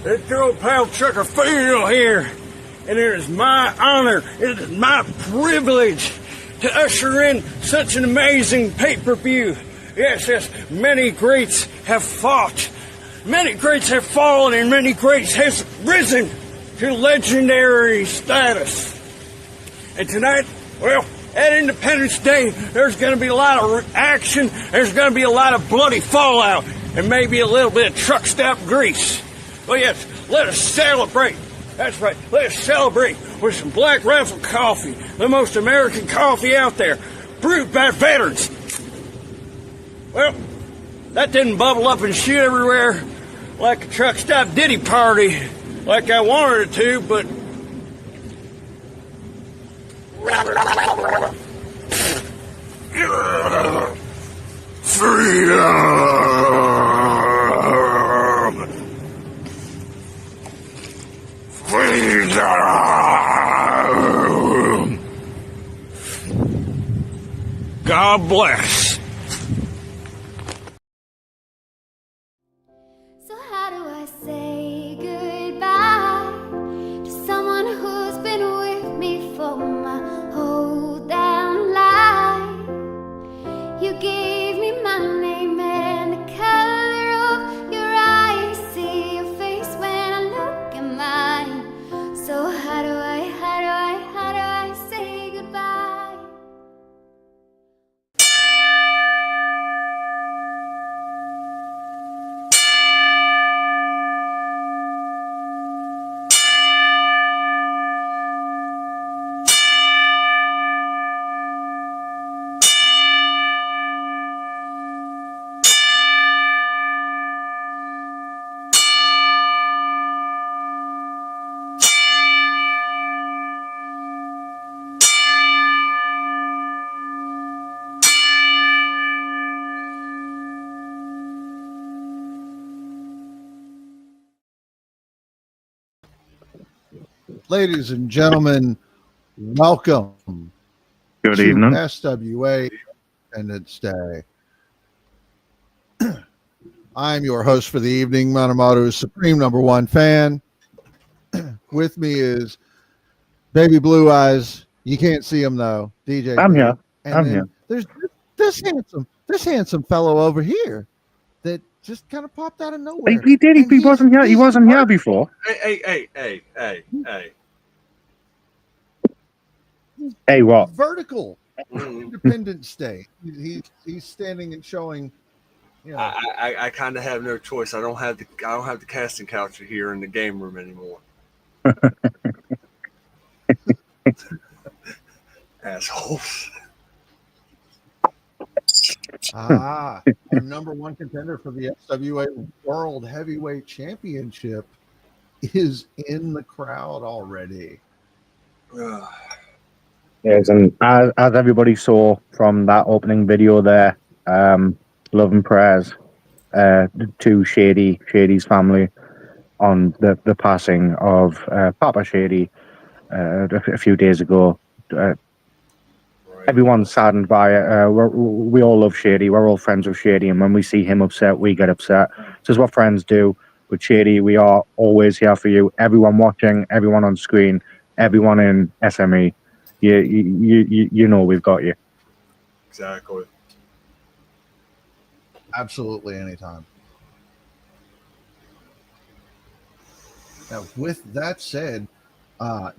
It's your old pal Chucker Field here, and it is my honor, it is my privilege to usher in such an amazing pay-per-view. Yes, many greats have fought, many greats have fallen, and many greats have risen to legendary status. And tonight, well, at Independence Day, there's going to be a lot of action, there's going to be a lot of bloody fallout, and maybe a little bit of truck stop grease. Well, yes, let us celebrate. That's right, let us celebrate with some Black Rifle coffee, the most American coffee out there, brewed by veterans. Well, that didn't bubble up and shoot everywhere like a truck stop ditty party like I wanted it to, but freedom! God bless. So how do I say goodbye to someone who's been with me for my whole damn life? You gave me my name and the color of your eyes. See your face when I look at mine. So how do I say goodbye? Ladies and gentlemen, welcome. Good to evening. SWA Independence Day. I'm your host for the evening, Manamoto's Supreme #1 fan. With me is Baby Blue Eyes. You can't see him though, DJ. I'm here. And I'm then here. There's this handsome fellow over here that just kind of popped out of nowhere. He did. And He wasn't here. He he's wasn't here before. Hey. Hey, what? vertical. Independence Day. He's standing and showing. You know, I kind of have no choice. I don't have the casting couch here in the game room anymore. Assholes. our #1 contender for the SWA World Heavyweight Championship is in the crowd already. Yes, and as everybody saw from that opening video there, love and prayers to Shady's family on the passing of Papa Shady a few days ago. Everyone's saddened by it. We all love Shady. We're all friends with Shady, and when we see him upset, we get upset. This is what friends do. With Shady, we are always here for you. Everyone watching, everyone on screen, everyone in SME. You know we've got you. Exactly. Absolutely, anytime. Now, with that said,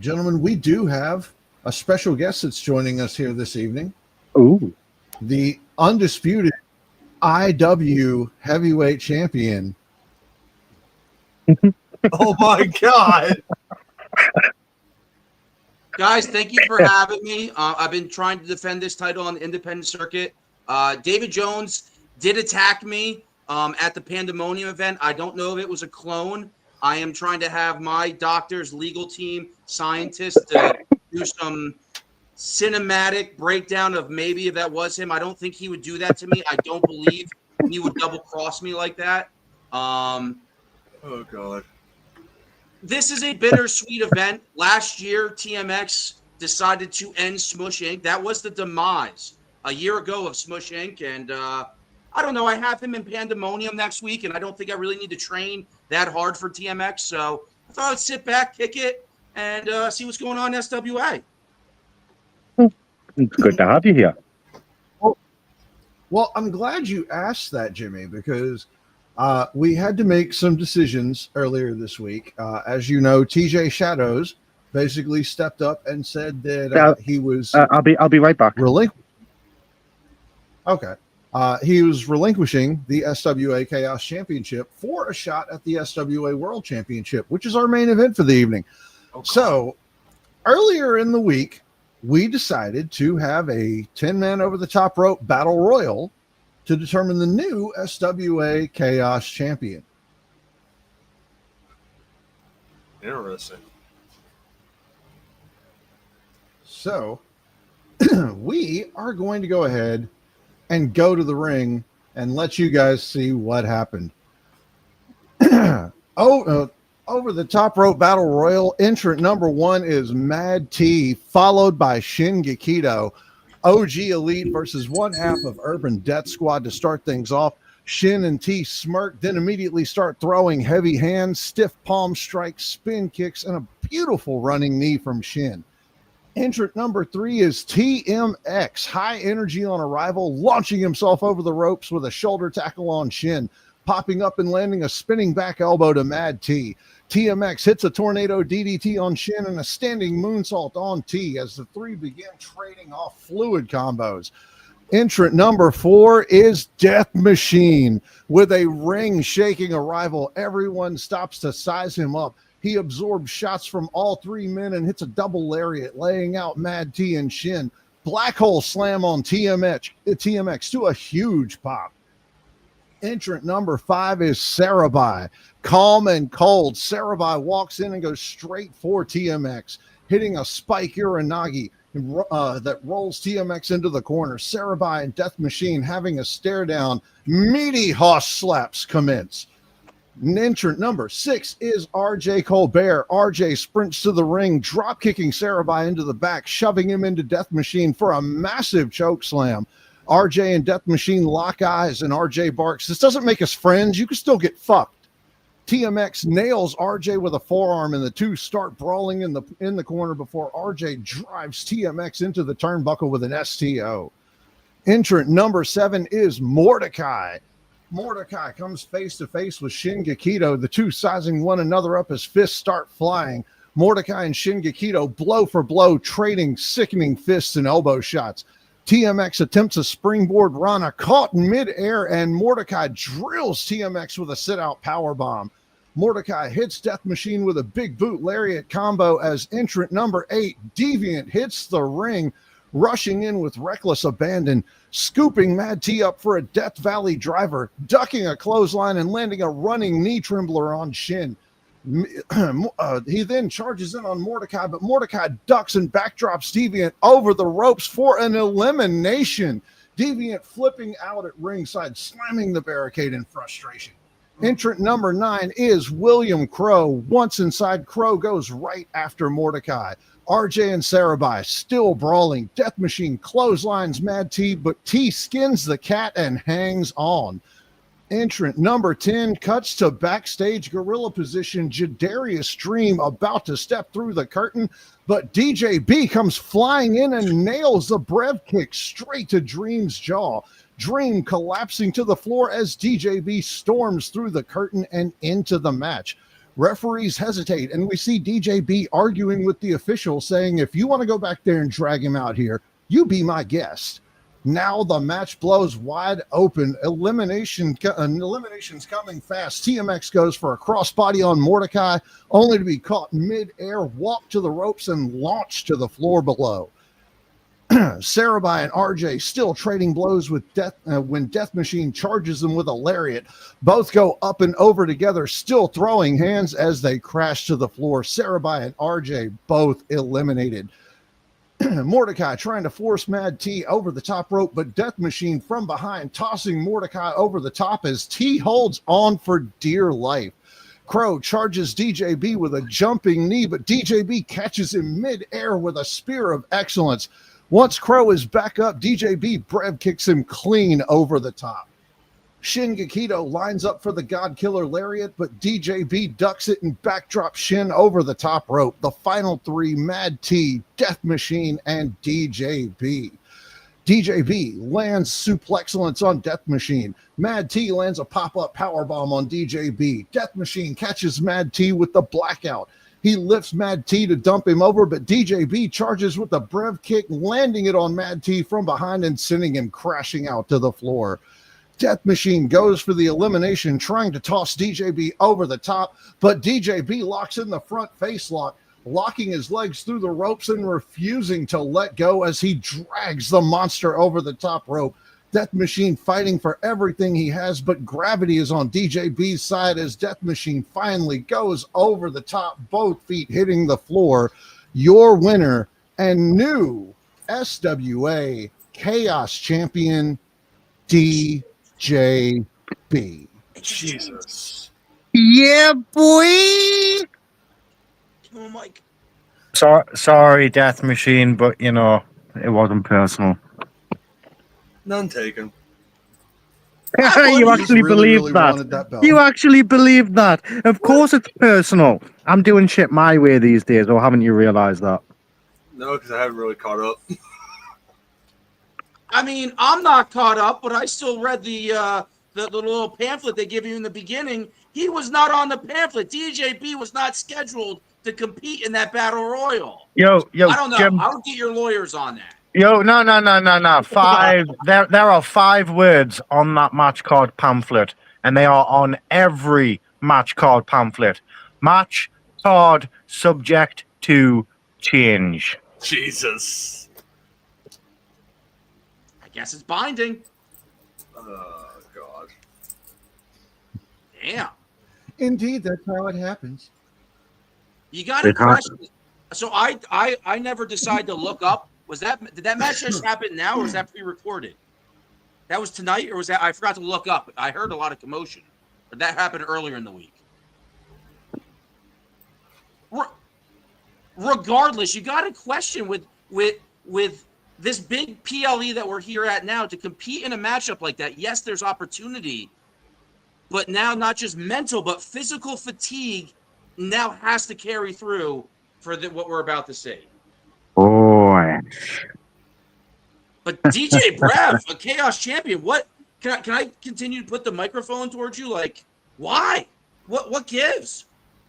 gentlemen, we do have a special guest that's joining us here this evening. Ooh. The undisputed IW heavyweight champion. Oh my God. Guys, thank you for having me. I've been trying to defend this title on the independent circuit. David Jones did attack me at the Pandemonium event. I don't know if it was a clone. I am trying to have my doctors, legal team, scientists to do some cinematic breakdown of maybe if that was him. I don't think he would do that to me. I don't believe he would double cross me like that. Oh God. This is a bittersweet event. Last year, TMX decided to end Smush Inc. That was the demise a year ago of Smush Inc. And I don't know. I have him in Pandemonium next week, and I don't think I really need to train that hard for TMX. So I thought I'd sit back, kick it, and see what's going on in SWA. It's good to have you here. Well, I'm glad you asked that, Jimmy, because we had to make some decisions earlier this week. As you know, T.J.Shadows basically stepped up and said that he was. I'll be right back. Really? Okay. He was relinquishing the SWA Chaos Championship for a shot at the SWA World Championship, which is our main event for the evening. Okay. So earlier in the week, we decided to have a 10-man over-the-top rope battle royal to determine the new SWA Chaos Champion. Interesting. So we are going to go ahead and go to the ring and let you guys see what happened. Over the top rope battle royal, entrant number 1 is Mad T, followed by Shin Gekido. OG Elite versus one half of Urban Death Squad to start things off. Shin and T smirk, then immediately start throwing heavy hands, stiff palm strikes, spin kicks, and a beautiful running knee from Shin. Entrant number 3 is TMX, high energy on arrival, launching himself over the ropes with a shoulder tackle on Shin, popping up and landing a spinning back elbow to Mad T. TMX hits a tornado DDT on Shin and a standing moonsault on T as the three begin trading off fluid combos. Entrant number 4 is Death Machine. With a ring-shaking arrival, everyone stops to size him up. He absorbs shots from all 3 men and hits a double lariat, laying out Mad T and Shin. Black hole slam on TMX to a huge pop. Entrant number 5 is Cerebi. Calm and cold, Cerebi walks in and goes straight for TMX, hitting a spike Uranagi that rolls TMX into the corner. Cerebi and Death Machine having a stare down. Meaty hoss slaps commence. Entrant number 6 is RJ Colbert. RJ sprints to the ring, drop kicking Cerebi into the back, shoving him into Death Machine for a massive choke slam. RJ and Death Machine lock eyes, and RJ barks, "This doesn't make us friends. You can still get fucked." TMX nails RJ with a forearm, and the two start brawling in the corner before RJ drives TMX into the turnbuckle with an STO. Entrant number 7 is Mordekai. Mordekai comes face to face with Shin Gekido, the two sizing one another up as fists start flying. Mordekai and Shin Gekido blow for blow, trading sickening fists and elbow shots. TMX attempts a springboard Rana, caught in midair, and Mordekai drills TMX with a sit-out powerbomb. Mordekai hits Death Machine with a big boot lariat combo as entrant number 8, Deviant, hits the ring, rushing in with reckless abandon, scooping Mad T up for a Death Valley driver, ducking a clothesline and landing a running knee trembler on Shin. He then charges in on Mordekai, but Mordekai ducks and backdrops Deviant over the ropes for an elimination. Deviant flipping out at ringside, slamming the barricade in frustration. Entrant number 9 is William Crow. Once inside, Crow goes right after Mordekai. RJ and Cerebi still brawling. Death Machine clotheslines Mad T, but T skins the cat and hangs on. Entrant number 10 cuts to backstage gorilla position. Jadarious Dream about to step through the curtain, but DJB comes flying in and nails the brev kick straight to Dream's jaw. Dream collapsing to the floor as DJB storms through the curtain and into the match. Referees hesitate, and we see DJB arguing with the official, saying, "If you want to go back there and drag him out here, you be my guest." Now the match blows wide open. Elimination's coming fast. TMX goes for a crossbody on Mordekai, only to be caught mid-air, walk to the ropes, and launched to the floor below. Cerebi and RJ still trading blows with when Death Machine charges them with a lariat. Both go up and over together, still throwing hands as they crash to the floor. Cerebi and RJ both eliminated. Mordekai trying to force Mad T over the top rope, but Death Machine from behind tossing Mordekai over the top as T holds on for dear life. Crow charges DJB with a jumping knee, but DJB catches him mid-air with a spear of excellence. Once Crow is back up, DJB brev kicks him clean over the top. Shin Gakito lines up for the God Killer Lariat, but DJB ducks it and backdrops Shin over the top rope. The final three, Mad T, Death Machine, and DJB. DJB lands suplexcellence on Death Machine. Mad T lands a pop-up powerbomb on DJB. Death Machine catches Mad T with the blackout. He lifts Mad T to dump him over, but DJB charges with a brev kick, landing it on Mad T from behind and sending him crashing out to the floor. Death Machine goes for the elimination, trying to toss DJB over the top, but DJB locks in the front face lock, locking his legs through the ropes and refusing to let go as he drags the monster over the top rope. Death Machine fighting for everything he has, but gravity is on DJB's side as Death Machine finally goes over the top, both feet hitting the floor. Your winner and new SWA Chaos Champion, DJB. Jesus. Yeah, boy. Oh, Mike. Sorry, Death Machine, but it wasn't personal. None taken. You actually believe that? You actually believe that? Of course it's personal. I'm doing shit my way these days, or haven't you realized that? No, because I haven't really caught up. I mean, I'm not caught up, but I still read the little pamphlet they give you in the beginning. He was not on the pamphlet. DJB was not scheduled to compete in that battle royal. Yo, I don't know. Jim, I'll get your lawyers on that. no. 5. There are 5 words on that match card pamphlet, and they are on every match card pamphlet. Match card subject to change. Jesus. I guess it's binding. Oh, God. Damn. Indeed, that's how it happens. You got to question. So I never decided to look up. Did that match just happen now, or was that pre-recorded? That was tonight, or was that? I forgot to look up. I heard a lot of commotion, but that happened earlier in the week. Regardless, you got to question with this big PLE that we're here at now to compete in a matchup like that. Yes, there's opportunity, but now not just mental, but physical fatigue now has to carry through for what we're about to see. Boy. But DJ Brev, a Chaos Champion, what can I continue to put the microphone towards you? Like, why? What gives?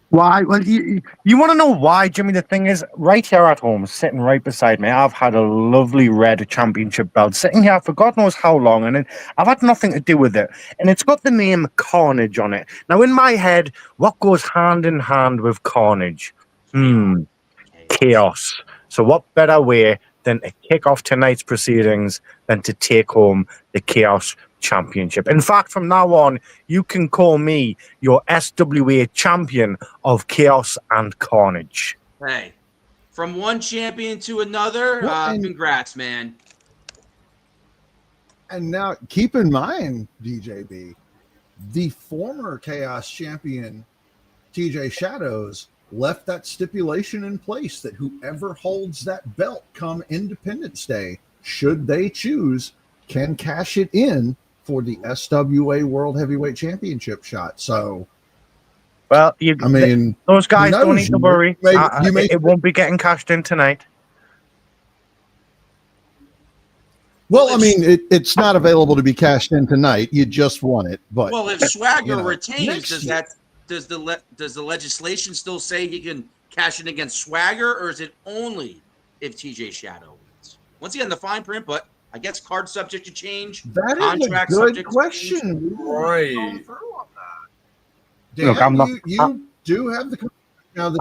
Why? Well, you want to know why, Jimmy? The thing is, right here at home, sitting right beside me, I've had a lovely red championship belt sitting here for God knows how long, and I've had nothing to do with it. And it's got the name Carnage on it. Now, in my head, what goes hand in hand with Carnage? Chaos. So what better way than to kick off tonight's proceedings than to take home the Chaos Championship? In fact, from now on, you can call me your SWA champion of Chaos and Carnage. Hey, from one champion to another, congrats, man. And now, keep in mind, DJB, the former Chaos Champion, T.J.Shadows, left that stipulation in place that whoever holds that belt come Independence Day, should they choose, can cash it in for the SWA World Heavyweight Championship shot. So, well, those guys don't need to worry. It won't be getting cashed in tonight. Well, it's not available to be cashed in tonight. You just won it. But well, if Swagger retains, does the legislation still say he can cash in against Swagger, or is it only if T.J.Shadows wins? Once again, the fine print, but I guess card subject to change. That is a good question. Right. Dan, look, I'm not. You do have the. Now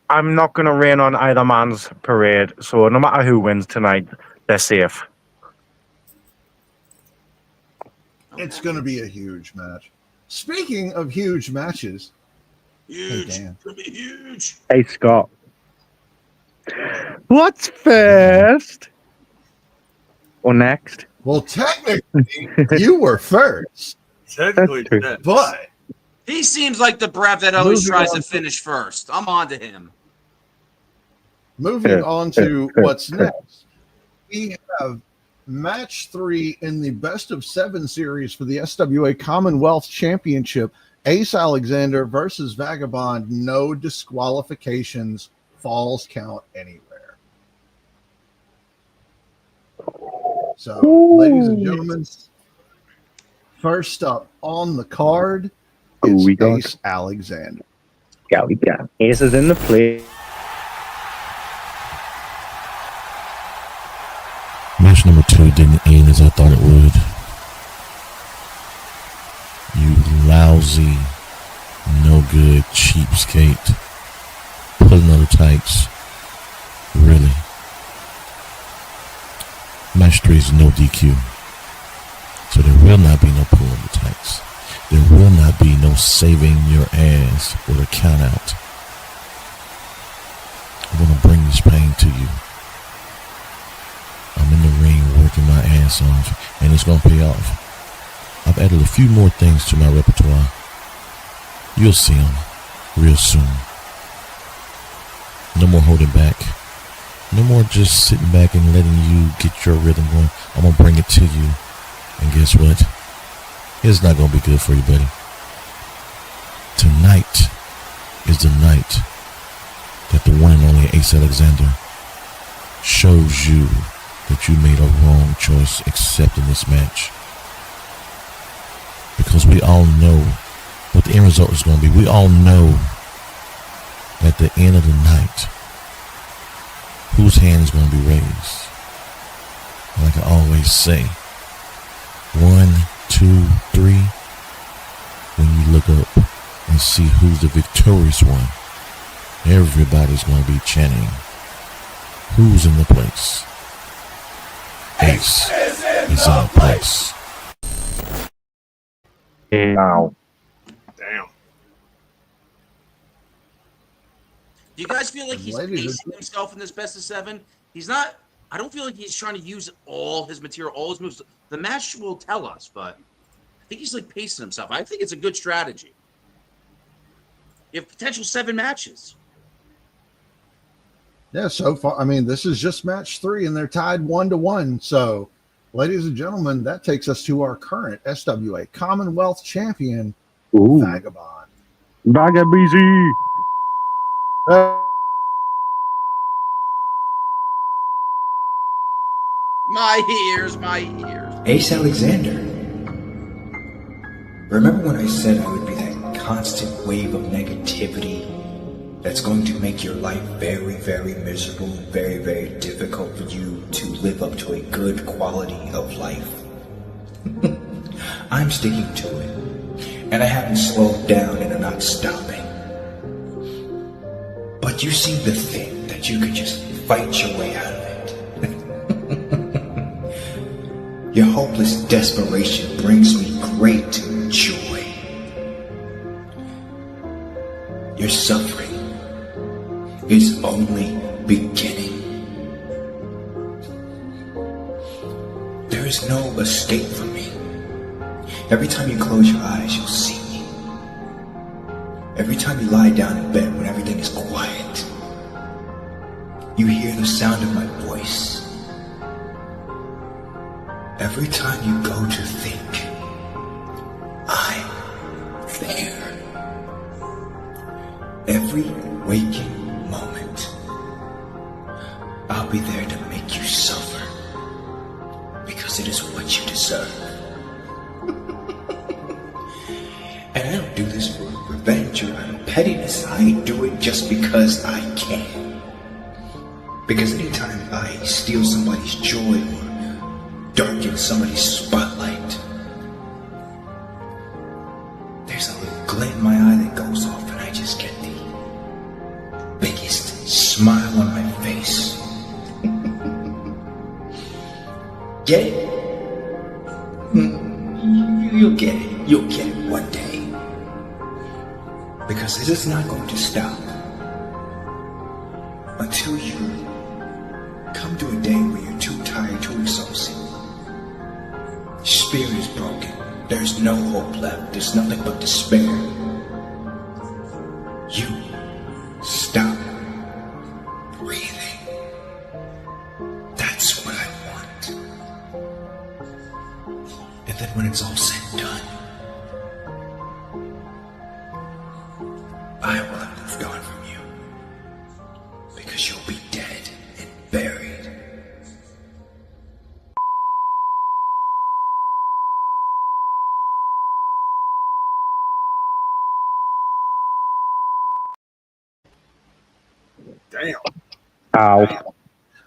I'm not going to rain on either man's parade. So no matter who wins tonight, they're safe. It's going to be a huge match. Speaking of huge matches, huge, it's going to be huge. Hey Scott, what's first or next? Well, technically, you were first. Technically, but he seems like the Brev that always tries to finish first. I'm on to him. Moving on to what's next, we have Match 3 in the best of 7 series for the SWA Commonwealth Championship. Ace Alexander versus Vagabond. No disqualifications. Falls count anywhere. So, ladies and gentlemen, first up on the card is Ace Alexander. Yeah, we got Ace is in the play. Match number 2 didn't end as I thought it would. You lousy, no good cheapskate. Pulling on the tights. Really. Match 3 is no DQ. So there will not be no pull on the tights. There will not be no saving your ass with a count out. I'm going to bring this pain to you. I'm in the ring working my ass off, and it's going to pay off. I've added a few more things to my repertoire. You'll see them real soon. No more holding back. No more just sitting back and letting you get your rhythm going. I'm going to bring it to you. And guess what? It's not going to be good for you, buddy. Tonight is the night that the one and only Ace Alexander shows you that you made a wrong choice accepting this match. Because we all know what the end result is going to be. We all know at the end of the night whose hand is going to be raised. Like I always say, 1, 2, 3. When you look up and see who's the victorious one, everybody's going to be chanting, who's in the place? Ace is in the place. Wow. Damn. Do you guys feel like he's pacing himself in this best of 7? He's not. I don't feel like he's trying to use all his material, all his moves. The match will tell us, but I think he's like pacing himself. I think it's a good strategy. You have potential 7 matches. Yeah, so far, I mean, this is just match 3, and they're tied 1-1. So, ladies and gentlemen, that takes us to our current SWA Commonwealth Champion, Vagabond. Vagabeezy. My ears, my ears. Ace Alexander. Remember when I said I would be that constant wave of negativity that's going to make your life very, very miserable and very, very difficult for you to live up to a good quality of life? I'm sticking to it, and I haven't slowed down and I'm not stopping. But you seem to think that you could just fight your way out of it. Your hopeless desperation brings me great joy. Your suffering is only beginning. There is no escape from me. Every time you close your eyes, you'll see me. Every time you lie down in bed when everything is quiet, you hear the sound of my voice. Every time you go to think, I'm there. Every waking moment, I'll be there to make you suffer, because it is what you deserve. And I don't do this for revenge or out of pettiness. I do it just because I can. Because anytime I steal somebody's joy or darken somebody's spotlight, there's a little glint in my eye that goes off, and I just get the biggest smile on my face. Get it? You'll get it. You'll get it one day. Because this is not going to stop until you come to a day where you're too tired to exhaust. Spirit is broken. There's no hope left. There's nothing but despair. You stop breathing. That's what I want. Damn. Ow.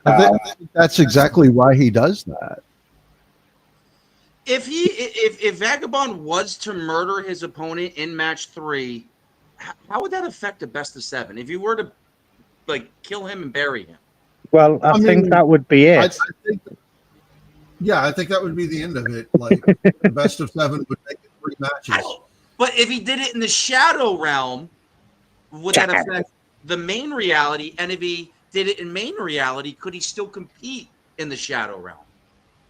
I think that's exactly why he does that. If Vagabond was to murder his opponent in match 3, how would that affect the best of 7? If you were to like kill him and bury him? Well, I think mean, that would be it. I think that would be the end of it. Like the best of 7 would make it 3 matches. But if he did it in the Shadow realm, would that affect the main reality? And if he did it in main reality, could he still compete in the Shadow realm?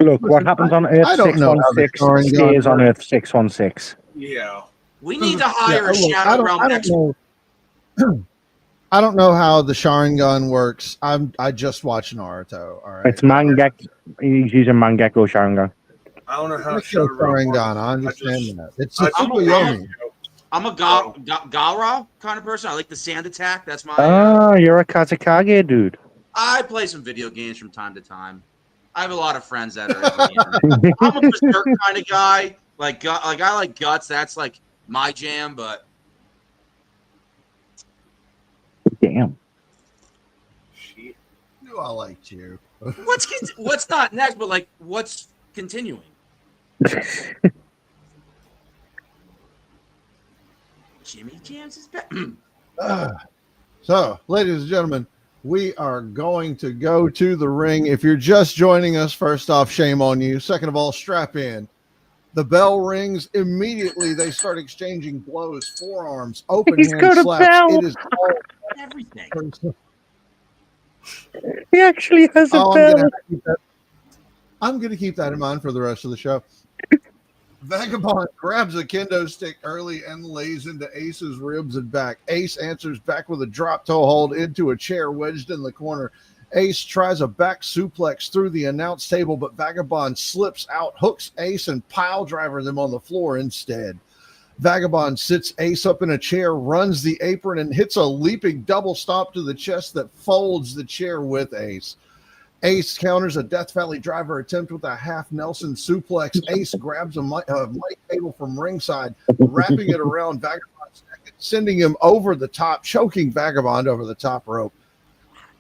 Look, what happens on Earth 616 stays on Earth 616. Yeah. We need to hire a Shadow realm expert. I don't know how the Sharingan works. I just watched Naruto. All right. It's Mangekyo. He's using Mangekyo Sharingan. I don't know how Sharingan. I understand that. It's a Super Yomi. I'm a Galra kind of person. I like the sand attack. That's my. Oh, you're a Kazekage dude. I play some video games from time to time. I have a lot of friends that are. I'm a berserk kind of guy. Like I like Guts. That's like my jam. But damn. Shit. No, I liked you. What's not next? But like, what's continuing? Jimmy Jams is back. So, ladies and gentlemen, we are going to go to the ring. If you're just joining us, first off, shame on you. Second of all, strap in. The bell rings. Immediately, they start exchanging blows, forearms, open hand slaps. It is all everything. He actually has a bell. I'm going to keep that in mind for the rest of the show. Vagabond grabs a kendo stick early and lays into Ace's ribs and back. Ace answers back with a drop toe hold into a chair wedged in the corner. Ace tries a back suplex through the announce table, but Vagabond slips out, hooks Ace, and pile drivers him on the floor instead. Vagabond sits Ace up in a chair, runs the apron, and hits a leaping double stomp to the chest that folds the chair with Ace. Ace counters a Death Valley driver attempt with a half Nelson suplex. Ace grabs a mic table from ringside, wrapping it around Vagabond's neck, sending him over the top, choking Vagabond over the top rope.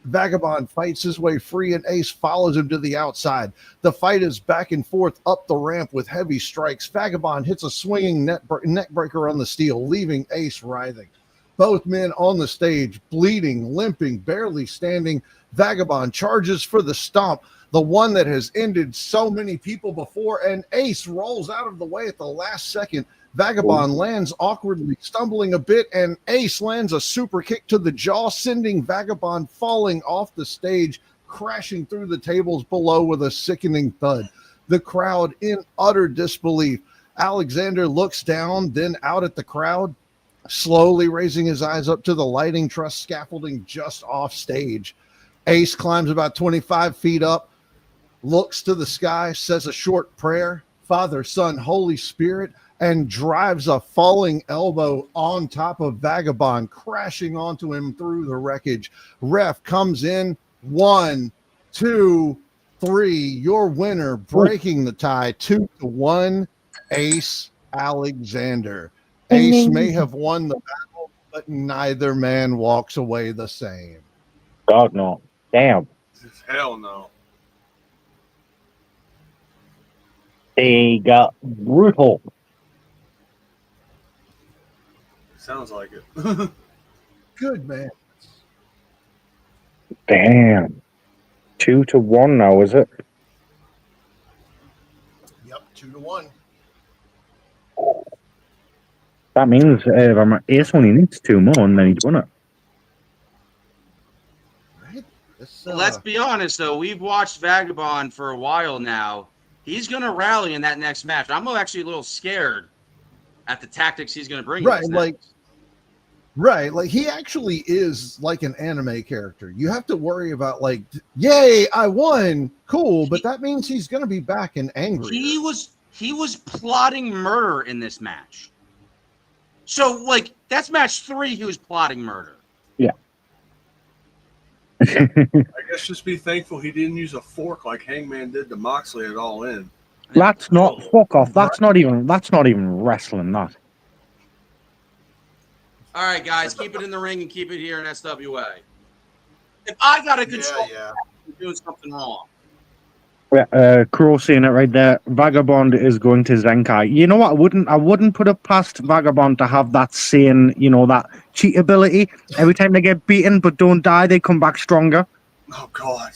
Vagabond fights his way free, and Ace follows him to the outside. The fight is back and forth up the ramp with heavy strikes. Vagabond hits a swinging neck breaker on the steel, leaving Ace writhing. Both men on the stage, bleeding, limping, barely standing. Vagabond charges for the stomp, the one that has ended so many people before, and Ace rolls out of the way at the last second. Vagabond lands awkwardly, stumbling a bit, and Ace lands a super kick to the jaw, sending Vagabond falling off the stage, crashing through the tables below with a sickening thud. The crowd in utter disbelief. Alexander looks down, then out at the crowd, slowly raising his eyes up to the lighting truss scaffolding just off stage. Ace climbs about 25 feet up, looks to the sky, says a short prayer, Father, Son, Holy Spirit, and drives a falling elbow on top of Vagabond, crashing onto him through the wreckage. Ref comes in, 1, 2, 3. Your winner, breaking the tie, 2-1, Ace Alexander. Ace may have won the battle, but neither man walks away the same. God, no. Damn. Hell no. They got brutal. Sounds like it. Good, man. Damn. 2-1 now, is it? Yep, 2-1. That means Ace only needs 2 more and then he's won it. Right? Let's be honest, though. We've watched Vagabond for a while now. He's going to rally in that next match. I'm actually a little scared at the tactics he's going to bring. Right, like he actually is like an anime character. You have to worry about like, yay, I won, cool, but that means he's going to be back and angry. He was plotting murder in this match. So, like, that's match 3. He was plotting murder. Yeah. I guess just be thankful he didn't use a fork like Hangman did to Moxley at All In. That's not fuck off. That's not even wrestling. That. All right, guys, keep it in the ring and keep it here in SWA. If I got to control, yeah. I'm doing something wrong. Crow saying it right there. Vagabond is going to Zenkai. You know what? I wouldn't put it past Vagabond to have that same, that cheat ability. Every time they get beaten but don't die, they come back stronger. Oh God.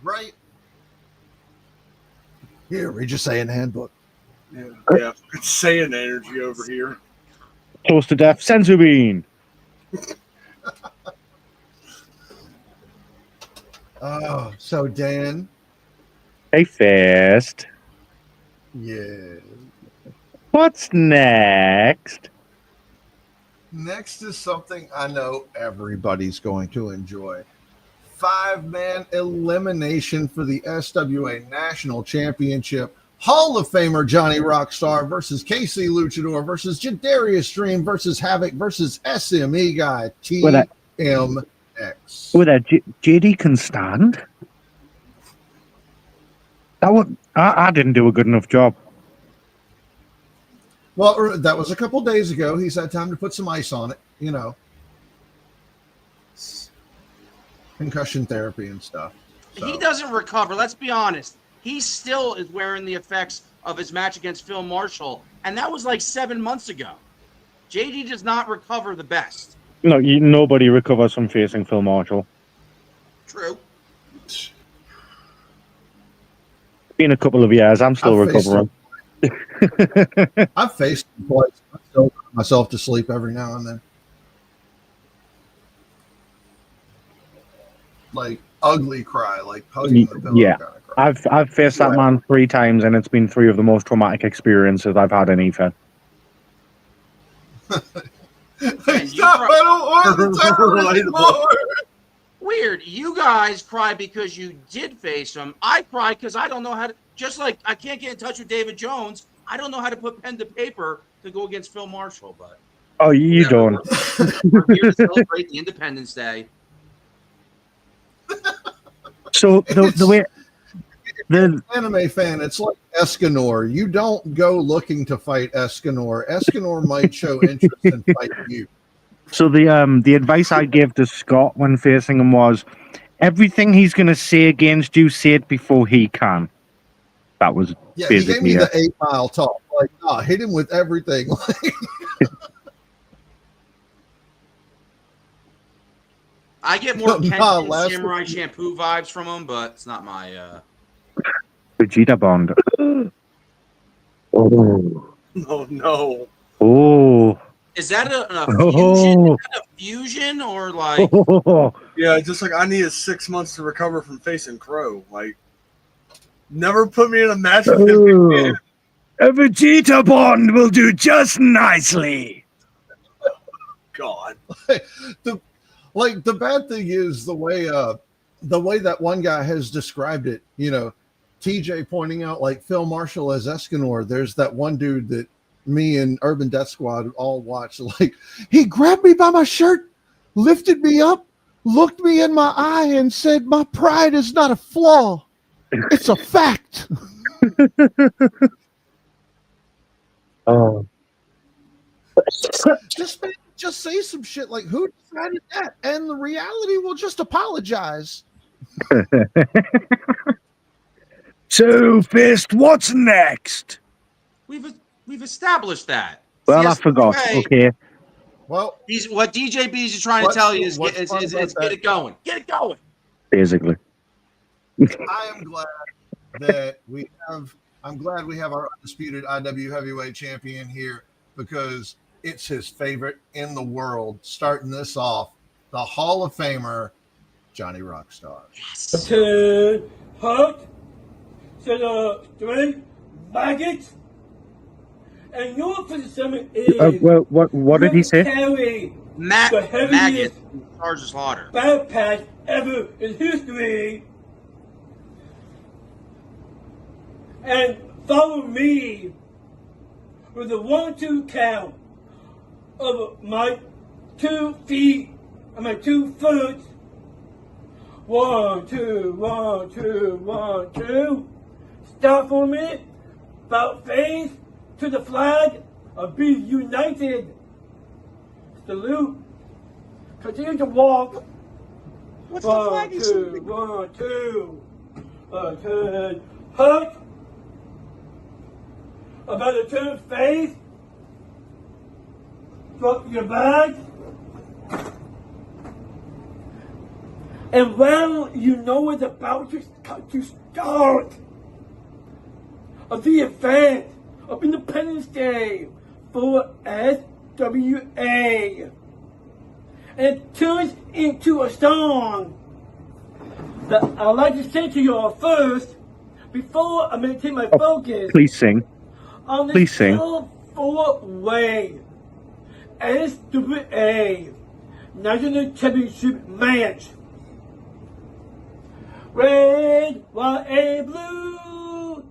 Right. Here, read your Saiyan handbook. Yeah. It's Saiyan energy over here. Close to death. Senzu Bean. Oh, so Dan. Hey, Fist. Yeah. What's next? Next is something I know everybody's going to enjoy. 5-man elimination for the SWA National Championship. Hall of Famer Johnny Rockstar versus KC Luchador versus Jadarious Dream versus Havoc versus SME guy TMX. Oh, that JD can stand? I didn't do a good enough job. Well, that was a couple days ago. He's had time to put some ice on it, concussion therapy and stuff. So. He doesn't recover. Let's be honest. He still is wearing the effects of his match against Phil Marshall, and that was like 7 months ago. JD does not recover the best. No, nobody recovers from facing Phil Marshall. True. It's been a couple of years. I'm still recovering. I've faced him twice. I still put myself to sleep every now and then. Like ugly cry, like hugging the pillow Yeah. kind of cry. I've faced that man 3 times, and it's been 3 of the most traumatic experiences I've had in EFA. Weird. You guys cry because you did face him. I cry because I don't know how to. Just like I can't get in touch with David Jones, I don't know how to put pen to paper to go against Phil Marshall. But you don't. We're here to celebrate the Independence Day. So the way the anime fan, it's like Escanor. You don't go looking to fight Escanor. Escanor might show interest and fight you. So the advice I gave to Scott when facing him was, everything he's going to say against you, say it before he can. That was basically he gave me the 8 Mile talk. Like, hit him with everything. I get more Kenshin Samurai Shampoo vibes from him, but it's not my. Vegeta Bond. Oh no! Oh. Is that a fusion? Is that a fusion or like? Yeah, just like I needed 6 months to recover from facing Crow. Like, never put me in a match with him again. A Vegeta Bond will do just nicely. God. The bad thing is the way that one guy has described it, TJ pointing out like Phil Marshall as Escanor. There's that one dude that me and Urban Death Squad all watched. Like, he grabbed me by my shirt, lifted me up, looked me in my eye, and said, "My pride is not a flaw. It's a fact." Oh. Just say some shit like, "Who decided that?" And the reality will just apologize. So, Fist, what's next? We've established that. Well, I forgot. Okay. Well, what DJBs is trying to tell you is get it going. Get it going. Basically. I am glad that I'm glad we have our undisputed IW heavyweight champion here, because it's his favorite in the world. Starting this off, the Hall of Famer, Johnny Rockstar. Yes. To hurt to the 3 maggots. And your position is what did he say? Carry Maggot charges slaughter. Backpack ever in history. And follow me with a 1-2 count of my 2 feet and my 2 foot. 1, 2, 1, 2, 1, 2. Stop for a minute. About face to the flag of Be United. Salute. continue to walk. What's the flag he's shooting? 1, 2. Turn. Hook. About to turn face. Drop your bag. And well, you know it's about to start of the event of Independence Day for SWA. And it turns into a song that I'd like to say to you all first, before I maintain my focus. Please sing. On the Please sing. four-way SWA National Championship match. Red, white, and blue.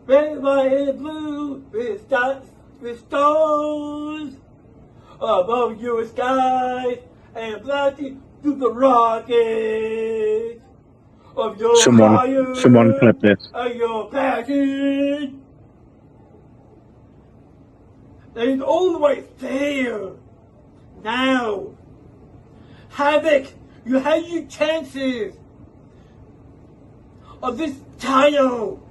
Red, white, and blue. With stars above your skies and blasting through the rockets of your fire. Someone clip this. And your passion. And all the way there. Now, Havoc, you have your chances of this title.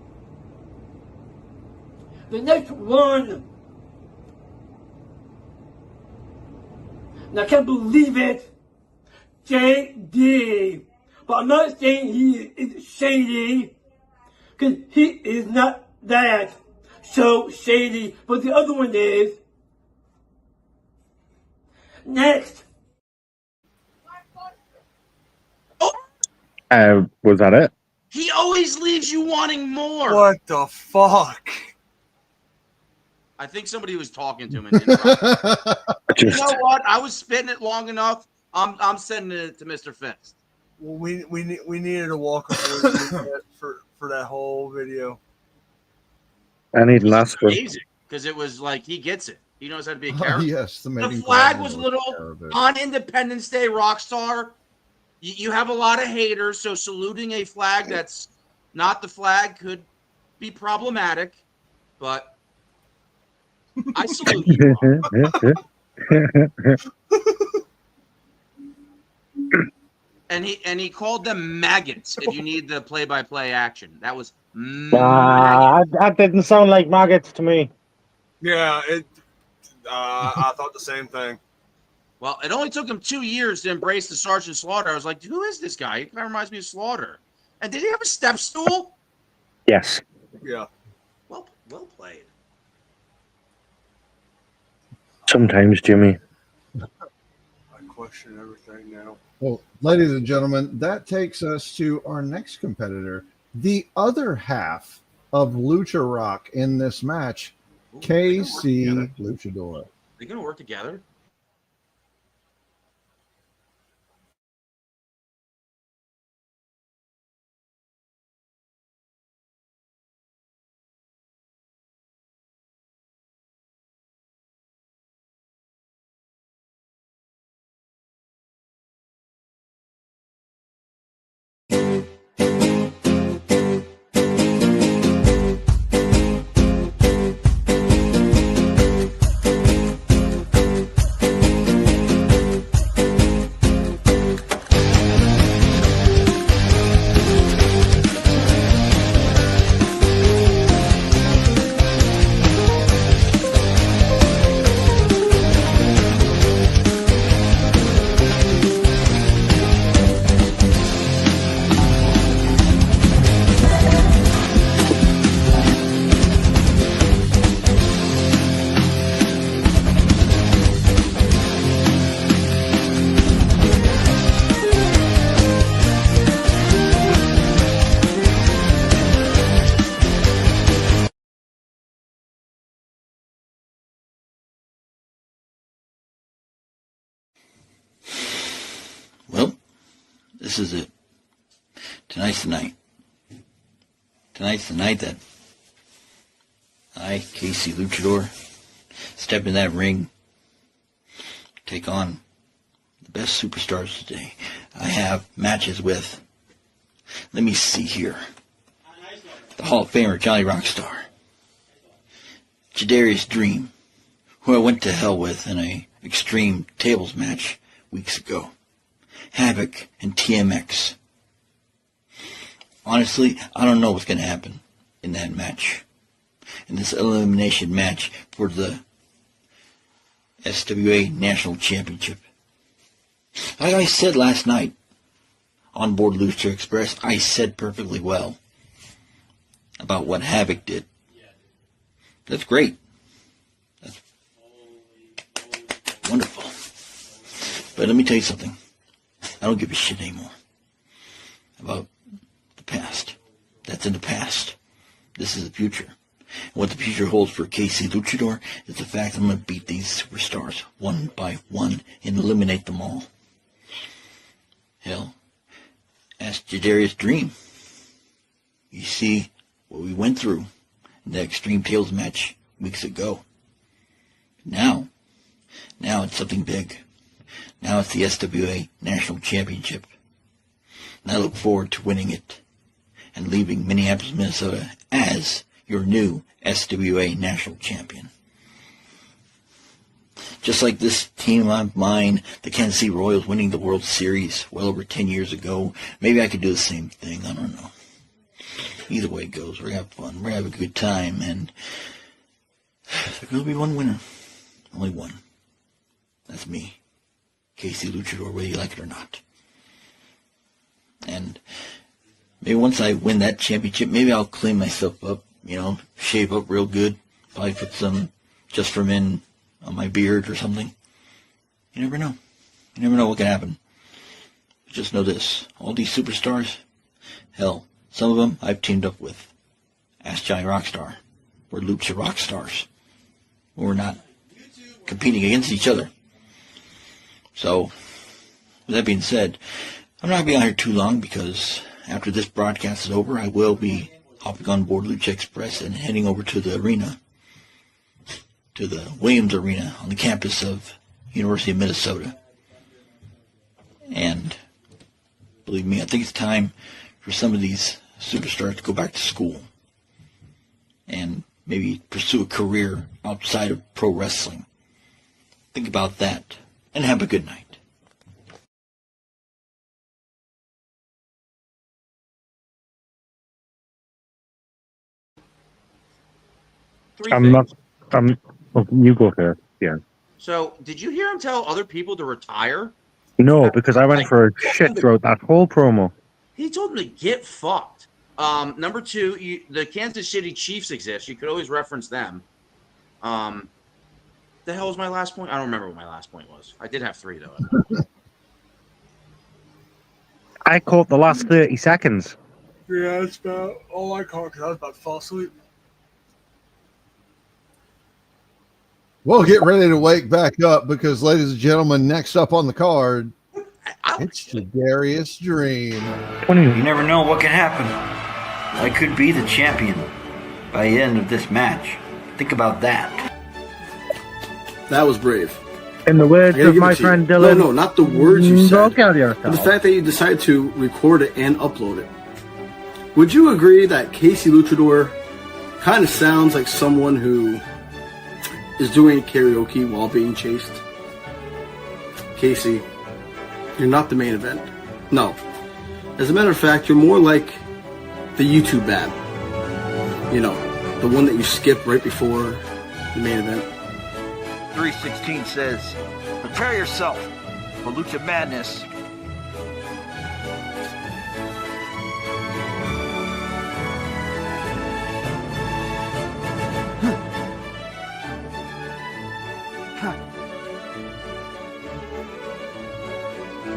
The next one. And I can't believe it. JD. But I'm not saying he is shady. Because he is not that so shady. But the other one is. Next. Was that it? He always leaves you wanting more. What the fuck? I think somebody was talking to him. And interrupted. You know what? I was spitting it long enough. I'm sending it to Mr. Fist. Well, we needed a walk for that whole video. I need last one. Amazing, because it was like he gets it. He knows how to be a character. Yes, the flag was a little on Independence Day. Rockstar, you have a lot of haters, so saluting a flag that's not the flag could be problematic. But I salute you. And he called them maggots. If you need the play-by-play action, that was that didn't sound like maggots to me. Yeah, I thought the same thing. Well, it only took him 2 years to embrace the Sergeant Slaughter. I was like, who is this guy? He kind of reminds me of Slaughter. And did he have a step stool? Yes. Yeah. Well played. Sometimes, Jimmy. I question everything now. Well, ladies and gentlemen, that takes us to our next competitor, the other half of Lucha Rock in this match, KC Luchador. They're going to work together? This is it. Tonight's the night. Tonight's the night that I, KC Luchador, step in that ring, take on the best superstars today. I have matches with, let me see here, the Hall of Famer Johnny Rockstar, Jadarious Dream, who I went to hell with in a extreme tables match weeks ago. Havoc and TMX. Honestly, I don't know what's going to happen in that match. In this elimination match for the SWA National Championship. Like I said last night on board Lucha Express, I said perfectly well about what Havoc did. That's great. That's wonderful. But let me tell you something. I don't give a shit anymore about the past. That's in the past. This is the future. And what the future holds for KC Luchador is the fact I'm going to beat these superstars one by one and eliminate them all. Hell, ask Jadarious Dream. You see what we went through in that Extreme Tales match weeks ago. Now it's something big. Now it's the SWA National Championship. And I look forward to winning it and leaving Minneapolis, Minnesota as your new SWA National Champion. Just like this team of mine, the Kansas City Royals, winning the World Series well over 10 years ago. Maybe I could do the same thing. I don't know. Either way it goes, we're going to have fun. We're going to have a good time. And there's going to be one winner. Only one. That's me. KC Luchador, whether you like it or not. And maybe once I win that championship, maybe I'll clean myself up, shave up real good. Probably put some Just For Men on my beard or something. You never know. You never know what can happen. Just know this. All these superstars, hell, some of them I've teamed up with. Ask Johnny Rockstar. We're Lucha Rockstars. We're not competing against each other. So, with that being said, I'm not going to be on here too long because after this broadcast is over, I will be hopping on board Lucha Express and heading over to the arena, to the Williams Arena on the campus of University of Minnesota. And believe me, I think it's time for some of these superstars to go back to school and maybe pursue a career outside of pro wrestling. Think about that and have a good night. You go first, yeah. So, did you hear him tell other people to retire? No, because I went for a shit throughout that whole promo. He told them to get fucked. Number two, the Kansas City Chiefs exist. You could always reference them. The hell was my last point? I don't remember what my last point was. I did have three, though. I caught the last 30 seconds. Yeah, that's about all I caught because I was about to fall asleep. Well, get ready to wake back up because, ladies and gentlemen, next up on the card, it's Jadarious Dream. You never know what can happen. I could be the champion by the end of this match. Think about that. That was brave. In the words of my friend Dylan. No, not the words you said. But the fact that you decided to record it and upload it. Would you agree that KC Luchador kind of sounds like someone who is doing karaoke while being chased? Casey, you're not the main event. No. As a matter of fact, you're more like the YouTube ad. The one that you skip right before the main event. 316 says, prepare yourself for Lucha Madness.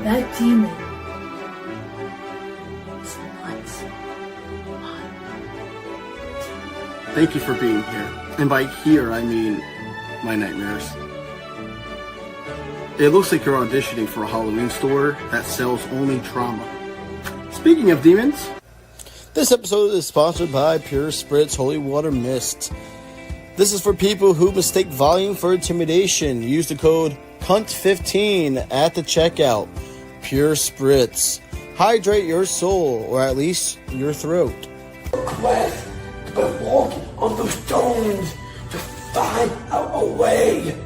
That demon is nuts. Thank you for being here. And by here, I mean my nightmares. It looks like you're auditioning for a Halloween store that sells only trauma. Speaking of demons, this episode is sponsored by Pure Spritz Holy Water Mist. This is for people who mistake volume for intimidation. Use the code CUNT15 at the checkout. Pure Spritz. Hydrate your soul, or at least your throat. Quest to walk on those stones to find out a way.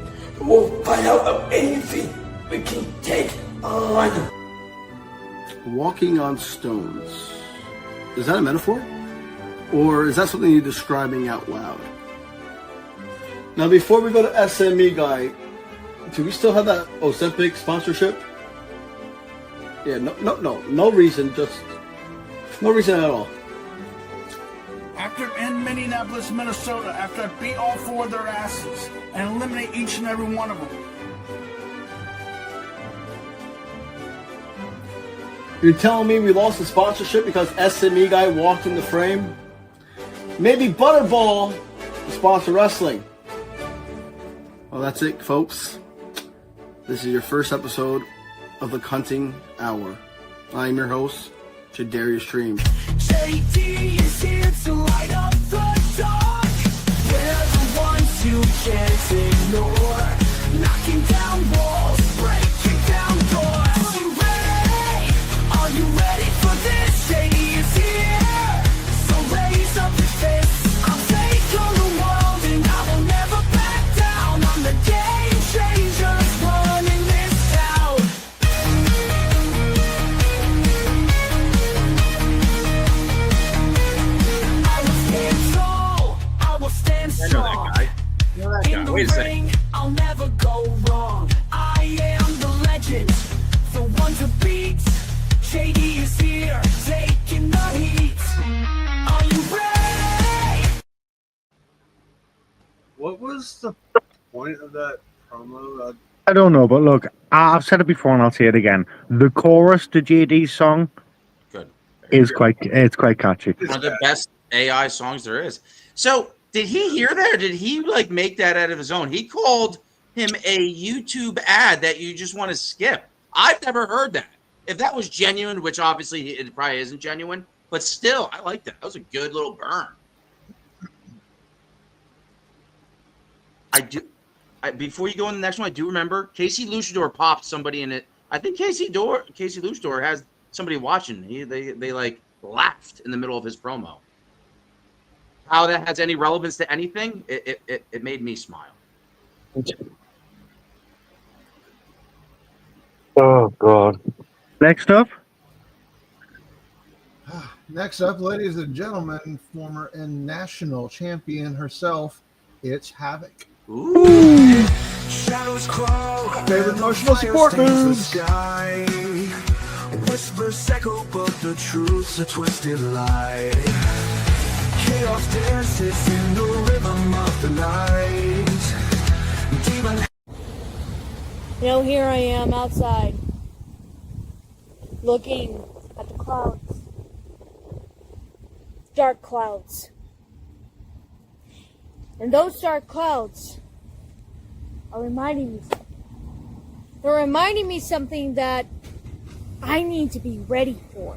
We'll find out of anything Walking dead on. Walking on stones. Is that a metaphor? Or is that something you're describing out loud? Now, before we go to SME Guy, do we still have that Ozempic sponsorship? Yeah, no reason, just no reason at all. After in Minneapolis, Minnesota, after I beat all four of their asses and eliminate each and every one of them. You're telling me we lost the sponsorship because SME Guy walked in the frame? Maybe Butterball will sponsor wrestling. Well, that's it, folks. This is your first episode of the Cunting Hour. I'm your host, Jadarious Dream. JD is here to light up the dark. We're the ones you can't ignore. Knocking down walls, breaking down doors. Are you ready? Are you ready for this? JD is here. So raise up your fists. I'll take on the world and I will never back down. I'm the game changer running this town. Wait a second. I'll never go wrong. I am the legend, the one to beat. JD is here, taking the heat. Are you ready? What was the point of that promo? I don't know, but look, I've said it before and I'll say it again. The chorus to JD's song is quite catchy. One of the best AI songs there is. So, did he hear that, or did he like make that out of his own? He called him a YouTube ad that you just want to skip. I've never heard that. If that was genuine, which obviously it probably isn't genuine, but still, I like that. That was a good little burn. Before you go on the next one, I do remember Casey Luchador popped somebody in it. I think Casey Luchador has somebody watching. They like laughed in the middle of his promo. How that has any relevance to anything, it made me smile. Oh, God. Next up, ladies and gentlemen, former and national champion herself, it's Havoc. Ooh. Shadows crawl. Favorite emotional support moves. Whispers echo, but the truth's a twisted lie. Chaos dances in the rhythm of the night. Demon. You know, here I am outside, looking at the clouds. Dark clouds. And those dark clouds are reminding me something. They're reminding me something that I need to be ready for.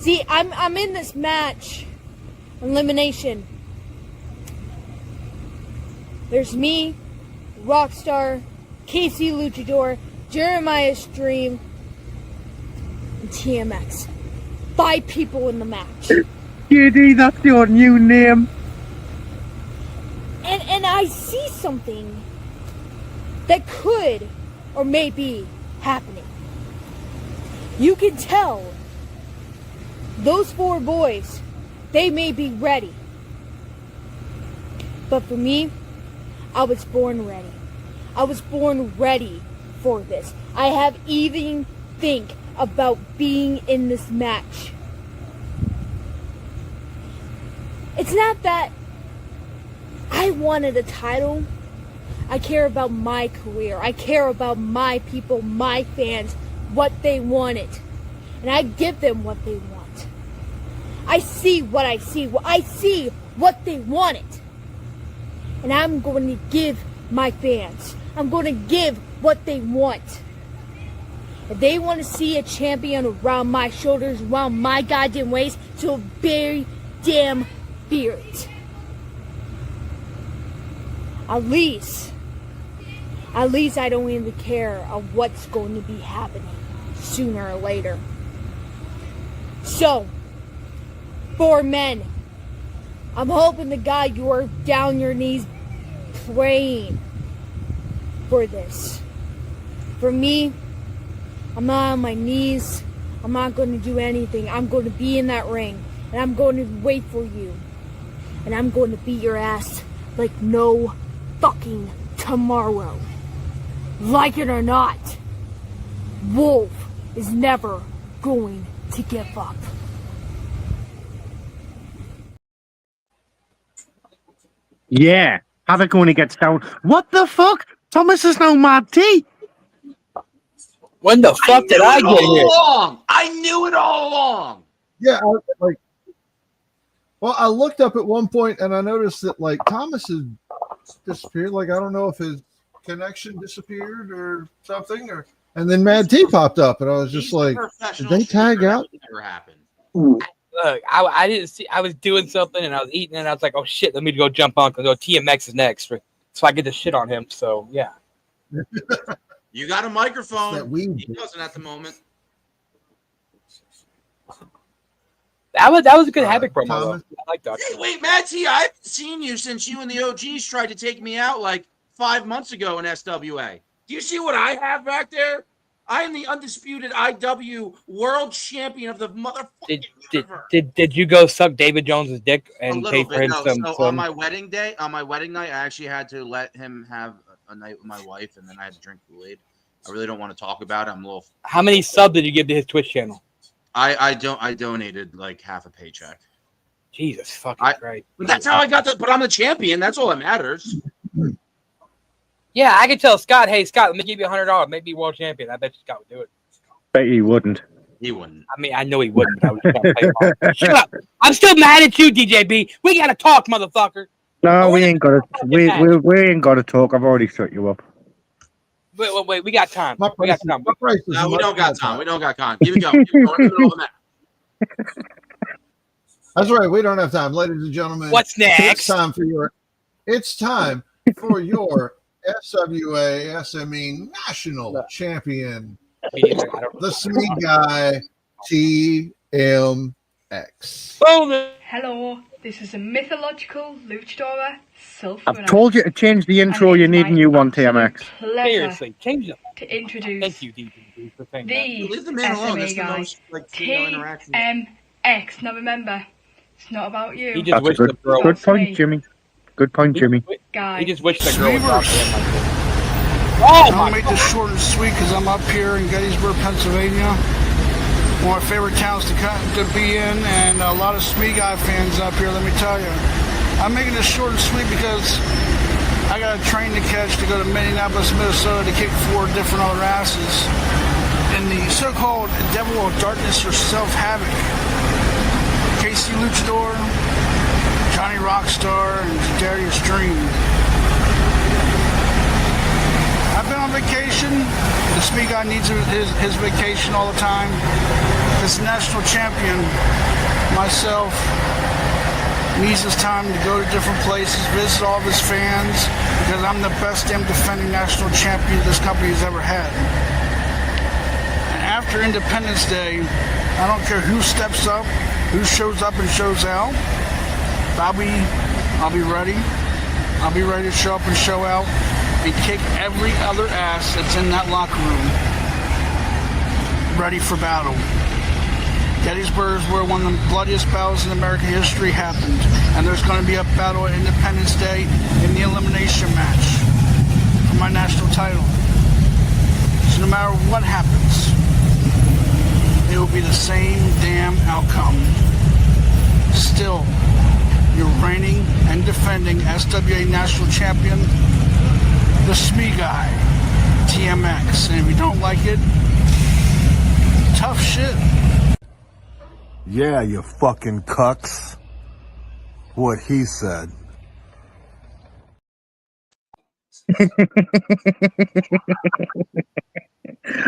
See, I'm in this match, Elimination. There's me, Rockstar, Casey Luchador, Jadarious Dream, and TMX. 5 people in the match. JD, that's your new name. And I see something that could or may be happening. You can tell those 4 boys, they may be ready. But for me, I was born ready. I was born ready for this. I have even think about being in this match. It's not that I wanted a title. I care about my career. I care about my people, my fans, what they wanted. And I give them what they want. I see what I see. I see what they wanted. And I'm going to give my fans. I'm going to give what they want. If they want to see a champion around my shoulders, around my goddamn waist, so very damn fear it. At least I don't even care of what's going to be happening sooner or later. So, 4 men, I'm hoping to God you are down your knees praying for this. For me, I'm not on my knees. I'm not going to do anything. I'm going to be in that ring, and I'm going to wait for you. And I'm going to beat your ass like no fucking tomorrow. Like it or not, Wolf is never going to give up. Yeah, Havoc only gets down. What the fuck? Thomas is now Mad T. When the fuck did I get here? I knew it all along. Yeah, I looked up at one point and I noticed that like Thomas has disappeared. Like I don't know if his connection disappeared or something, and then Mad T popped up, and I was just like, did they tag out? Never happened. Look, I didn't see. I was doing something and I was eating, and I was like, "Oh shit, let me go jump on because TMX is next." So I get the shit on him. So yeah. You got a microphone. He doesn't at the moment. That was a good Havoc promo. Though. I like that. Wait, Matty, I haven't seen you since you and the OGs tried to take me out like 5 months ago in SWA. Do you see what I have back there? I am the undisputed IW world champion of the motherfucking Did you go suck David Jones's dick and pay for him some? On my wedding day, on my wedding night, I actually had to let him have a night with my wife, and then I had to drink Kool-Aid. I really don't want to talk about it. I'm a little. How many subs did you give to his Twitch channel? I donated like half a paycheck. Jesus fucking Christ. But that's how I got but I'm the champion. That's all that matters. Yeah, I could tell Scott, hey Scott, let me give you $100, make me world champion. I bet you Scott would do it. Bet he wouldn't. He wouldn't. I mean, I know he wouldn't. But I was just trying to play hard. Shut up. I'm still mad at you, DJB. We gotta talk, motherfucker. No, we ain't got to. We ain't got to talk. I've already shut you up. Wait. We got time. We got time. No, we don't got time. We don't got time. Keep it going. Keep it going. That's right. We don't have time, ladies and gentlemen. What's next? It's time for your SWA SME National Champion, the SME guy, TMX. Hello, this is a mythological luchador. I've told you to change the intro. You need a new one, TMX. Seriously, change it. To introduce Thank you, DJB, for saying the that. Leave the man alone. That's SME the guy, most female interaction. TMX. Now remember, it's not about you. He just wished That's a the girl. good point, Jimmy. Good point, Jimmy. Guy. He just wished the girl was out there. I'll make this short and sweet because I'm up here in Gettysburg, Pennsylvania. One of my favorite towns to be in, and a lot of SME guy fans up here, let me tell you. I'm making this short and sweet because I got a train to catch to go to Minneapolis, Minnesota to kick 4 different other asses in the so-called Devil of Darkness herself, Havoc. Casey Luchador, Johnny Rockstar, and Jadarious Dream. I've been on vacation. The SME guy needs his vacation all the time. This national champion, myself, needs his time to go to different places, visit all of his fans, because I'm the best damn defending national champion this company has ever had. And after Independence Day, I don't care who steps up, who shows up and shows out. I'll be ready. I'll be ready to show up and show out and kick every other ass that's in that locker room. Ready for battle. Gettysburg is where one of the bloodiest battles in American history happened. And there's going to be a battle at Independence Day in the elimination match for my national title. So no matter what happens, it will be the same damn outcome. Still, your reigning and defending SWA National Champion, the SME guy, TMX. And if you don't like it, tough shit. Yeah, you fucking cucks. What he said.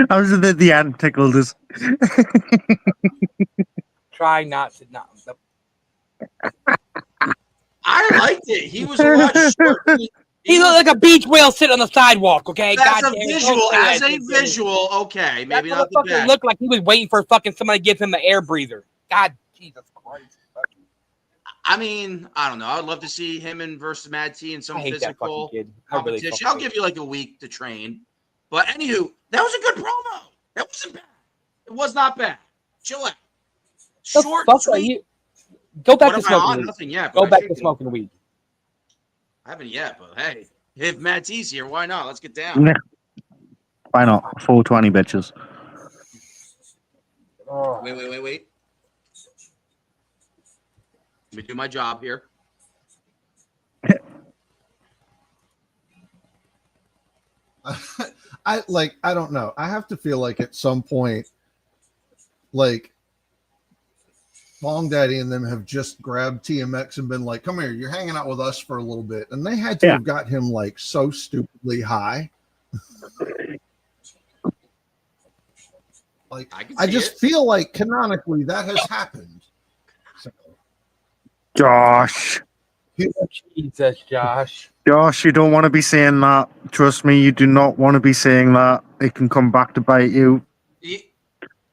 I was at the end tickled us. Try not to not. I liked it. He was a lot shorter. He looked like a beach whale sitting on the sidewalk. Okay, As a visual, okay, maybe that not the best. looked like he was waiting for fucking somebody to give him an air breather. God, Jesus Christ! I mean, I don't know. I would love to see him in versus Mad T in some I hate that physical fucking kid. I really competition. fucking I'll hate give you like a week to train. But anywho, that was a good promo. That wasn't bad. It was not bad. Chill out. The Short, fuck are sweet. you? Go back What to am I on? smoking weed. Nothing yet. Go but I back should to be. smoking weed. I haven't yet, but hey, if Mad T's here, why not? Let's get down. Yeah. Why not? 420 bitches. Wait. Let me do my job here. I don't know. I have to feel like at some point, like Long Daddy and them have just grabbed TMX and been like, come here, you're hanging out with us for a little bit. And they had to have got him like so stupidly high. Like I just feel like canonically that has happened. So. Josh. Jesus, Josh. Josh, you don't want to be saying that. Trust me, you do not want to be saying that. It can come back to bite you.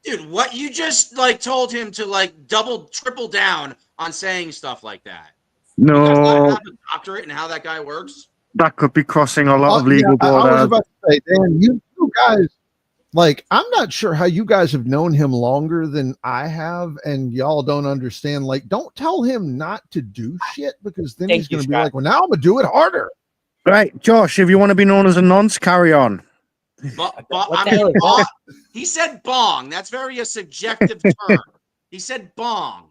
Dude, what you just like told him to like double, triple down on saying stuff like that. You guys No, have a doctorate in how that guy works. that could be crossing a lot of legal I was borders. about to say, Dan, you guys, like, I'm not sure how you guys have known him longer than I have, and y'all don't understand. Like, don't tell him not to do shit, because then he's going to be like, well, now I'm going to do it harder. Right, Josh, if you want to be known as a nonce, carry on. He said bong. That's very a subjective term. He said bong.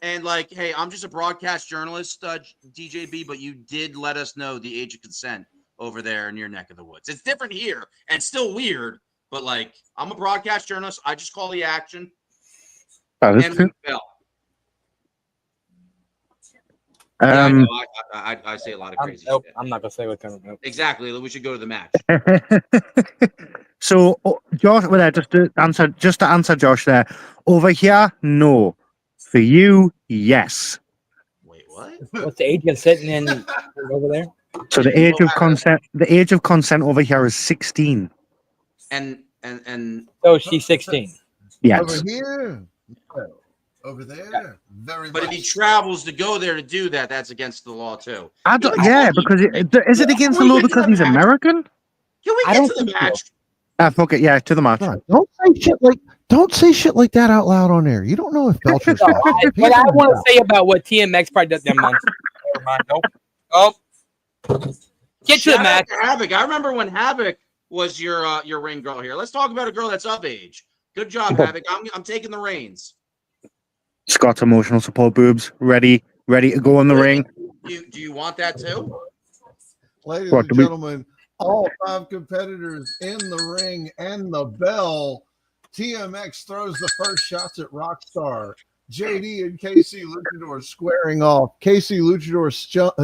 And like, hey, I'm just a broadcast journalist, DJB, but you did let us know the age of consent over there in your neck of the woods. It's different here and still weird, but like, I'm a broadcast journalist. I just call the action. That is true. I say a lot of crazy shit. I'm not gonna say what's coming up. Exactly. We should go to the match. So, Josh, well, there, just to answer Josh there. Over here, no. For you, yes. Wait, what? What's the age of sitting in over there? So the age of consent over here is 16. And so she's 16. Yes. Over here. Over there. Very but much. if he travels to go there to do that, that's against the law too. Because is it against the law because he's American? Can we get to the match? Fuck it, yeah, to the match. Don't say shit like that out loud on air. You don't know if Belcher's What I want to say about what TMX probably does. Never mind. Nope. Oh. Get to the Shout out match. to Havoc. I remember when Havoc was your ring girl here. Let's talk about a girl that's of age. Good job, Havoc. I'm taking the reins. Scott's emotional support boobs ready to go in the ring. Do you want that too? Ladies and gentlemen, all 5 competitors in the ring and the bell. TMX throws the first shots at Rockstar. JD and KC Luchador squaring off. KC Luchador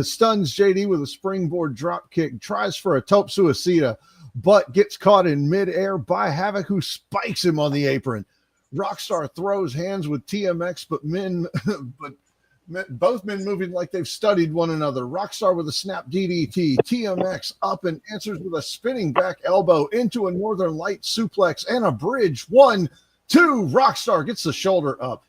stuns JD with a springboard drop kick, tries for a tope suicida, but gets caught in midair by Havoc, who spikes him on the apron. Rockstar throws hands with TMX, but both men moving like they've studied one another. Rockstar with a snap DDT. TMX up and answers with a spinning back elbow into a Northern Light suplex and a bridge. 1, 2. Rockstar gets the shoulder up.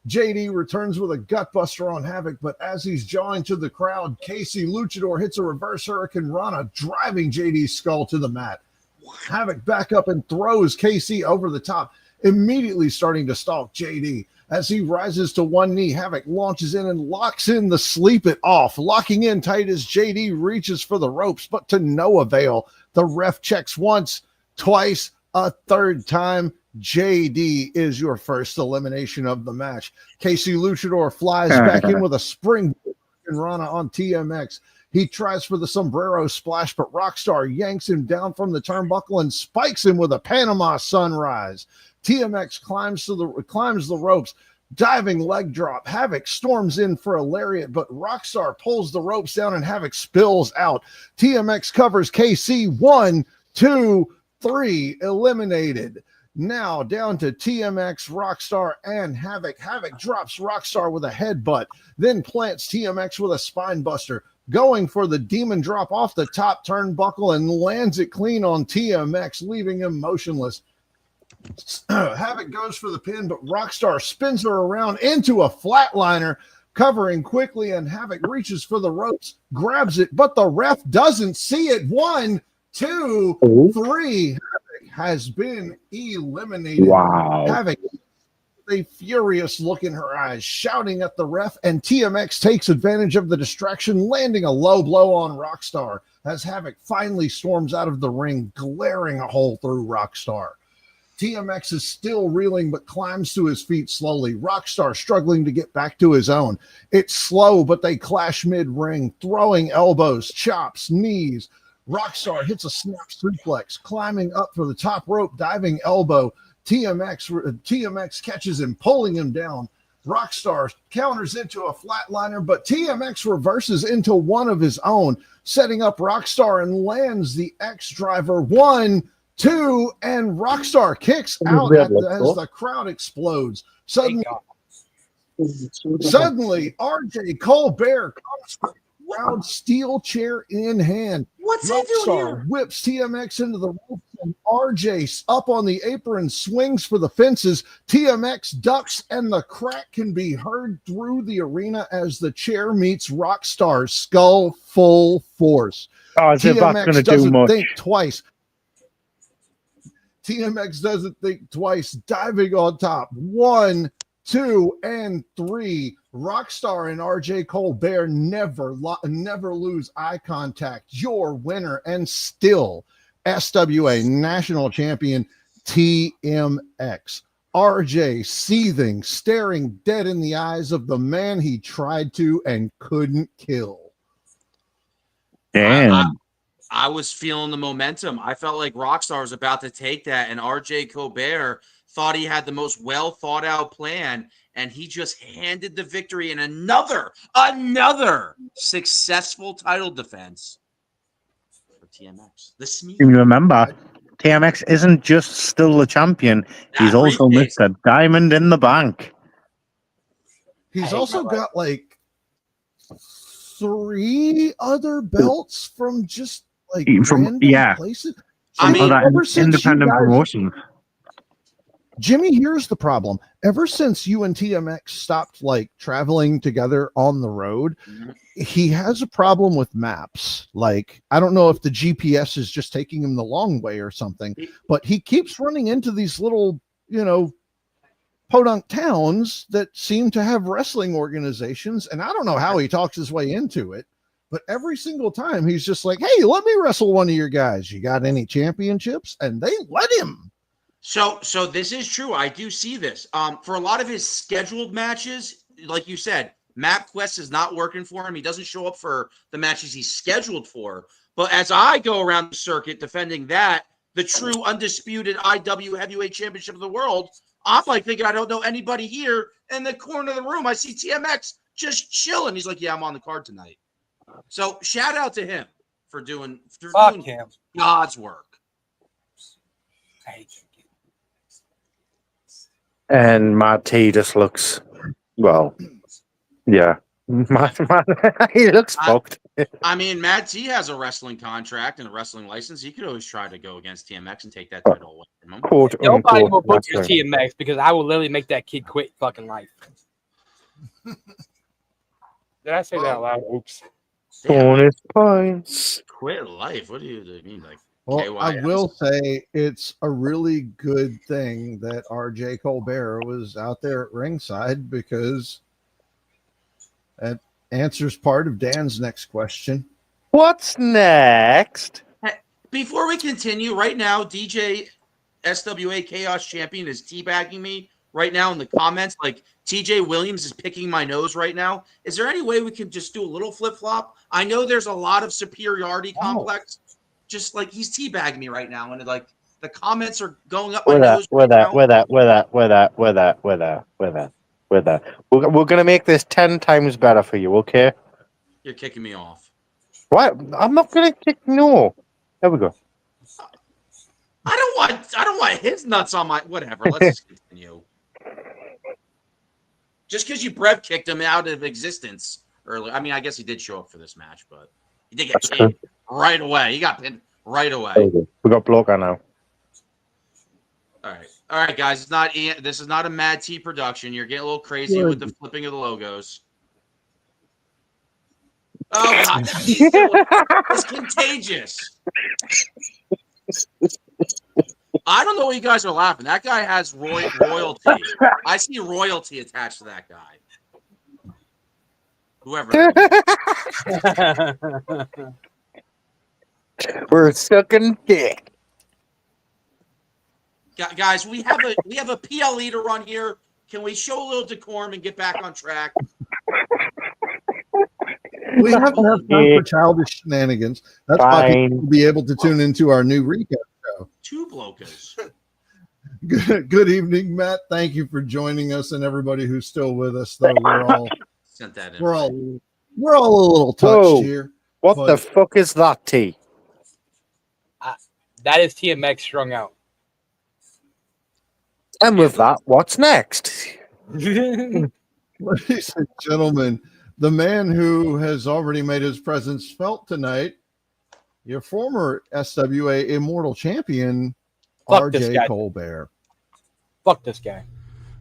JD returns with a gutbuster on Havoc, but as he's jawing to the crowd, KC Luchador hits a reverse Hurricane Rana, driving JD's skull to the mat. Havoc back up and throws KC over the top, immediately starting to stalk JD. As he rises to one knee, Havoc launches in and locks in the sleep it off, locking in tight as JD reaches for the ropes, but to no avail. The ref checks once, twice, a third time. JD is your first elimination of the match. KC Luchador flies back in with a spring Rana on TMX. He tries for the sombrero splash, but Rockstar yanks him down from the turnbuckle and spikes him with a Panama Sunrise. TMX climbs the ropes, diving leg drop. Havoc storms in for a lariat, but Rockstar pulls the ropes down and Havoc spills out. TMX covers KC. 1, 2, 3, eliminated. Now down to TMX, Rockstar, and Havoc. Havoc drops Rockstar with a headbutt, then plants TMX with a spine buster, going for the demon drop off the top turnbuckle and lands it clean on TMX, leaving him motionless. Havoc goes for the pin, but Rockstar spins her around into a flatliner, covering quickly, and Havoc reaches for the ropes, grabs it, but the ref doesn't see it. 1, 2, 3. Havoc has been eliminated. Wow. Havoc, a furious look in her eyes, shouting at the ref, and TMX takes advantage of the distraction, landing a low blow on Rockstar as Havoc finally storms out of the ring, glaring a hole through Rockstar. TMX is still reeling but climbs to his feet slowly. Rockstar struggling to get back to his own. It's slow, but they clash mid-ring, throwing elbows, chops, knees. Rockstar hits a snap suplex, climbing up for the top rope, diving elbow. TMX catches him, pulling him down. Rockstar counters into a flatliner, but TMX reverses into one of his own, setting up Rockstar and lands the X driver. 1, 2, and Rockstar kicks out as the crowd explodes. Suddenly, RJ Colbert comes from the crowd, steel chair in hand. What's he doing here? Whips TMX into the ropes, and RJ up on the apron swings for the fences. TMX ducks, and the crack can be heard through the arena as the chair meets Rockstar's skull full force. Oh, is it not going to do much? Think twice. TMX doesn't think twice, diving on top. 1, 2, and 3. Rockstar and RJ Colbert never lose eye contact. Your winner and still SWA National Champion TMX. RJ seething, staring dead in the eyes of the man he tried to and couldn't kill. Damn. I was feeling the momentum. I felt like Rockstar was about to take that, and RJ Colbert thought he had the most well thought out plan, and he just handed the victory in another successful title defense for TMX. You remember, TMX isn't just still the champion; he's also Mr. Diamond in the Bank. He's also got like 3 other belts from just like random places. I mean, ever since independent promotion. Jimmy, here's the problem. Ever since you and TMX stopped like traveling together on the road, he has a problem with maps. Like, I don't know if the GPS is just taking him the long way or something, but he keeps running into these little, podunk towns that seem to have wrestling organizations. And I don't know how he talks his way into it, but every single time he's just like, hey, let me wrestle one of your guys. You got any championships? And they let him. So this is true. I do see this. For a lot of his scheduled matches, like you said, MapQuest is not working for him. He doesn't show up for the matches he's scheduled for. But as I go around the circuit defending that, the true undisputed IW Heavyweight Championship of the world, I'm like thinking I don't know anybody here. In the corner of the room, I see TMX just chilling. He's like, yeah, I'm on the card tonight. So shout out to him for doing God's work. And Matt T just looks, well, yeah. He looks fucked. I mean, Matt T has a wrestling contract and a wrestling license. He could always try to go against TMX and take that title away from him. Nobody will book your TMX because I will literally make that kid quit fucking life. Did I say that out loud? Oops. Bonus points. Quit life? What do you mean? Like, well, I will say it's a really good thing that RJ Colbert was out there at ringside, because that answers part of Dan's next question. What's next? Before we continue, right now, DJ SWA Chaos Champion is teabagging me right now in the comments. Like, TJ Williams is picking my nose right now. Is there any way we can just do a little flip-flop? I know there's a lot of superiority complex. Just like he's teabagging me right now, and like the comments are going up my nose. We're gonna make this 10 times better for you, okay? You're kicking me off. What? I'm not gonna kick. No. There we go. I don't want his nuts on my whatever. Let's just continue. Just because you Brev kicked him out of existence earlier. I mean, I guess he did show up for this match, but he did get pinned right away. He got pinned right away. We got block on now. All right, guys. This is not a Mad T production. You're getting a little crazy with the flipping of the logos. Oh God, it's contagious. I don't know why you guys are laughing. That guy has royalty. I see royalty attached to that guy. Whoever that is. We're sucking dick. Guys, we have a PLE to run here. Can we show a little decorum and get back on track? We have to have time for childish shenanigans. That's why people will be able to tune into our new recap show. Two blokers. Good evening, Matt. Thank you for joining us, and everybody who's still with us. Though we're all sent that in. We're all a little touched here. What the fuck is that, T? That is TMX strung out. And with that, what's next? Ladies and gentlemen, the man who has already made his presence felt tonight, your former SWA Immortal Champion, Fuck this RJ guy. Colbert. Fuck this guy.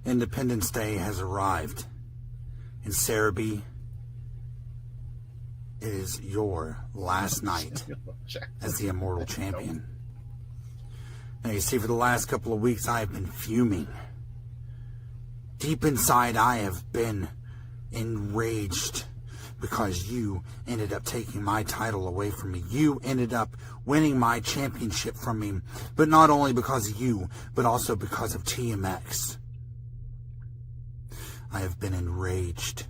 Independence Day has arrived. In Cerebi, it is your last night as the Immortal Champion. Now, you see, for the last couple of weeks, I have been fuming. Deep inside, I have been enraged because you ended up taking my title away from me. You ended up winning my championship from me, but not only because of you, but also because of TMX. I have been enraged.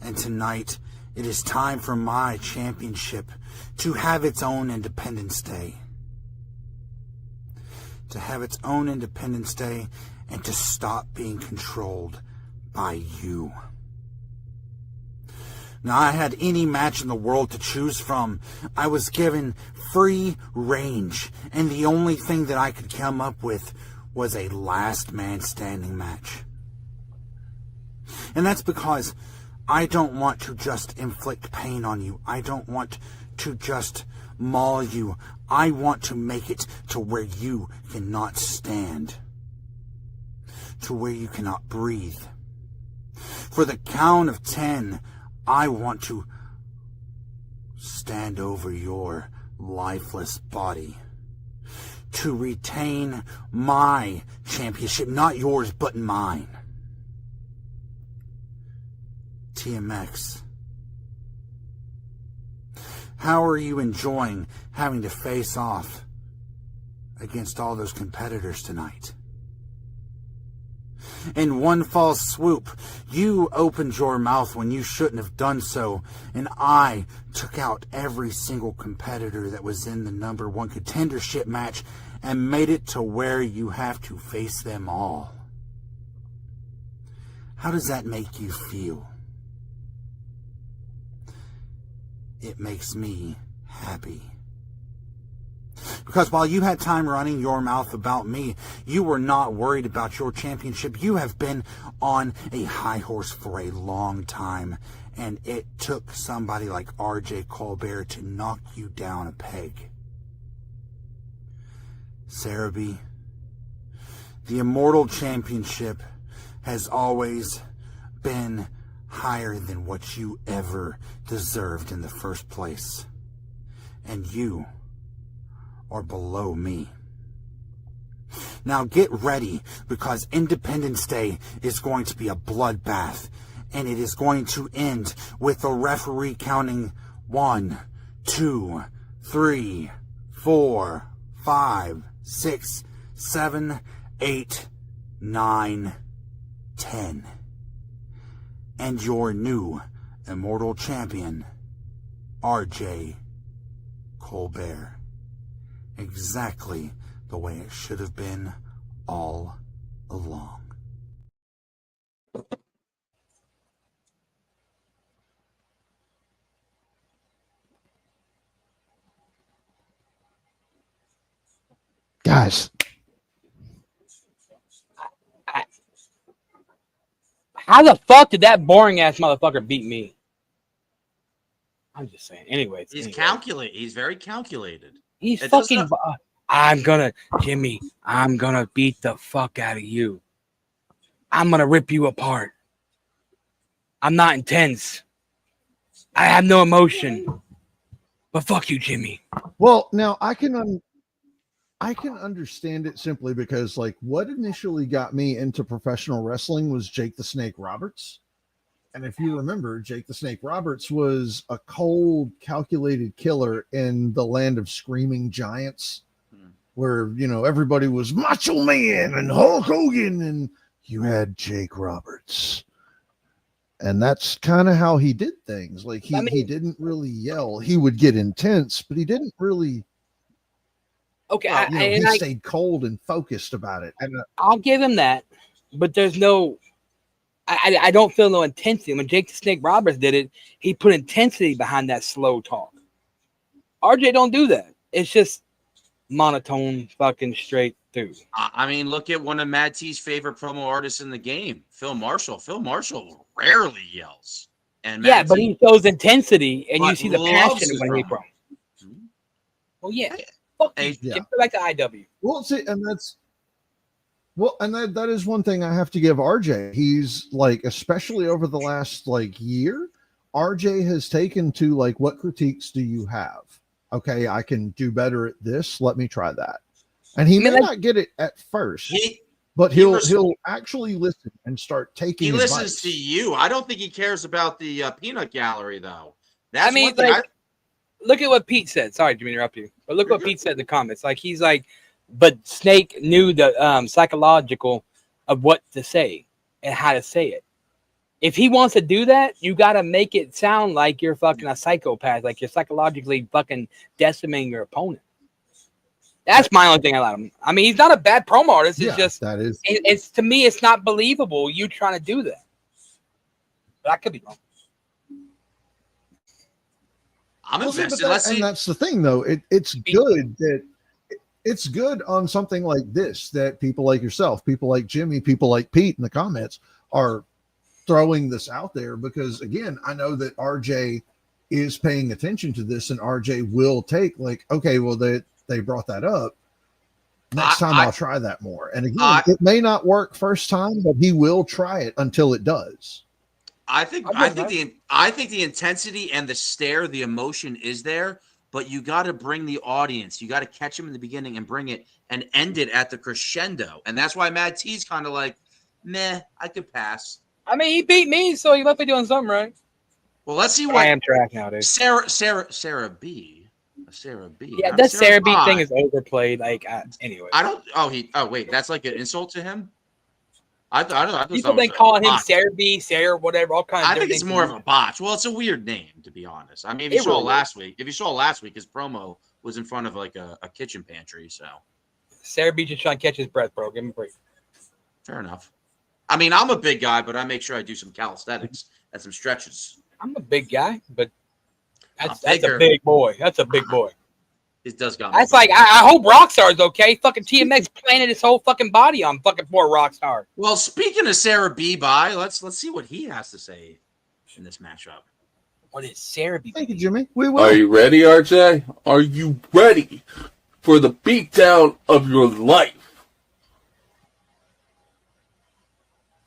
And tonight, it is time for my championship to have its own Independence Day. To have its own Independence Day and to stop being controlled by you. Now, I had any match in the world to choose from. I was given free range, and the only thing that I could come up with was a last man standing match. And that's because I don't want to just inflict pain on you. I don't want to just maul you. I want to make it to where you cannot stand. To where you cannot breathe. For the count of 10, I want to stand over your lifeless body. To retain my championship, not yours, but mine. TMX. How are you enjoying having to face off against all those competitors tonight? In one false swoop, you opened your mouth when you shouldn't have done so, and I took out every single competitor that was in the number 1 contendership match and made it to where you have to face them all. How does that make you feel? It makes me happy. Because while you had time running your mouth about me, you were not worried about your championship. You have been on a high horse for a long time, and it took somebody like RJ Colbert to knock you down a peg. Cerebi, the Immortal Championship has always been higher than what you ever deserved in the first place. And you are below me. Now get ready, because Independence Day is going to be a bloodbath, and it is going to end with the referee counting 1, 2, 3, 4, 5, 6, 7, 8, 9, 10. And your new Immortal Champion, RJ Colbert. Exactly the way it should have been all along. Guys, How the fuck did that boring ass motherfucker beat me? I'm just saying. Anyways, He's calculated. He's very calculated. He's fucking. I'm gonna beat the fuck out of you. I'm gonna rip you apart. I'm not intense. I have no emotion. But fuck you, Jimmy. Well, now I can understand it simply because, like, what initially got me into professional wrestling was Jake the Snake Roberts. And if you remember, Jake the Snake Roberts was a cold, calculated killer in the land of screaming giants, where, you know, everybody was Macho Man and Hulk Hogan, and you had Jake Roberts. And that's kind of how he did things. Like, he didn't really yell. He would get intense, but he didn't really. Okay, he stayed cold and focused about it. And I'll give him that, but there's no. I don't feel no intensity. When Jake the Snake Roberts did it, he put intensity behind that slow talk. RJ don't do that. It's just monotone, fucking straight through. I mean, look at one of Mad T's favorite promo artists in the game, Phil Marshall. Phil Marshall rarely yells. And yeah, but he shows intensity, and you see the passion when he promo. Oh yeah, fuck you. Get back to IW. Well, see, and that's. Well, and that is one thing I have to give RJ. He's like, especially over the last like year, RJ has taken to like, what critiques do you have? Okay, I can do better at this. Let me try that. And he may not get it at first, but he'll actually listen and start taking. He advice. listens to you. I don't think he cares about the peanut gallery though. That's look at what Pete said. Sorry to interrupt you, but look what Pete said in the comments. Like, he's like, but Snake knew the psychological of what to say and how to say it. If he wants to do that, you got to make it sound like you're fucking a psychopath, like you're psychologically fucking decimating your opponent. That's my only thing I like him. I mean, he's not a bad promo artist. It's just that is. It's to me, it's not believable you trying to do that. But I could be wrong. I'm invested. And that's the thing, though. It's good that. It's good on something like this that people like yourself, people like Jimmy, people like Pete in the comments are throwing this out there because, again, I know that RJ is paying attention to this and RJ will take like, okay, well, they brought that up. Next time I'll try that more. And again, it may not work first time, but he will try it until it does. I think the intensity and the stare, the emotion is there. But you got to bring the audience. You got to catch them in the beginning and bring it and end it at the crescendo. And that's why Mad T's kind of like, meh, I could pass. I mean, he beat me, so he must be doing something right. Well, let's see what I am track nowadays. Sarah B. Yeah, that Sarah B thing is overplayed. Like, anyway. I don't. Oh, wait, that's like an insult to him. I thought people been calling him Sarah, whatever, all kinds. I think it's more of a botch. Well, it's a weird name, to be honest. I mean, if you saw last week, his promo was in front of like a kitchen pantry. So Sarah B just trying to catch his breath, bro. Give him a break. Fair enough. I mean, I'm a big guy, but I make sure I do some calisthenics and some stretches. I'm a big guy, but that's a big boy. That's a big boy. It does got. That's like I hope Rockstar's okay. Fucking TMX planted his whole fucking body on fucking poor Rockstar. Well, speaking of Sarah B, let's see what he has to say in this matchup. What is Sarah B? Thank you, Jimmy. We will. Are you ready, RJ? Are you ready for the beatdown of your life?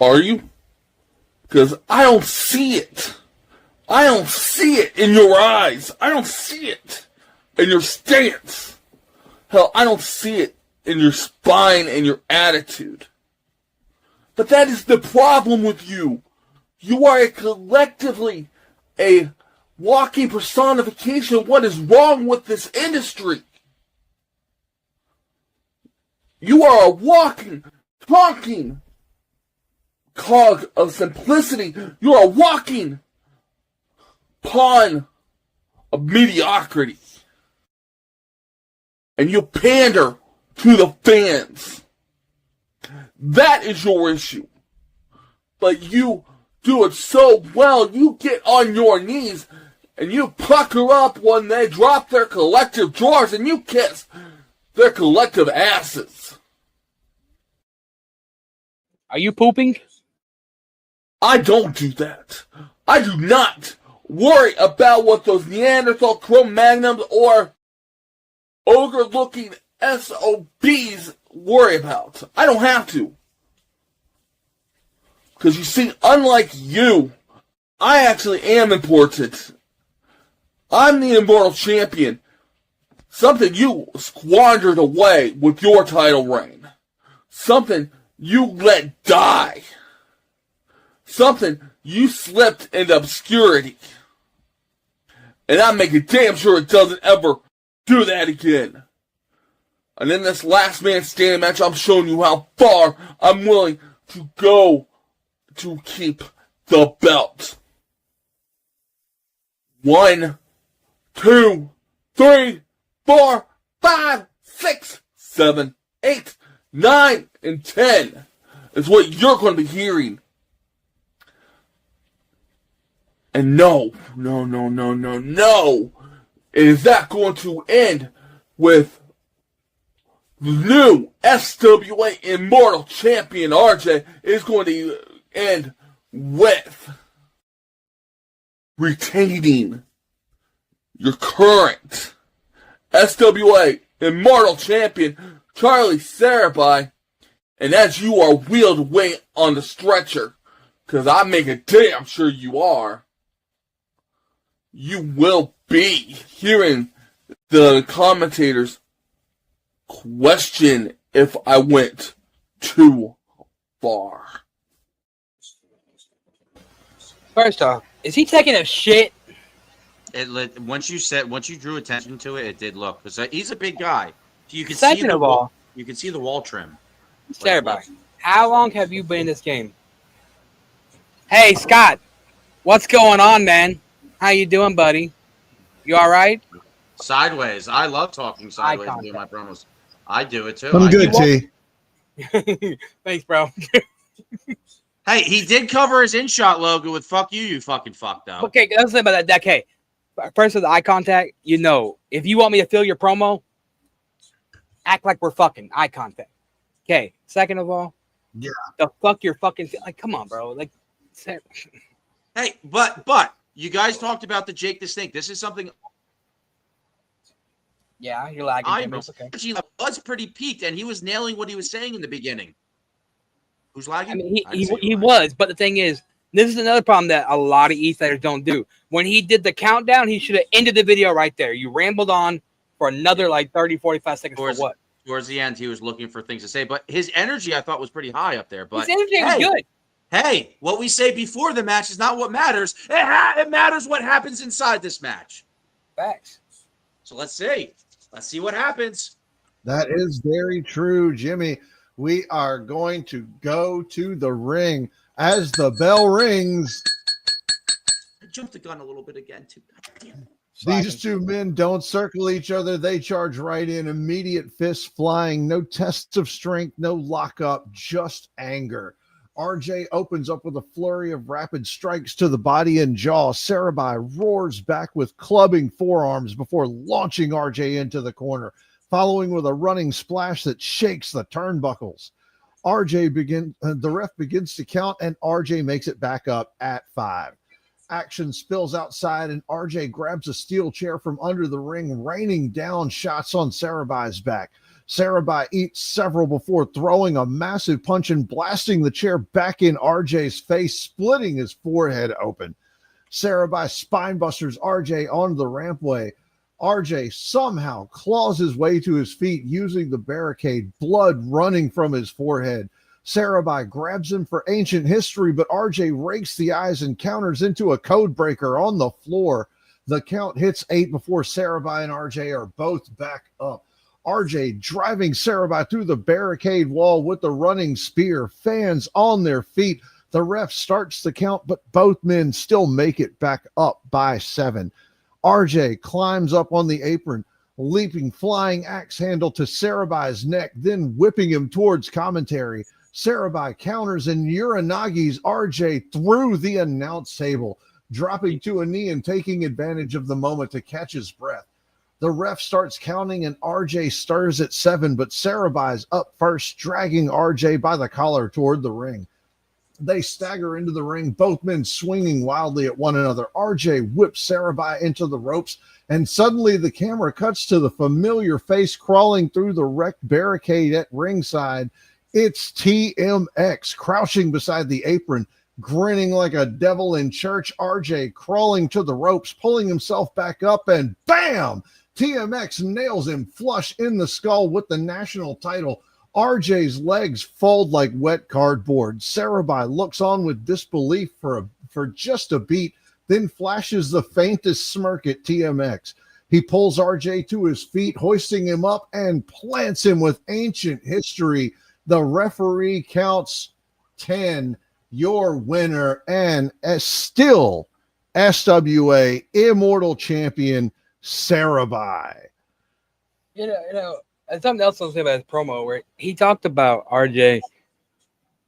Are you? Because I don't see it. I don't see it in your eyes. I don't see it in your stance. Hell, I don't see it in your spine and your attitude. But that is the problem with you. You are collectively a walking personification of what is wrong with this industry. You are a walking, talking cog of simplicity. You are a walking pawn of mediocrity. And you pander to the fans. That is your issue. But you do it so well, you get on your knees and you pucker up when they drop their collective drawers and you kiss their collective asses. Are you pooping? I don't do that. I do not worry about what those Neanderthal Cro-Magnums or ogre-looking SOBs worry about. I don't have to. Because you see, unlike you, I actually am important. I'm the Immortal Champion. Something you squandered away with your title reign. Something you let die. Something you slipped into obscurity. And I'm making damn sure it doesn't ever do that again. And in this last man standing match, I'm showing you how far I'm willing to go to keep the belt. 1, 2, 3, 4, 5, 6, 7, 8, 9, and 10 is what you're going to be hearing. And no, it is not going to end with the new SWA Immortal Champion RJ. It is going to end with retaining your current SWA Immortal Champion, Charlie Cerebi, and as you are wheeled away on the stretcher, because I'm making damn sure you are, you will be hearing the commentators question if I went too far. First off, is he taking a shit? Once you drew attention to it, it did look, because he's a big guy. You can Second of all, you can see the wall trim. Everybody, how long have you been in this game? Hey, Scott, what's going on, man? How you doing, buddy? You all right? Sideways. I love talking sideways and doing my promos. I do it too. I'm good, T. Thanks, bro. Hey, he did cover his InShot logo with "fuck you, you fucking fucked up." Okay, let's say about that. Okay, first with the eye contact, if you want me to fill your promo, act like we're fucking eye contact. Okay. Second of all, yeah, the fuck your fucking come on, bro. Like, hey, but you guys talked about the Jake the Snake. This is something. Yeah, you're lagging. I know. Okay. He was pretty peaked, and he was nailing what he was saying in the beginning. Who's lagging? I mean, he was, but the thing is, this is another problem that a lot of Eastsiders don't do. When he did the countdown, he should have ended the video right there. You rambled on for another 30, 45 seconds for what? Towards the end, he was looking for things to say, but his energy, I thought, was pretty high up there. But his energy was good. Hey, what we say before the match is not what matters. It matters what happens inside this match. Facts. So let's see. Let's see what happens. That is very true, Jimmy. We are going to go to the ring as the bell rings. I jumped the gun a little bit again, too. These two men don't circle each other. They charge right in, immediate fists flying. No tests of strength, no lockup, just anger. RJ opens up with a flurry of rapid strikes to the body and jaw. Cerebi roars back with clubbing forearms before launching RJ into the corner, following with a running splash that shakes the turnbuckles. The ref begins to count, and RJ makes it back up at 5. Action spills outside, and RJ grabs a steel chair from under the ring, raining down shots on Cerebi's back. Cerebi eats several before throwing a massive punch and blasting the chair back in RJ's face, splitting his forehead open. Cerebi spinebusters RJ onto the rampway. RJ somehow claws his way to his feet using the barricade, blood running from his forehead. Cerebi grabs him for ancient history, but RJ rakes the eyes and counters into a code breaker on the floor. The count hits 8 before Cerebi and RJ are both back up. RJ driving Cerebi through the barricade wall with the running spear, fans on their feet. The ref starts the count, but both men still make it back up by 7. RJ climbs up on the apron, leaping flying axe handle to Cerebi's neck, then whipping him towards commentary. Cerebi counters and Uranagi's RJ through the announce table, dropping to a knee and taking advantage of the moment to catch his breath. The ref starts counting and RJ stirs at 7, but Cerebi's up first, dragging RJ by the collar toward the ring. They stagger into the ring, both men swinging wildly at one another. RJ whips Cerebi into the ropes, and suddenly the camera cuts to the familiar face crawling through the wrecked barricade at ringside. It's TMX crouching beside the apron, grinning like a devil in church. RJ crawling to the ropes, pulling himself back up, and bam! TMX nails him flush in the skull with the national title. RJ's legs fold like wet cardboard. Cerebi looks on with disbelief for just a beat, then flashes the faintest smirk at TMX. He pulls RJ to his feet, hoisting him up, and plants him with ancient history. The referee counts 10. Your winner and still SWA Immortal Champion, Cerebi. You know, and something else I'll say about his promo where he talked about RJ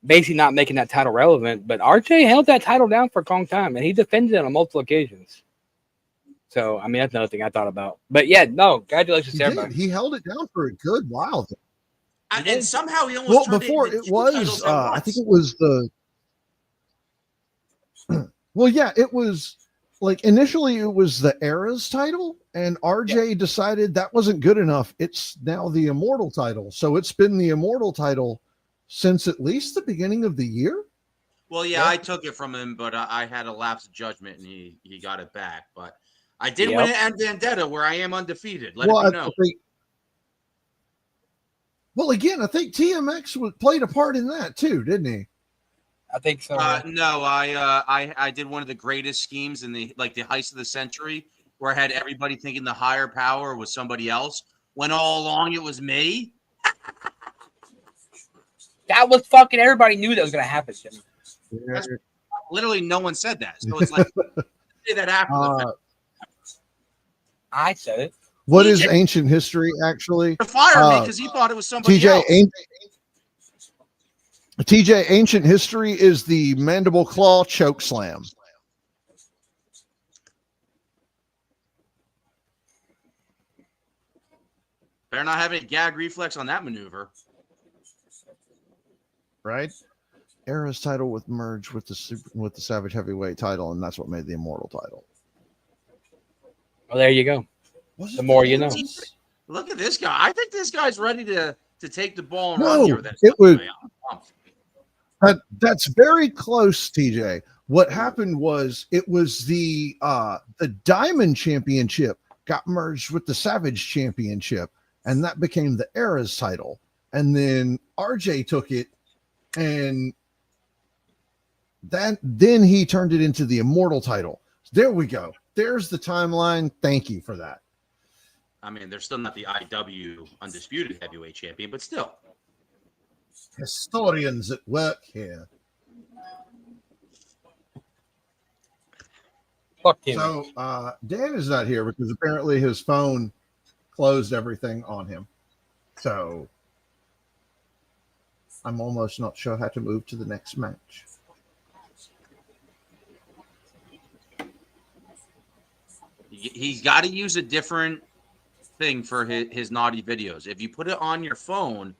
basically not making that title relevant, but RJ held that title down for a long time, and he defended it on multiple occasions. So, I mean, that's another thing I thought about. But yeah, no, congratulations to everybody. He held it down for a good while. And somehow he almost turned before it it was, I think it was the. Well, yeah, it was like initially it was the Era's title, and RJ decided that wasn't good enough. It's now the Immortal title. So it's been the Immortal title since at least the beginning of the year. Well, yeah, I took it from him, but I had a lapse of judgment, and he got it back. But I did win it at Vendetta, where I am undefeated. Let me know. Well, again, I think TMX played a part in that too, didn't he? I think so. No, I did one of the greatest schemes in the heist of the century, where I had everybody thinking the higher power was somebody else, when all along it was me. That was fucking everybody knew that was gonna happen, Jimmy. Literally, no one said that. So it's like say that after the fact. I said it. What is ancient history actually? Fired me because he thought it was somebody else. TJ, ancient history is the mandible claw choke slam. Better not have any gag reflex on that maneuver. Right? Era's title with merged with the Savage Heavyweight title, and that's what made the Immortal title. Well, there you go. The more you know. Look at this guy. I think this guy's ready to take the ball and No, run here with that. it was. That's very close, TJ. What happened was it was the Diamond Championship got merged with the Savage Championship, and that became the Era's title. And then RJ took it, and then he turned it into the Immortal title. There we go. There's the timeline. Thank you for that. I mean, they're still not the IW undisputed heavyweight champion, but still. Historians at work here. Fuck him. So Dan is not here because apparently his phone closed everything on him. So I'm almost not sure how to move to the next match. He's got to use a different thing for his naughty videos. If you put it on your phone,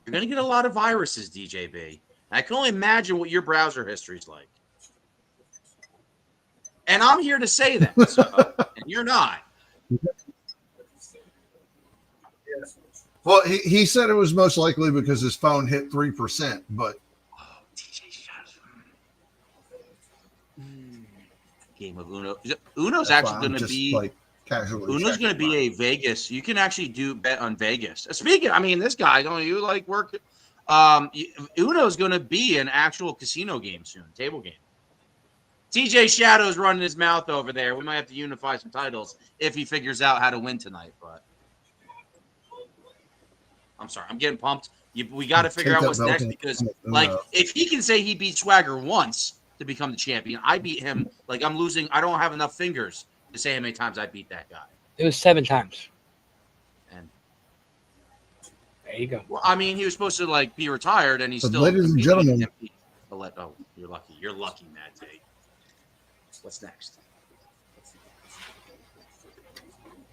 you're going to get a lot of viruses, DJB. I can only imagine what your browser history is like. And I'm here to say that, so, and you're not. Well, he said it was most likely because his phone hit 3%, but T.J.Shadows. Game of Uno. Uno's actually going to be like casually. Uno's going to be a Vegas. You can actually bet on Vegas. Speaking, I mean, this guy, don't you like work? Uno's going to be an actual casino game soon, table game. T.J.Shadows running his mouth over there. We might have to unify some titles if he figures out how to win tonight. But I'm sorry, I'm getting pumped. We got to figure out what's next because, like, if he can say he beat Swagger once to become the champion, I beat him. Like, I'm losing. I don't have enough fingers to say how many times I beat that guy. It was 7 times. And there you go. Well, I mean, he was supposed to like be retired, and he's still. Ladies and gentlemen, oh, you're lucky. You're lucky, Matt Tate. What's next?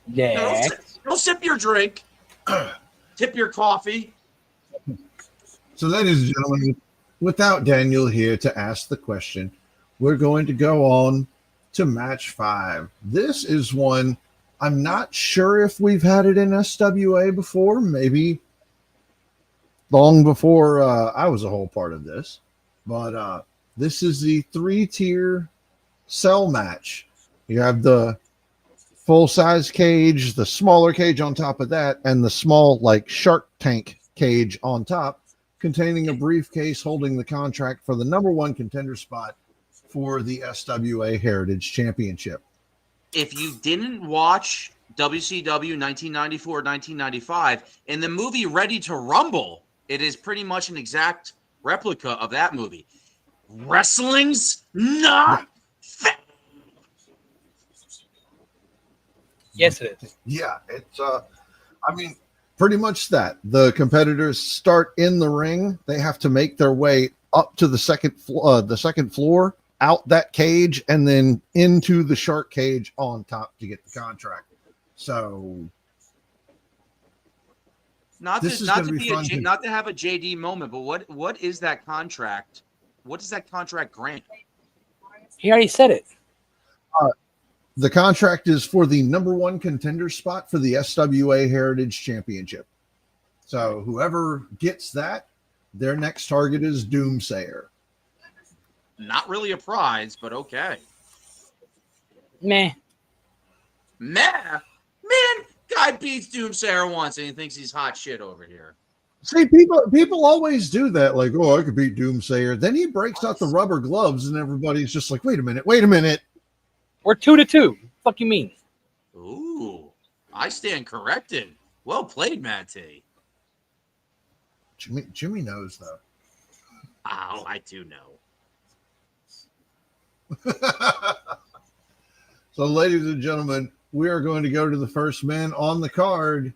Yeah. No, don't sip your drink. Tip your coffee. So, ladies and gentlemen, without Daniel here to ask the question, we're going to go on to match 5. This is one I'm not sure if we've had it in SWA before, maybe long before I was a whole part of this, but This is the 3-tier cell match. You have the full-size cage, the smaller cage on top of that, and the small, like, Shark Tank cage on top, containing a briefcase holding the contract for the number 1 contender spot for the SWA Heritage Championship. If you didn't watch WCW 1994-1995, in the movie Ready to Rumble, it is pretty much an exact replica of that movie. Wrestling's not fair. Yes, it is. Yeah, it's I mean, pretty much that. The competitors start in the ring. They have to make their way up to the second floor, out that cage, and then into the shark cage on top to get the contract. So not to have a JD moment, but what is that contract? What does that contract grant? He already said it. The contract is for the number 1 contender spot for the SWA Heritage Championship. So whoever gets that, their next target is Doomsayer. Not really a prize, but okay. Meh. Man, guy beats Doomsayer once and he thinks he's hot shit over here. See, people always do that. Like, oh, I could beat Doomsayer. Then he breaks out the rubber gloves and everybody's just like, wait a minute. We're 2-2. Fuck you mean? Ooh, I stand corrected. Well played, Matt T. Jimmy knows, though. Oh, I do know. So, ladies and gentlemen, we are going to go to the first man on the card.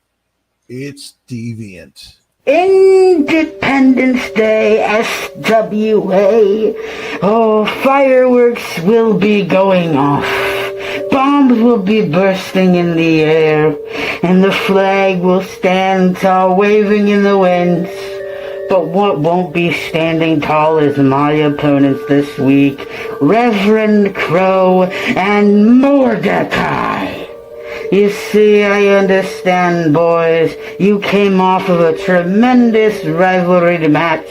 It's Deviant. Independence Day, SWA. Oh, fireworks will be going off. Bombs will be bursting in the air. And the flag will stand tall, waving in the winds. But what won't be standing tall is my opponents this week, Reverend Crow and Mordekai. You see, I understand, boys. You came off of a tremendous rivalry match,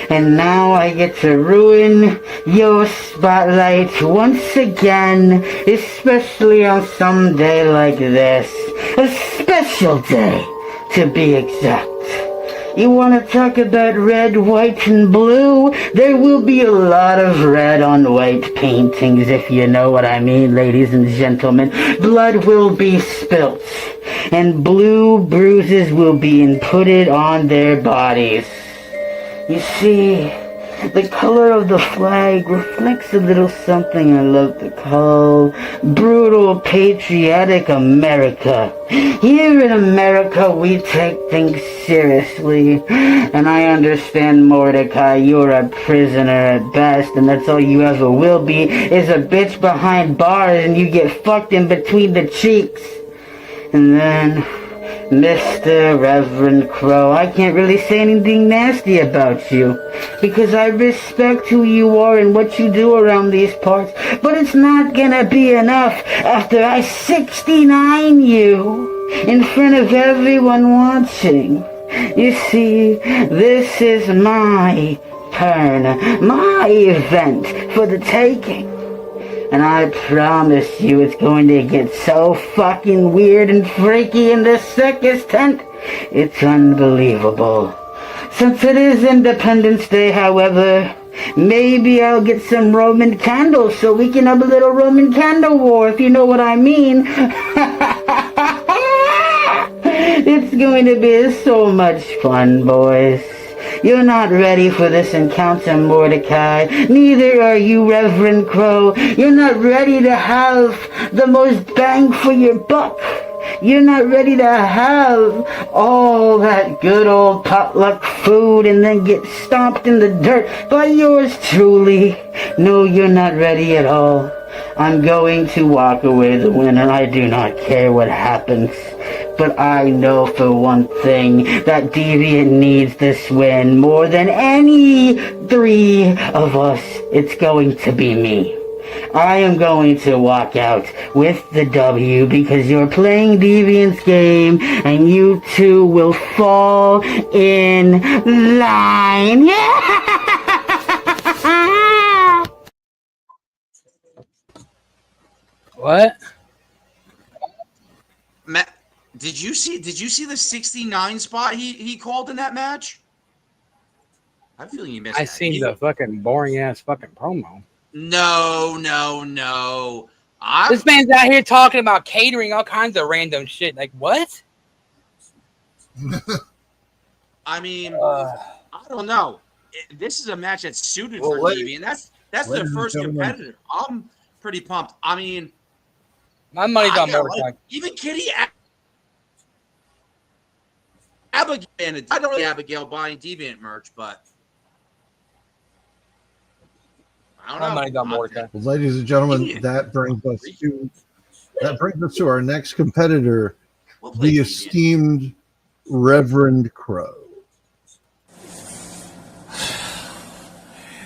and now I get to ruin your spotlight once again, especially on some day like this. A special day, to be exact. You want to talk about red, white, and blue? There will be a lot of red on white paintings, if you know what I mean, ladies and gentlemen. Blood will be spilt, and blue bruises will be inputted on their bodies. You see, the color of the flag reflects a little something I love to call brutal, patriotic America. Here in America, we take things seriously. And I understand, Mordekai, you're a prisoner at best, and that's all you ever will be, is a bitch behind bars, and you get fucked in between the cheeks. And then, Mr. Reverend Crow, I can't really say anything nasty about you, because I respect who you are and what you do around these parts, but it's not gonna be enough after I 69 you in front of everyone watching. You see, this is my turn, my event for the taking. And I promise you it's going to get so fucking weird and freaky in this circus tent. It's unbelievable. Since it is Independence Day, however, maybe I'll get some Roman candles so we can have a little Roman candle war, if you know what I mean. It's going to be so much fun, boys. You're not ready for this encounter, Mordekai. Neither are you, Reverend Crow. You're not ready to have the most bang for your buck. You're not ready to have all that good old potluck food and then get stomped in the dirt by yours truly. No, you're not ready at all. I'm going to walk away the winner. I do not care what happens. But I know for one thing that Deviant needs this win more than any 3 of us. It's going to be me. I am going to walk out with the W because you're playing Deviant's game and you two will fall in line. What? Matt, did you see the 69 spot he called in that match? I'm feeling you missed. I seen the fucking boring ass fucking promo. No. This man's out here talking about catering all kinds of random shit. Like what? I mean, I don't know. This is a match that's suited for TV, and that's their first competitor. I'm pretty pumped. I mean, my money's on Mordekai. Even Kitty Abigail. I don't really Abigail buying Deviant merch, but I don't know. My money's on Mordekai. Well, ladies and gentlemen, that brings us to our next competitor, the esteemed Reverend Crow.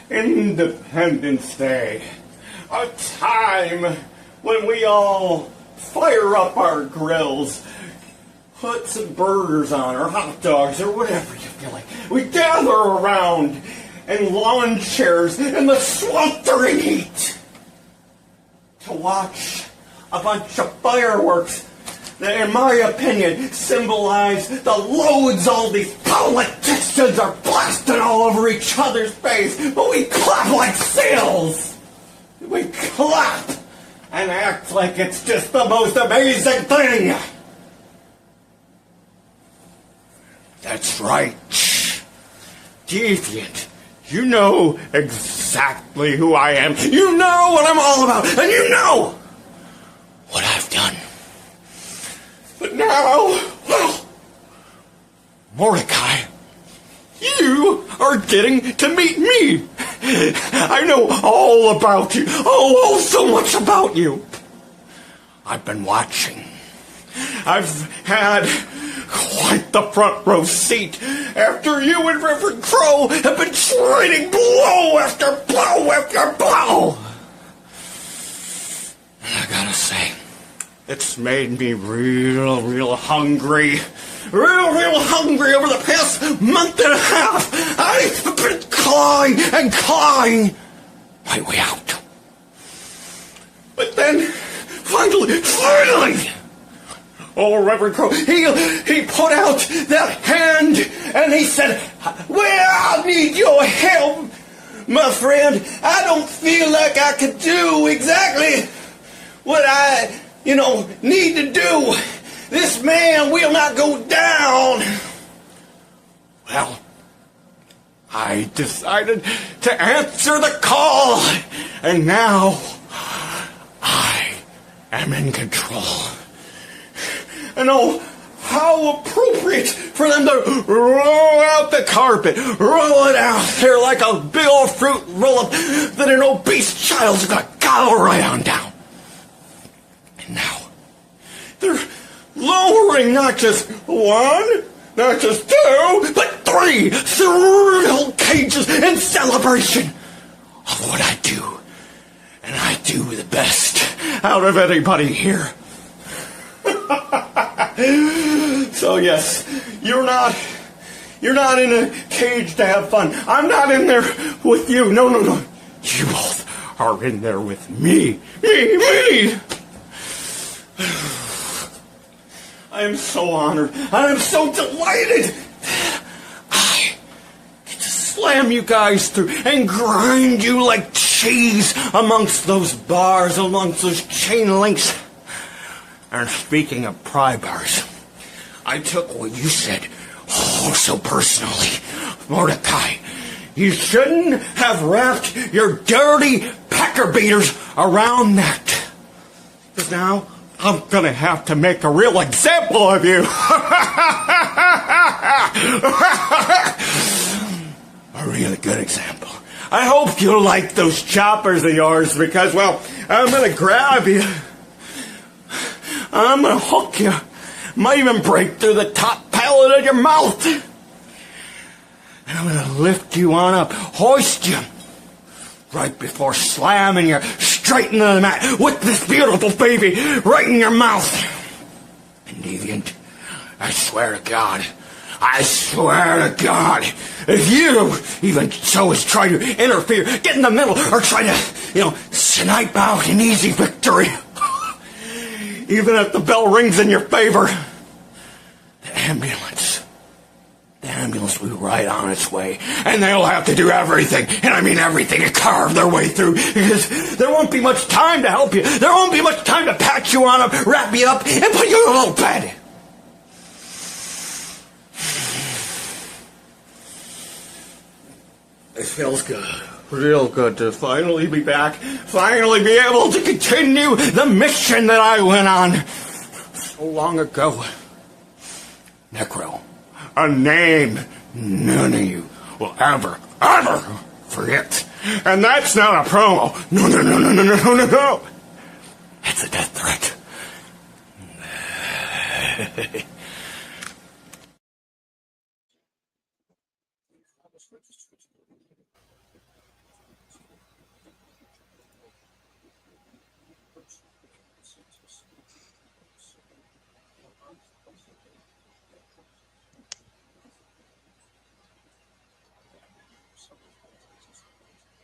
Independence Day, a time when we all fire up our grills, put some burgers on or hot dogs or whatever you feel like. We gather around in lawn chairs in the sweltering heat to watch a bunch of fireworks that, in my opinion, symbolize the loads all these politicians are blasting all over each other's face. But we clap like seals. We clap and act like it's just the most amazing thing. That's right. Deviant, you know exactly who I am. You know what I'm all about. And you know what I've done. But now, well, Mordekai, you are getting to meet me. I know all about you. Oh, so much about you. I've been watching. I've had quite the front row seat after you and Reverend Crow have been trading blow after blow after blow. And I gotta say, it's made me real hungry. Real hungry over the past month and a half. I've been clawing my way out. But then, finally, oh, Reverend Crow, he put out that hand and he said, well, I need your help, my friend. I don't feel like I could do exactly what I need to do. This man will not go down. Well, I decided to answer the call, and now I am in control. And oh, how appropriate for them to roll out the carpet, roll it out there like a big old fruit roll-up that an obese child's gonna gobble right on down. And now, they're lowering not just one, not just two, but three cereal cages in celebration of what I do. And I do the best out of anybody here. So yes, you're not in a cage to have fun. I'm not in there with you. No. You both are in there with me. Me. I am so honored. I am so delighted. I get to slam you guys through and grind you like cheese amongst those bars, amongst those chain links. And speaking of pry bars, I took what you said so personally. Mordekai, you shouldn't have wrapped your dirty pecker beaters around that. Because now I'm going to have to make a real example of you. A really good example. I hope you like those choppers of yours because, well, I'm going to grab you. I'm going to hook you. Might even break through the top palate of your mouth. And I'm going to lift you on up, hoist you, right before slamming you straight into the mat with this beautiful baby right in your mouth. And Deviant, I swear to God, if you even so as try to interfere, get in the middle, or try to, snipe out an easy victory, even if the bell rings in your favor. The ambulance will be right on its way, and they'll have to do everything, and I mean everything, to carve their way through, because there won't be much time to help you. There won't be much time to patch you on up, wrap you up, and put you in a little bed. It feels good. Real good to finally be back, finally be able to continue the mission that I went on so long ago. Necro, a name none of you will ever forget. And that's not a promo. No. It's a death threat.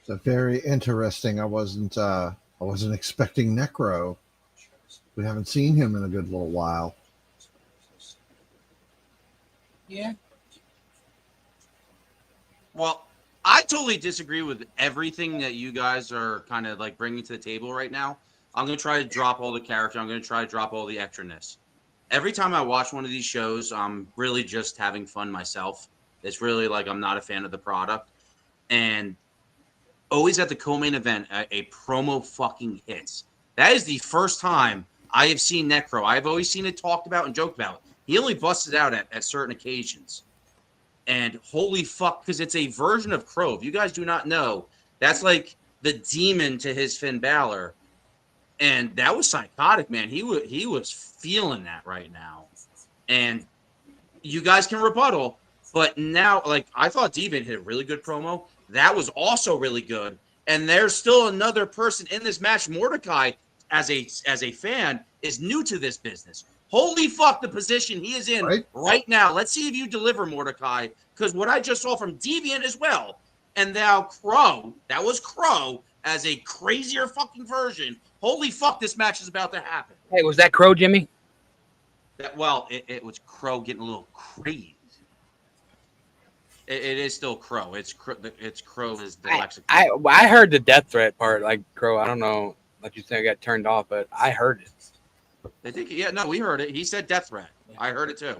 So very interesting. I wasn't expecting Necro. We haven't seen him in a good little while. Yeah. Well, I totally disagree with everything that you guys are kind of like bringing to the table right now. I'm going to try to drop all the character. I'm going to try to drop all the extraness. Every time I watch one of these shows, I'm really just having fun myself. It's really like I'm not a fan of the product. And always at the co-main event, a promo fucking hits. That is the first time I have seen Necro. I've always seen it talked about and joked about. He only busts it out at certain occasions. And holy fuck, because it's a version of Crow. If you guys do not know, that's like the demon to his Finn Balor. And that was psychotic, man. He was feeling that right now. And you guys can rebuttal, but now, like, I thought Deviant hit a really good promo. That was also really good. And there's still another person in this match. Mordekai, as a fan, is new to this business. Holy fuck, the position he is in right now. Let's see if you deliver, Mordekai, because what I just saw from Deviant as well, and now Crow, that was Crow as a crazier fucking version. Holy fuck, this match is about to happen. Hey, was that Crow, Jimmy? It was Crow getting a little crazy. It is still Crow. It's Crow is the lexicon. I heard the death threat part, like Crow. I don't know, like you said, I got turned off, but I heard it. I think, we heard it. He said death threat. I heard it too.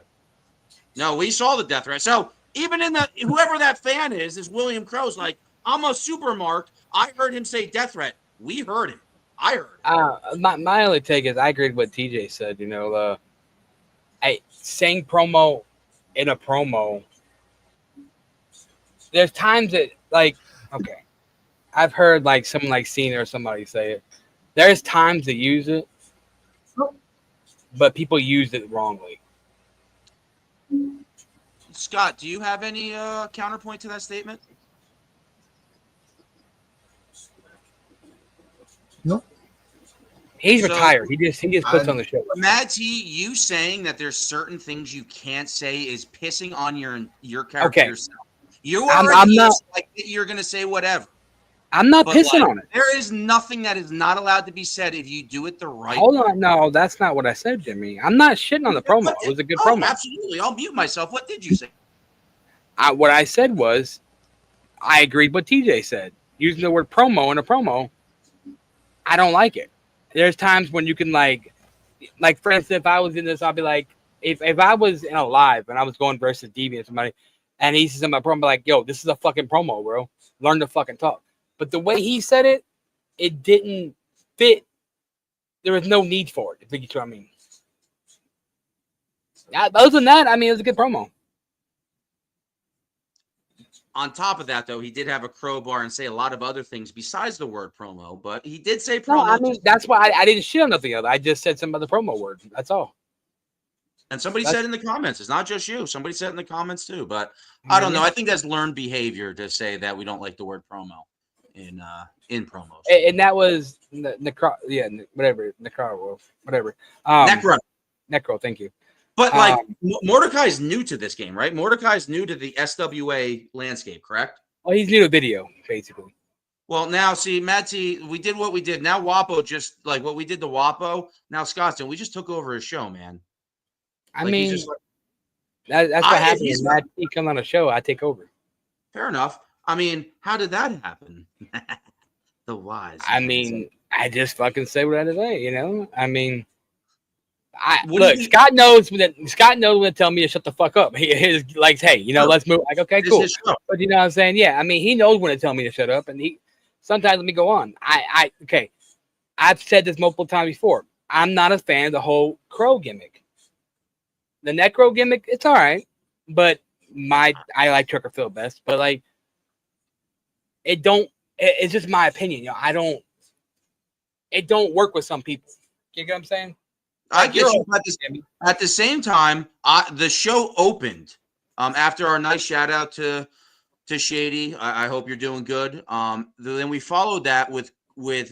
No, we saw the death threat. So even in the whoever that fan is William Crow's like, I'm a super mark. I heard him say death threat. We heard it. I heard it. My only take is I agreed with what TJ said. Saying promo in a promo. There's times that, like, okay, I've heard like someone like Cena or somebody say it. There's times that use it, but people use it wrongly. Scott, do you have any counterpoint to that statement? No. He's retired. He just puts on the show. Mad T, you saying that there's certain things you can't say is pissing on your character yourself. You are like you're going to say whatever. I'm not pissing on it. There is nothing that is not allowed to be said if you do it the right way. Hold on. No, that's not what I said, Jimmy. I'm not shitting on the promo. It was a good promo. Absolutely. I'll mute myself. What did you say? What I said was I agreed with TJ said. Using the word promo in a promo, I don't like it. There's times when you can like for instance, if I was in this, I'll be like, if I was in a live and I was going versus Deviant somebody, and he says in my promo, like, yo, this is a fucking promo, bro. Learn to fucking talk. But the way he said it, it didn't fit. There was no need for it, if you get what I mean. Other than that, I mean, it was a good promo. On top of that, though, he did have a crowbar and say a lot of other things besides the word promo, but he did say promo. No, I mean, that's why I didn't shit on nothing other. I just said some other promo word. That's all. And somebody said in the comments, it's not just you. Somebody said in the comments too, but I don't know. I think that's learned behavior to say that we don't like the word promo in promos. And that was Necro, whatever. Necro, thank you. But like Mordekai is new to this game, right? Mordecai is new to the SWA landscape, correct? Well, he's new to video, basically. Well, now see, Mad T, we did what we did. Now Wapo just like what we did to Wapo. Now Scottsdale, we just took over his show, man. I Like, mean, he's just, that's what happens when Mad T comes on a show. I take over. fair enough. I mean, how did that happen? The wise. I mean, I just fucking say what I say, you know. I mean, What do look. you think- Scott knows when to tell me to shut the fuck up. He's like, hey, you know, let's move. Like, okay, This is cool. his show. But you know what I'm saying? Yeah. I mean, he knows when to tell me to shut up, and he sometimes let me go on. Okay. I've said this multiple times before. I'm not a fan of the whole Crow gimmick. The Necro gimmick, it's all right, but I like Trucker Phil best. But like, it's just my opinion. You know, it don't work with some people. You get what I'm saying? I get you. At the same time, the show opened after our nice shout out to Shady. I hope you're doing good. Then we followed that with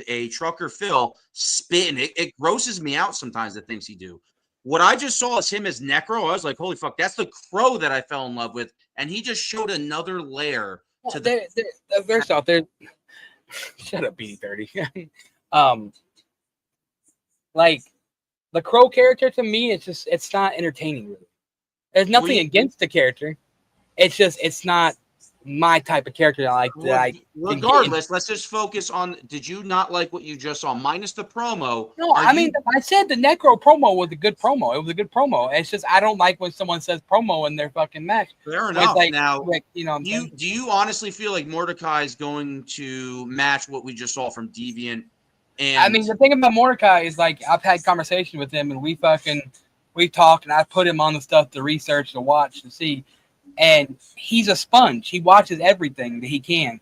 a Trucker Phil spin. It grosses me out sometimes, the things he do. What I just saw is him as Necro. I was like, holy fuck, that's the Crow that I fell in love with. And he just showed another layer to First off, shut up, BD30. Like the Crow character to me, it's not entertaining really. There's nothing against the character. It's not my type of character that I like. Regardless, let's just focus on. Did you not like what you just saw, minus the promo? No, I mean, I said the Necro promo was a good promo. It was a good promo. It's just I don't like when someone says promo in their fucking match. Fair It's enough. like, Now, you know, do you honestly feel like Mordekai is going to match what we just saw from Deviant? And I mean, the thing about Mordekai is like I've had conversation with him, and we talked, and I put him on the stuff to research, to watch, to see. And he's a sponge. He watches everything that he can.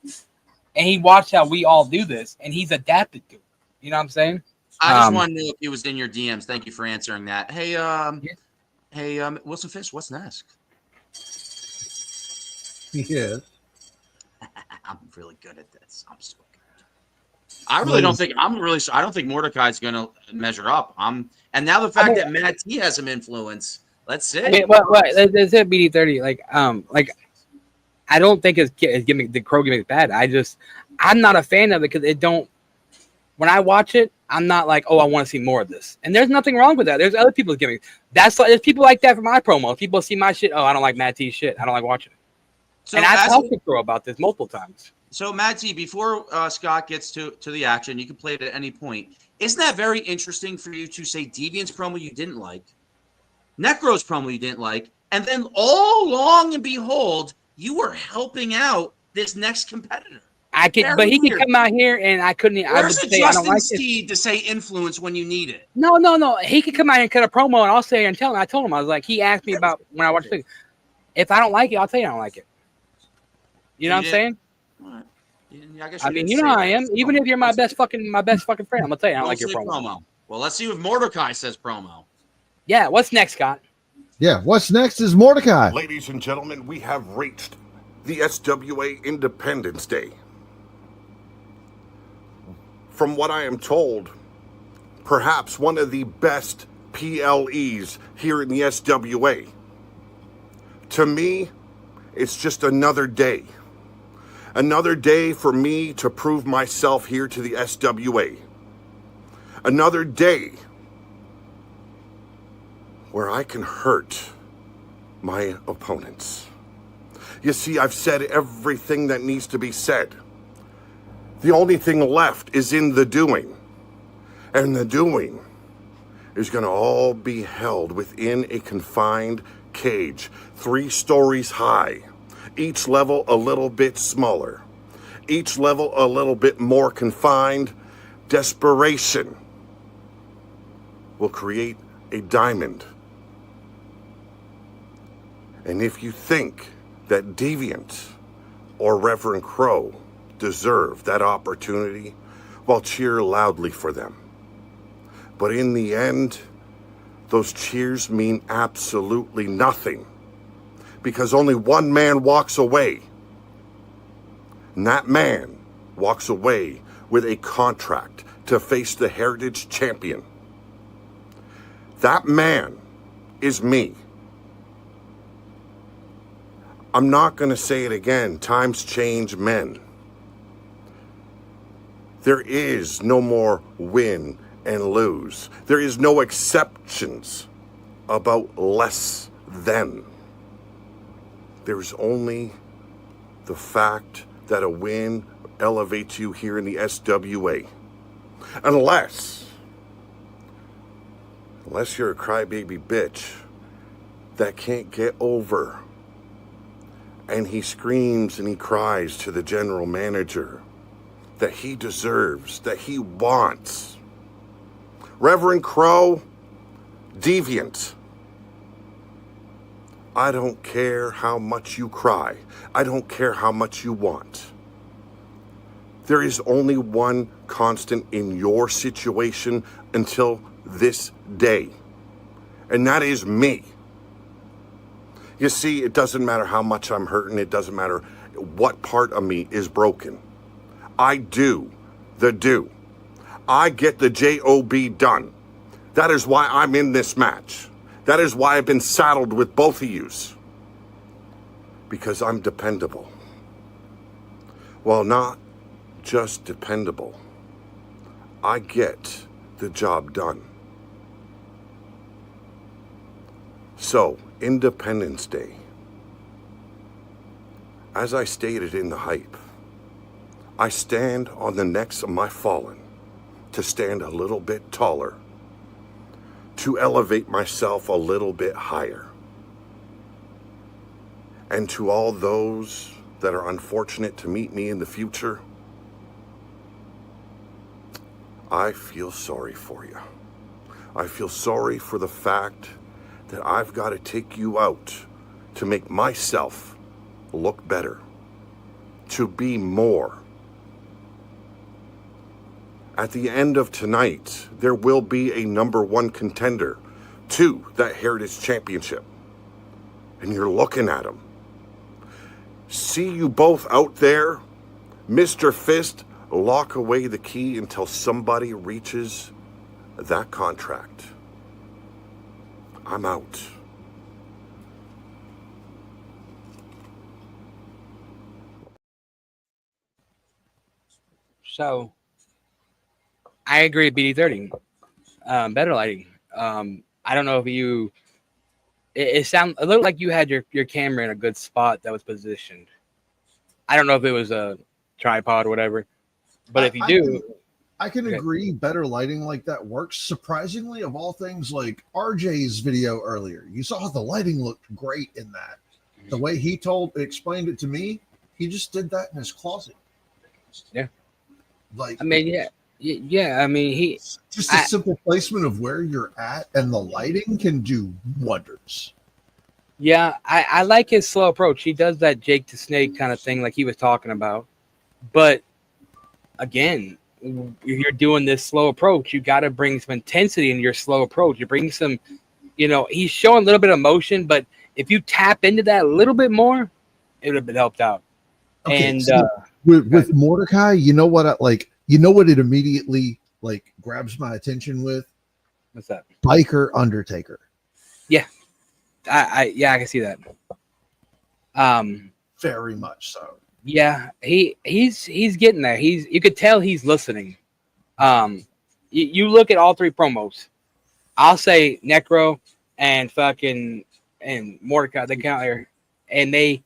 And he watched how we all do this. And he's adapted to it. You know what I'm saying? I just want to know if he was in your DMs. Thank you for answering that. Hey, Wilson Fish, what's next? Yes. I'm really good at this. I'm so good. I don't think Mordekai is going to measure up. And now the fact that Matt T has some influence. Let's see. I mean, there's a BD30. Like I don't think his gimmick, the Crow gimmick, is bad. I'm not a fan of it because it don't. When I watch it, I'm not like, oh, I want to see more of this. And there's nothing wrong with that. There's other people's gimmicks. There's people like that for my promo. People see my shit. Oh, I don't like Matt T's shit. I don't like watching it. So and I've talked to Crow about this multiple times. So Matt T, before Scott gets to the action, you can play it at any point. Isn't that very interesting for you to say Deviant's promo you didn't like? Necro's promo you didn't like, and then all long and behold, you were helping out this next competitor. But he could come out here and I couldn't. Where's I the would say I don't Justin like Steed to say influence when you need it? No. He could come out and cut a promo, and I'll say and tell him. I told him I was like, he asked me about when I watched it. If I don't like it, I'll tell you I don't like it. You know what I'm saying? Right. Yeah, I mean, you know how I am. Even if you're my best fucking friend, I'm gonna tell you I don't like your promo. Well, let's see if Mordekai says promo. Yeah, what's next, Scott? Yeah, what's next is Mordekai. Ladies and gentlemen, we have reached the SWA Independence Day. From what I am told, perhaps one of the best PLEs here in the SWA. To me, it's just another day. Another day for me to prove myself here to the SWA. Another day where I can hurt my opponents. You see, I've said everything that needs to be said. The only thing left is in the doing. And the doing is going to all be held within a confined cage, 3 stories high, each level a little bit smaller, each level a little bit more confined. Desperation will create a diamond. And if you think that Deviant or Reverend Crow deserve that opportunity, well, cheer loudly for them. But in the end, those cheers mean absolutely nothing, because only one man walks away. And that man walks away with a contract to face the Heritage Champion. That man is me. I'm not going to say it again. Times change men. There is no more win and lose. There is no exceptions about less than. There's only the fact that a win elevates you here in the SWA. Unless you're a crybaby bitch that can't get over. And he screams and he cries to the general manager that he deserves, that he wants. Reverend Crow, Deviant. I don't care how much you cry. I don't care how much you want. There is only one constant in your situation until this day, and that is me. You see, it doesn't matter how much I'm hurting. It doesn't matter what part of me is broken. I do the do. I get the job done. That is why I'm in this match. That is why I've been saddled with both of yous. Because I'm dependable. Well, not just dependable. I get the job done. So, Independence Day. As I stated in the hype, I stand on the necks of my fallen to stand a little bit taller, to elevate myself a little bit higher. And to all those that are unfortunate to meet me in the future, I feel sorry for you. I feel sorry for the fact that I've got to take you out to make myself look better, to be more. At the end of tonight, there will be a #1 contender to that Heritage Championship. And you're looking at him. See you both out there, Mr. Fist, lock away the key until somebody reaches that contract. I'm out. So, I agree with BD30. Better lighting. I don't know if you. It looked like you had your camera in a good spot that was positioned. I don't know if it was a tripod or whatever, but if you do, I can agree. Better lighting like that works. Surprisingly, of all things, like RJ's video earlier, you saw the lighting looked great in that. The way he explained it to me, he just did that in his closet. Yeah. Like, I mean, yeah. I mean, just a simple placement of where you're at and the lighting can do wonders. Yeah, I like his slow approach. He does that Jake the Snake kind of thing like he was talking about. But again, if you're doing this slow approach, you got to bring some intensity in your slow approach. You bring some, he's showing a little bit of motion, but if you tap into that a little bit more, it would have been helped out. Okay, And so with Mordekai, you know what it immediately grabs my attention with? What's that? Biker Undertaker. Yeah. I can see that. Very much so. Yeah, he's getting there. You could tell he's listening. You look at all three promos. I'll say Necro and Mordekai, they got there, and they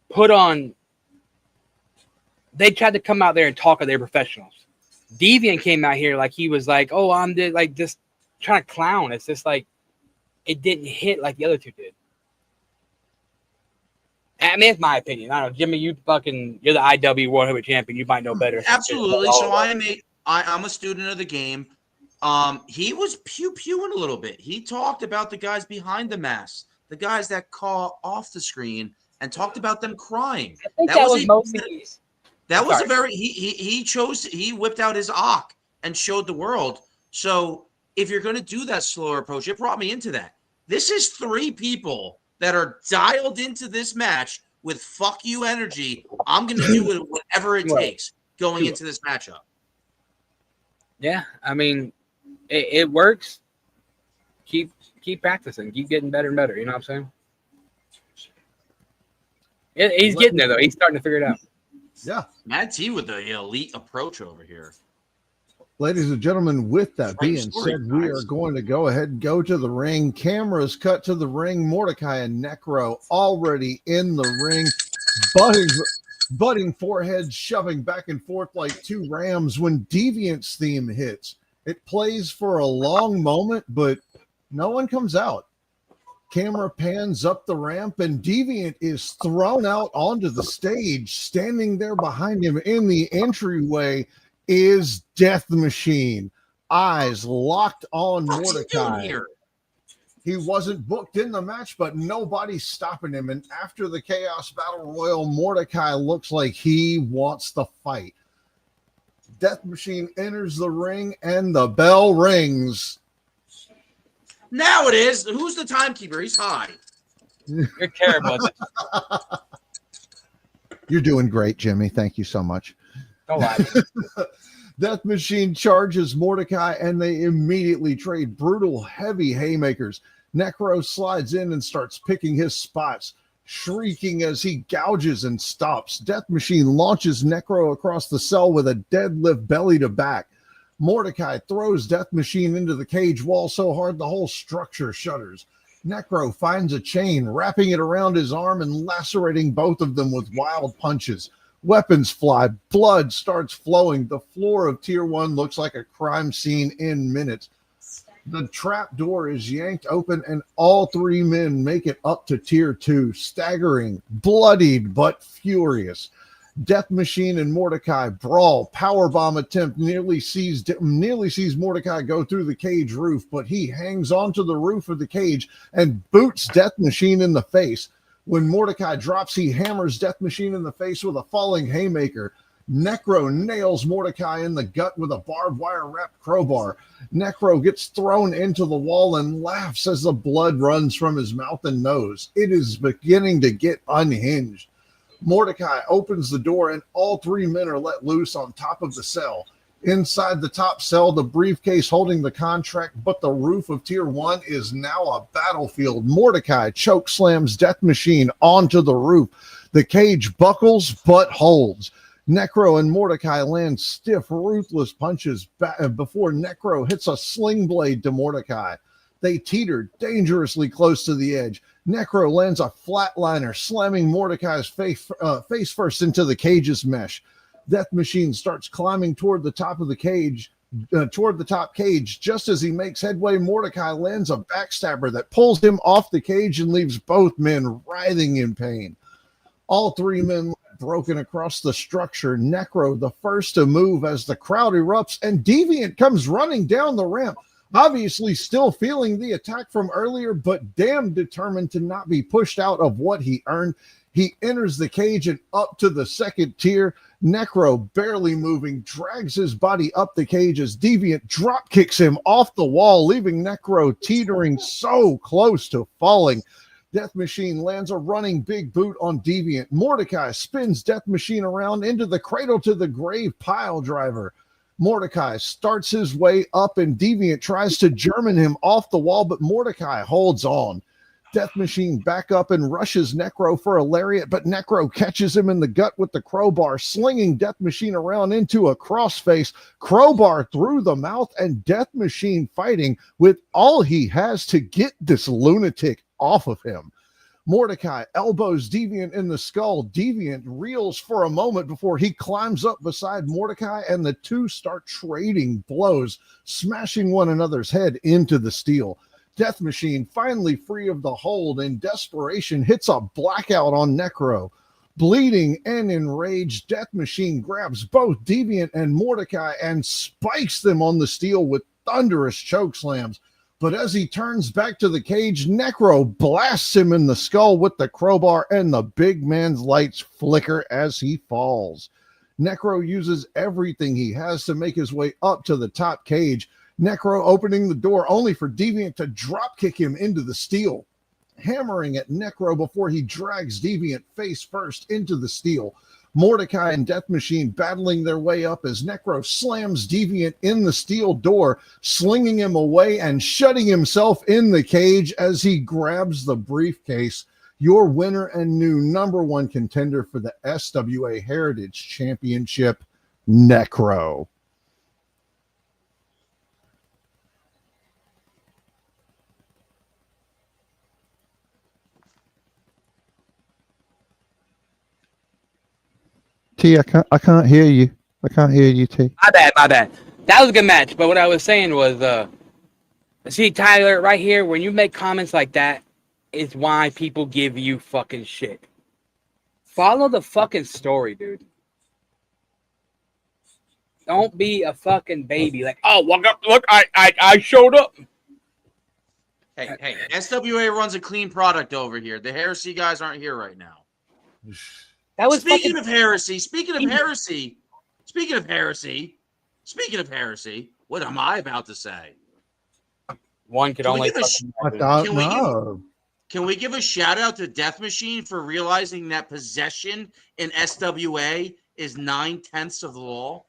put on. They tried to come out there and talk of their professionals. Deviant came out here like he was like, "Oh, I'm just trying to clown." It's just like it didn't hit like the other two did. I mean, it's my opinion. I don't know, Jimmy. You're the IW World Heavyweight Champion. You might know better. Absolutely. So I'm a student of the game. He was pew-pewing a little bit. He talked about the guys behind the mask, the guys that call off the screen, and talked about them crying. I think that was mostly. That was a very he whipped out his Ock and showed the world. So if you're going to do that slower approach, it brought me into that. This is three people that are dialed into this match with fuck you energy. I'm going to do it whatever it takes going into this matchup. Yeah, I mean, it works. Keep practicing. Keep getting better and better. You know what I'm saying? He's getting there, though. He's starting to figure it out. Yeah. Mad T with the elite approach over here. Ladies and gentlemen, with that Great being story, said, we guys. are going to go ahead and go to the ring. Cameras cut to the ring. Mordekai and Necro already in the ring, butting foreheads, shoving back and forth like two rams when Deviant's theme hits. It plays for a long moment, but no one comes out. Camera pans up the ramp, and Deviant is thrown out onto the stage. Standing there behind him in the entryway is Death Machine, eyes locked on Mordekai. He wasn't booked in the match, but nobody's stopping him. And after the Chaos Battle Royal, Mordekai looks like he wants to fight. Death Machine enters the ring, and the bell rings. Now it is. Who's the timekeeper? He's high. You're terrible. You're doing great, Jimmy. Thank you so much. Don't lie. Death Machine charges Mordekai, and they immediately trade brutal, heavy haymakers. Necro slides in and starts picking his spots, shrieking as he gouges and stops. Death Machine launches Necro across the cell with a deadlift belly to back. Mordekai throws Death Machine into the cage wall so hard the whole structure shudders. Necro finds a chain, wrapping it around his arm and lacerating both of them with wild punches. Weapons fly, blood starts flowing. The floor of Tier 1 looks like a crime scene in minutes. The trap door is yanked open, and all three men make it up to Tier 2, staggering, bloodied, but furious. Death Machine and Mordekai brawl. Powerbomb attempt nearly sees Mordekai go through the cage roof, but he hangs onto the roof of the cage and boots Death Machine in the face. When Mordekai drops, he hammers Death Machine in the face with a falling haymaker. Necro nails Mordekai in the gut with a barbed wire wrapped crowbar. Necro gets thrown into the wall and laughs as the blood runs from his mouth and nose. It is beginning to get unhinged. Mordekai opens the door, and all three men are let loose on top of the cell. Inside the top cell, the briefcase holding the contract, but the roof of Tier 1 is now a battlefield. Mordekai choke slams Death Machine onto the roof. The cage buckles but holds. Necro and Mordekai land stiff, ruthless punches before Necro hits a sling blade to Mordekai. They teeter dangerously close to the edge. Necro lands a flatliner, slamming Mordekai's face first into the cage's mesh. Death Machine starts climbing toward the top of the cage, toward the top cage. Just as he makes headway, Mordekai lands a backstabber that pulls him off the cage and leaves both men writhing in pain. All three men broken across the structure. Necro the first to move as the crowd erupts, and Deviant comes running down the ramp, obviously still feeling the attack from earlier, but damn determined to not be pushed out of what he earned. He enters the cage and up to the second tier. Necro, barely moving, drags his body up the cage as Deviant drop kicks him off the wall, leaving Necro teetering so close to falling. Death Machine lands a running big boot on Deviant. Mordekai spins Death Machine around into the cradle to the grave pile driver. Mordekai starts his way up, and Deviant tries to German him off the wall, but Mordekai holds on. Death Machine back up and rushes Necro for a lariat, but Necro catches him in the gut with the crowbar, slinging Death Machine around into a crossface, crowbar through the mouth, and Death Machine fighting with all he has to get this lunatic off of him. Mordekai elbows Deviant in the skull. Deviant reels for a moment before he climbs up beside Mordekai, and the two start trading blows, smashing one another's head into the steel. Death Machine, finally free of the hold, in desperation hits a blackout on Necro. Bleeding and enraged, Death Machine grabs both Deviant and Mordekai and spikes them on the steel with thunderous choke slams. But as he turns back to the cage, Necro blasts him in the skull with the crowbar, and the big man's lights flicker as he falls. Necro uses everything he has to make his way up to the top cage. Necro opening the door only for Deviant to drop kick him into the steel, hammering at Necro before he drags Deviant face first into the steel. Mordekai and Death Machine battling their way up as Necro slams Deviant in the steel door, slinging him away and shutting himself in the cage as he grabs the briefcase. your winner and new number one contender for the SWA Heritage Championship, Necro. T, I can't hear you. I can't hear you, T. My bad. That was a good match, but what I was saying was, see, Tyler, right here, when you make comments like that, is why people give you fucking shit. Follow the fucking story, dude. Don't be a fucking baby. Like, oh, look, I showed up. Hey, SWA runs a clean product over here. The Heresy guys aren't here right now. That was Speaking of heresy, what am I about to say? One could only. Can we give a shout out to Death Machine for realizing that possession in SWA is 9/10 of the law?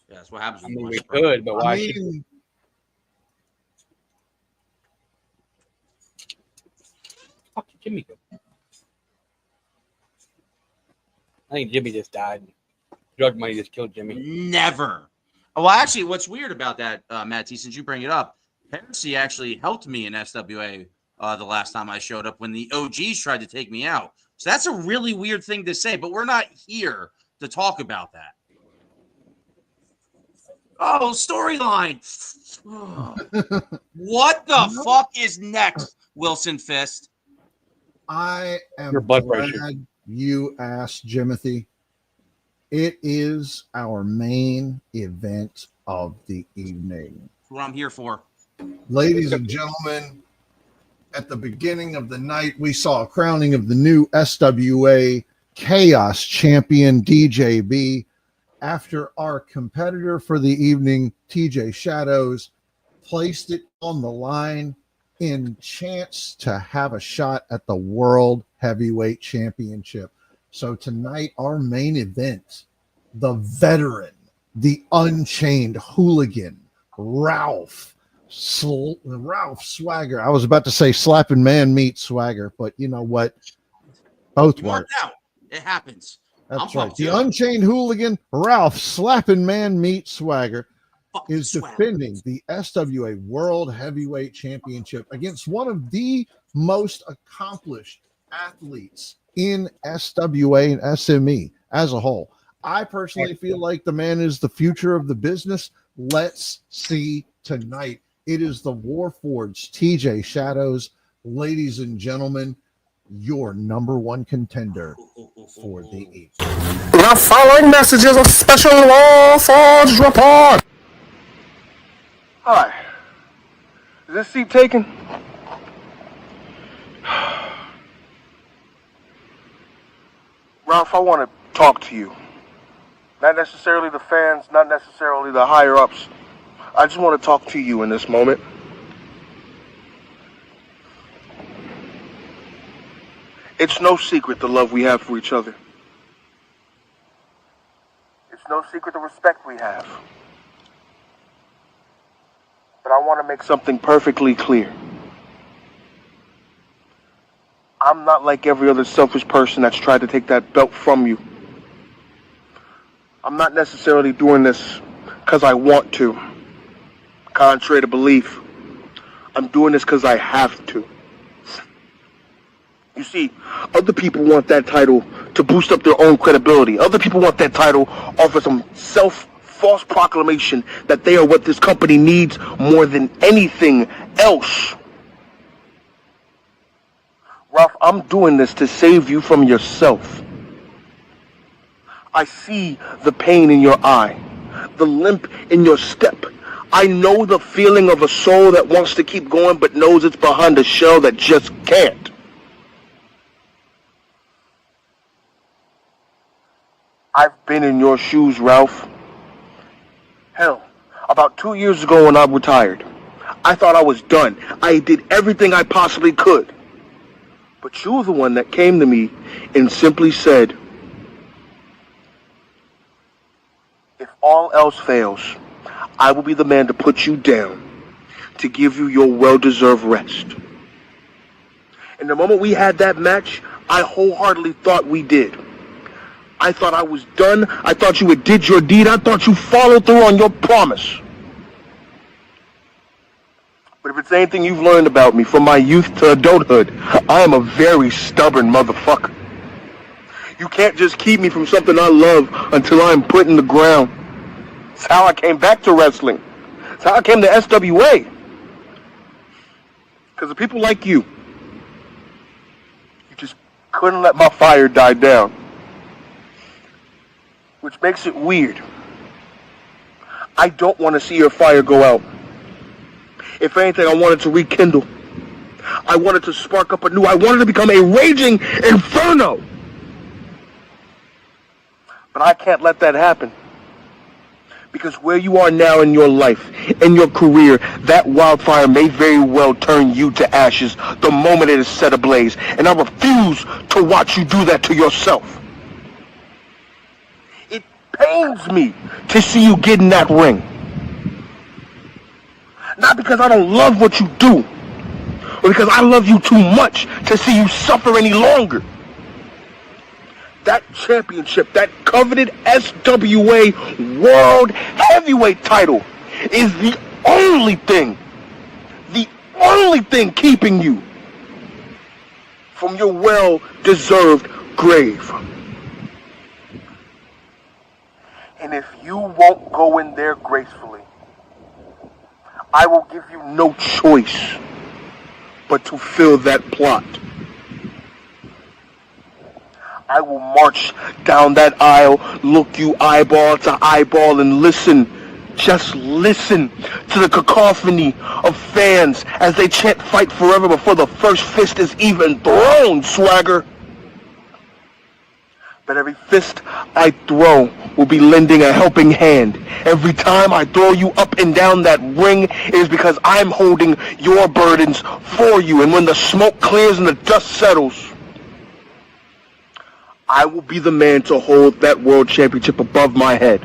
Yeah, that's what happens. I mean, we could, but why? Fuck Jimmy. I think Jimmy just died. Drug money just killed Jimmy. Never. Well, actually, what's weird about that, Matt T, since you bring it up, Heresy actually helped me in SWA the last time I showed up when the OGs tried to take me out. So that's a really weird thing to say, but we're not here to talk about that. Oh, storyline. What the fuck is next, Wilson Fist? I am Your blood glad pressure. You asked, Jimothy. It is our main event of the evening. That's what I'm here for. Ladies and gentlemen, at the beginning of the night, we saw a crowning of the new SWA Chaos Champion, DJB, after our competitor for the evening, T.J.Shadows, placed it on the line in chance to have a shot at the World Heavyweight Championship. So tonight, our main event, the veteran, the Unchained Hooligan, Ralph Swagger. I was about to say slapping man meet Swagger, but you know what? Both work. Out. It happens. That's right. The Unchained Hooligan, Ralph slapping man meet Swagger, is defending the SWA World Heavyweight Championship against one of the most accomplished athletes in SWA and SME as a whole. I personally feel like the man is the future of the business. Let's see tonight. It is the Warforged T.J.Shadows. Ladies and gentlemen, your number one contender for the evening. The following message is a special Warforged report. Hi. Is this seat taken? Ralph, I want to talk to you. Not necessarily the fans, not necessarily the higher-ups. I just want to talk to you in this moment. It's no secret the love we have for each other. It's no secret the respect we have. But I want to make something perfectly clear. I'm not like every other selfish person that's tried to take that belt from you. I'm not necessarily doing this because I want to. Contrary to belief, I'm doing this because I have to. You see, other people want that title to boost up their own credibility. Other people want that title off of some false proclamation that they are what this company needs more than anything else. Ralph, I'm doing this to save you from yourself. I see the pain in your eye, the limp in your step. I know the feeling of a soul that wants to keep going but knows it's behind a shell that just can't. I've been in your shoes, Ralph. Hell, about 2 years ago when I retired, I thought I was done. I did everything I possibly could. But you were the one that came to me and simply said, if all else fails, I will be the man to put you down, to give you your well-deserved rest. And the moment we had that match, I wholeheartedly thought we did. I thought I was done. I thought you had did your deed. I thought you followed through on your promise. But if it's anything you've learned about me from my youth to adulthood, I am a very stubborn motherfucker. You can't just keep me from something I love until I'm put in the ground. It's how I came back to wrestling. It's how I came to SWA. Because of people like you, you just couldn't let my fire die down. Which makes it weird. I don't want to see your fire go out. If anything, I wanted to rekindle. I wanted to spark up anew. I wanted to become a raging inferno. But I can't let that happen. Because where you are now in your life, in your career, that wildfire may very well turn you to ashes the moment it is set ablaze. And I refuse to watch you do that to yourself. It pains me to see you get in that ring. Not because I don't love what you do, but because I love you too much to see you suffer any longer. That championship, that coveted SWA World Heavyweight title is the only thing keeping you from your well-deserved grave. And if you won't go in there gracefully, I will give you no choice but to fill that plot. I will march down that aisle, look you eyeball to eyeball, and listen, just listen to the cacophony of fans as they chant "Fight Forever" before the first fist is even thrown, Swagger. But every fist I throw will be lending a helping hand. Every time I throw you up and down that ring, it is because I'm holding your burdens for you. And when the smoke clears and the dust settles, I will be the man to hold that world championship above my head.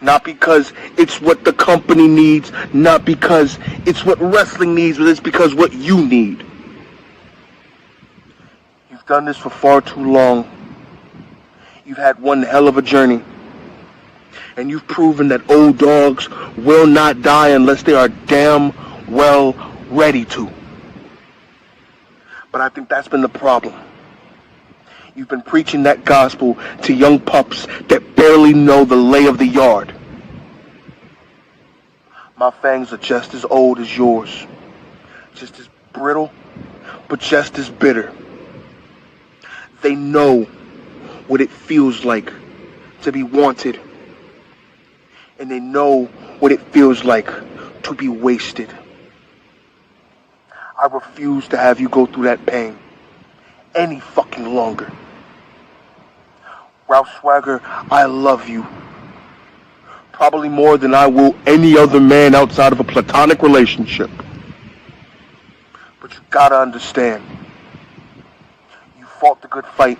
Not because it's what the company needs, not because it's what wrestling needs, but it's because what you need. You've done this for far too long. You've had one hell of a journey. And you've proven that old dogs will not die unless they are damn well ready to. But I think that's been the problem. You've been preaching that gospel to young pups that barely know the lay of the yard. My fangs are just as old as yours. Just as brittle, but just as bitter. They know what it feels like to be wanted. And they know what it feels like to be wasted. I refuse to have you go through that pain any fucking longer. Ralph Swagger, I love you. Probably more than I will any other man outside of a platonic relationship. But you gotta understand, you fought the good fight.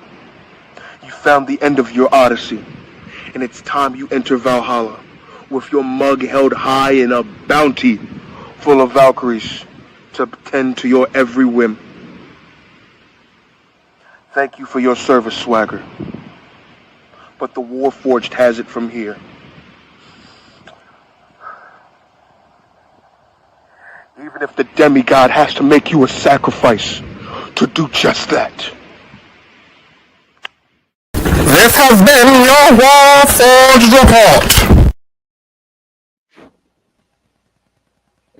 You found the end of your odyssey. And it's time you enter Valhalla with your mug held high in a bounty full of Valkyries to tend to your every whim. Thank you for your service, Swagger. But the Warforged has it from here. Even if the demigod has to make you a sacrifice to do just that. This has been your Warforged report.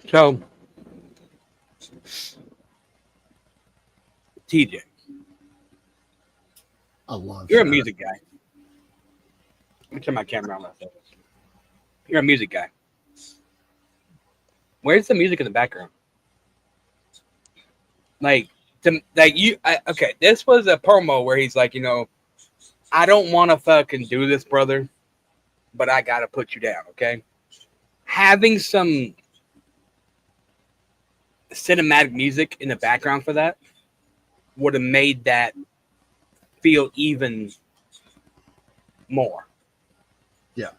So, TJ, I love you're a that. music guy. Let me turn my camera on myself. You're a music guy. Where's the music in the background? Okay, this was a promo where he's like, I don't want to fucking do this, brother, but I got to put you down, okay? Having some cinematic music in the background for that would have made that feel even more. Yeah.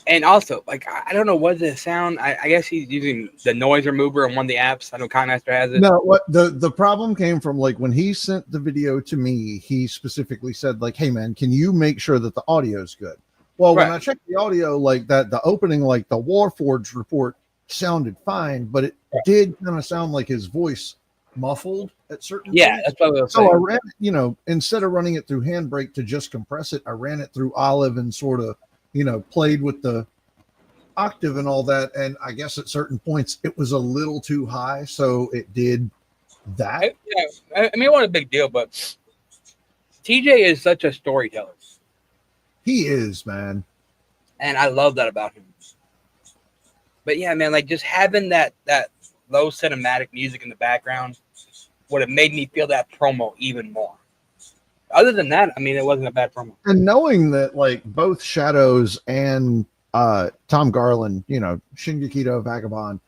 And also, like, I don't know what the sound. I guess he's using the noise remover on one of the apps. I know Conmaster has it. No, what the problem came from, like, when he sent the video to me, he specifically said, like, hey man, can you make sure that the audio is good? Well, when I checked the audio, like that, the opening, like the Warforged report sounded fine, but it did kind of sound like his voice muffled at certain points. That's what I was saying. saying. I ran it, you know, instead of running it through Handbrake to just compress it, I ran it through Olive and sort of, you know, played with the octave and all that. And I guess at certain points it was a little too high, so it did that. I mean, it wasn't a big deal, but TJ is such a storyteller. He is, man. And I love that about him. But yeah, man, like just having that low cinematic music in the background would have made me feel that promo even more. Other than that, I mean, it wasn't a bad promo. And knowing that, like, both Shadows and Tom Garland, you know, Shingeki Vagabond,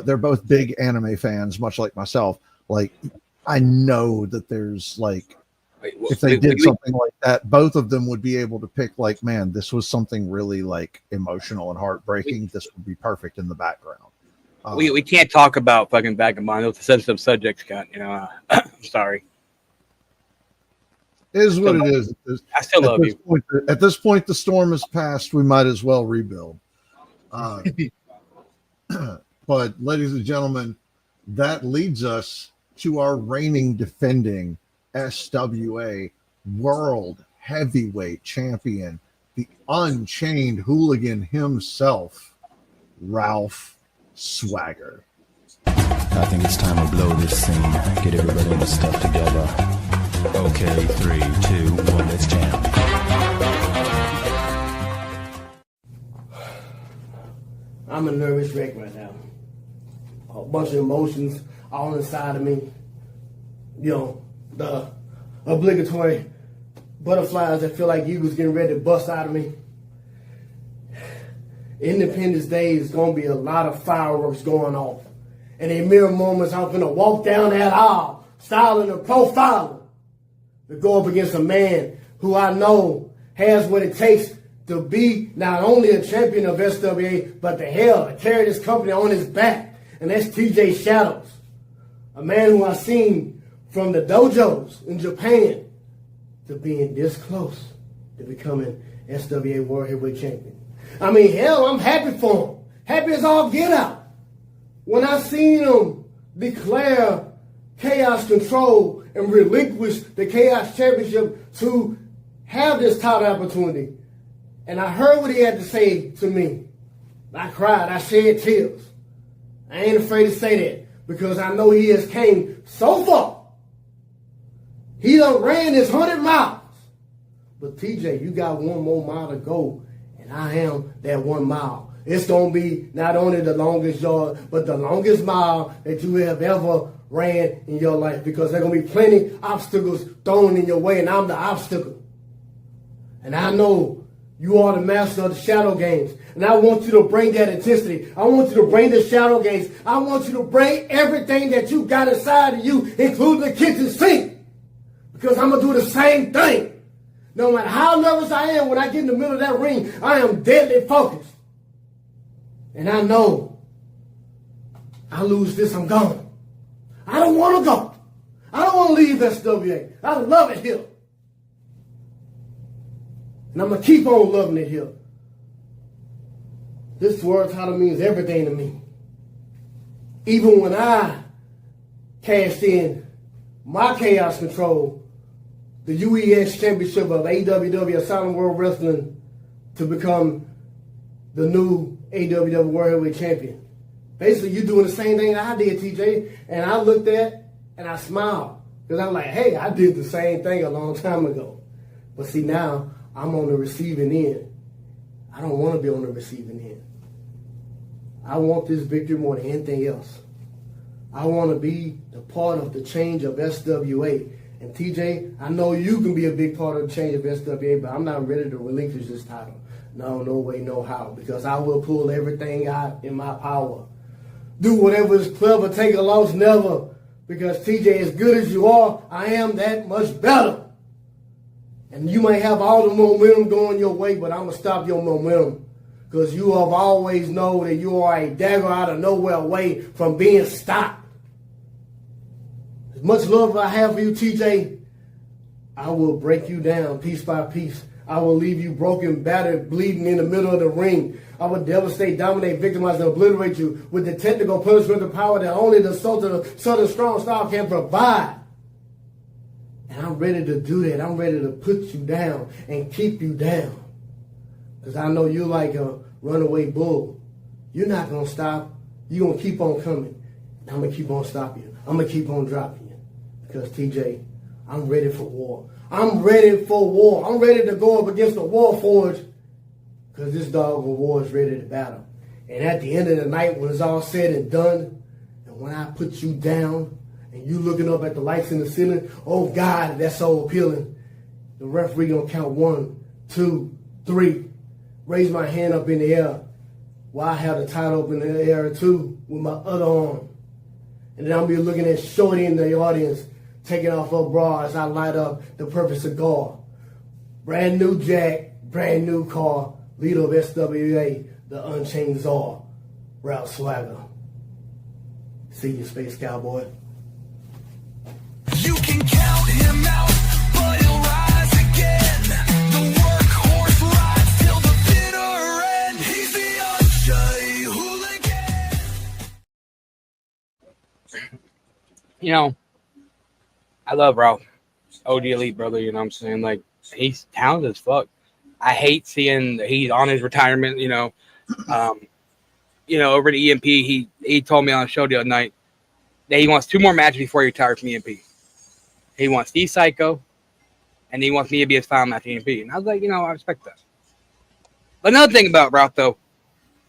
they're both big anime fans, much like myself. Like, I know that there's, like, if they did something like that, both of them would be able to pick, like, man, this was something really, like, emotional and heartbreaking. This would be perfect in the background. We can't talk about fucking Vagabond. It's a sensitive subject, Scott. You know, I'm sorry. It is what it is. I still love you. At this point, the storm is past. We might as well rebuild. But, ladies and gentlemen, that leads us to our reigning, defending SWA World Heavyweight Champion, the Unchained Hooligan himself, Ralph Swagger. I think it's time to blow this scene. Get everybody in the stuff together. Okay, 3, 2, 1, let's jam. I'm a nervous wreck right now. A bunch of emotions all inside of me. You know, the obligatory butterflies that feel like eagles getting ready to bust out of me. Independence Day is going to be a lot of fireworks going off. And in mere moments, I'm going to walk down that aisle, styling and profiling, to go up against a man who I know has what it takes to be not only a champion of SWA, but to carry this company on his back. And that's T.J.Shadows, a man who I've seen from the dojos in Japan to being this close to becoming SWA World Heavyweight Champion. I mean, hell, I'm happy for him. Happy as all get out. When I seen him declare Chaos Control and relinquish the Chaos Championship to have this title opportunity, and I heard what he had to say to me, I cried, I shed tears. I ain't afraid to say that because I know he has came so far. He done ran his 100 miles. But TJ, you got one more mile to go, and I am that 1 mile. It's going to be not only the longest yard, but the longest mile that you have ever ran in your life, because there are going to be plenty obstacles thrown in your way, and I'm the obstacle. And I know you are the master of the shadow games, and I want you to bring that intensity. I want you to bring the shadow games. I want you to bring everything that you got inside of you, including the kitchen sink, because I'm going to do the same thing. No matter how nervous I am when I get in the middle of that ring, I am deadly focused. And I know I lose this, I'm gone. I don't want to go. I don't want to leave SWA. I love it here. And I'm going to keep on loving it here. This world title means everything to me. Even when I cashed in my Chaos Control, the UEX Championship of AWW Asylum World Wrestling, to become the new AWW World Heavyweight Champion. Basically, you're doing the same thing I did, TJ. And I looked at and I smiled. Because I'm like, hey, I did the same thing a long time ago. But see, now I'm on the receiving end. I don't want to be on the receiving end. I want this victory more than anything else. I want to be the part of the change of SWA. And TJ, I know you can be a big part of the change of SWA, but I'm not ready to relinquish this title. No way, no how. Because I will pull everything out in my power. Do whatever is clever, take a loss, never. Because TJ, as good as you are, I am that much better. And you may have all the momentum going your way, but I'm going to stop your momentum. because you have always known that you are a dagger out of nowhere away from being stopped. As much love as I have for you, TJ, I will break you down piece by piece. I will leave you broken, battered, bleeding in the middle of the ring. I will devastate, dominate, victimize, and obliterate you with the technical punishment of power that only the Southern Strong Style can provide. And I'm ready to do that. I'm ready to put you down and keep you down. Because I know you're like a runaway bull. You're not going to stop. You're going to keep on coming. And I'm going to keep on stopping you. I'm going to keep on dropping you. Because, TJ, I'm ready for war. I'm ready for war. I'm ready to go up against the Warforged. Because this dog of war is ready to battle. And at the end of the night, when it's all said and done, and when I put you down, and you looking up at the lights in the ceiling, oh God, that's so appealing. The referee gonna count 1, 2, 3. Raise my hand up in the air while I have the title up in the air too with my other arm. And then I'll be looking at Shorty in the audience, taking off her bra as I light up the perfect cigar. Brand new jack, brand new car, leader of SWA, the Unchained Czar, Ralph Swagger. See you, Space Cowboy. You can count him out, but he'll rise again. The workhorse rides till the bitter end. He's the Unchained Hooligan. You know, I love Ralph. OG Elite, brother, you know what I'm saying? Like, he's talented as fuck. I hate seeing that he's on his retirement, you know. Over at EMP, he told me on the show the other night that he wants 2 more matches before he retires from EMP. He wants the Psycho, and he wants me to be his final match at EMP. And I was like, I respect that. But another thing about Ralph, though,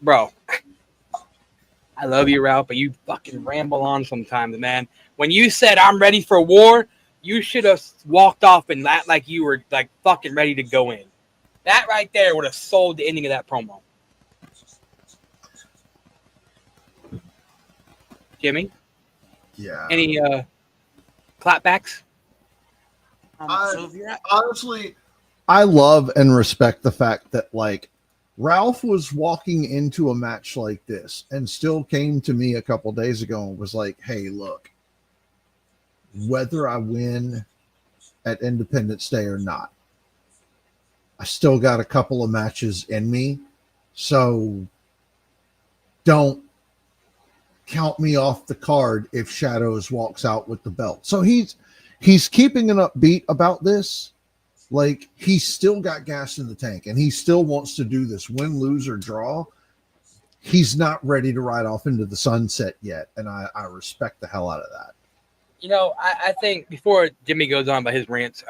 bro, I love you, Ralph, but you fucking ramble on sometimes, man. When you said, I'm ready for war, you should have walked off and act like you were, like, fucking ready to go in. That right there would have sold the ending of that promo. Jimmy? Yeah. Any clapbacks? Honestly, I love and respect the fact that, like, Ralph was walking into a match like this and still came to me a couple days ago and was like, hey, look, whether I win at Independence Day or not, I still got a couple of matches in me, so don't count me off the card if Shadows walks out with the belt. So he's keeping an upbeat about this. Like, he's still got gas in the tank, and he still wants to do this win, lose, or draw. He's not ready to ride off into the sunset yet, and I respect the hell out of that. I think before Jimmy goes on by his rants,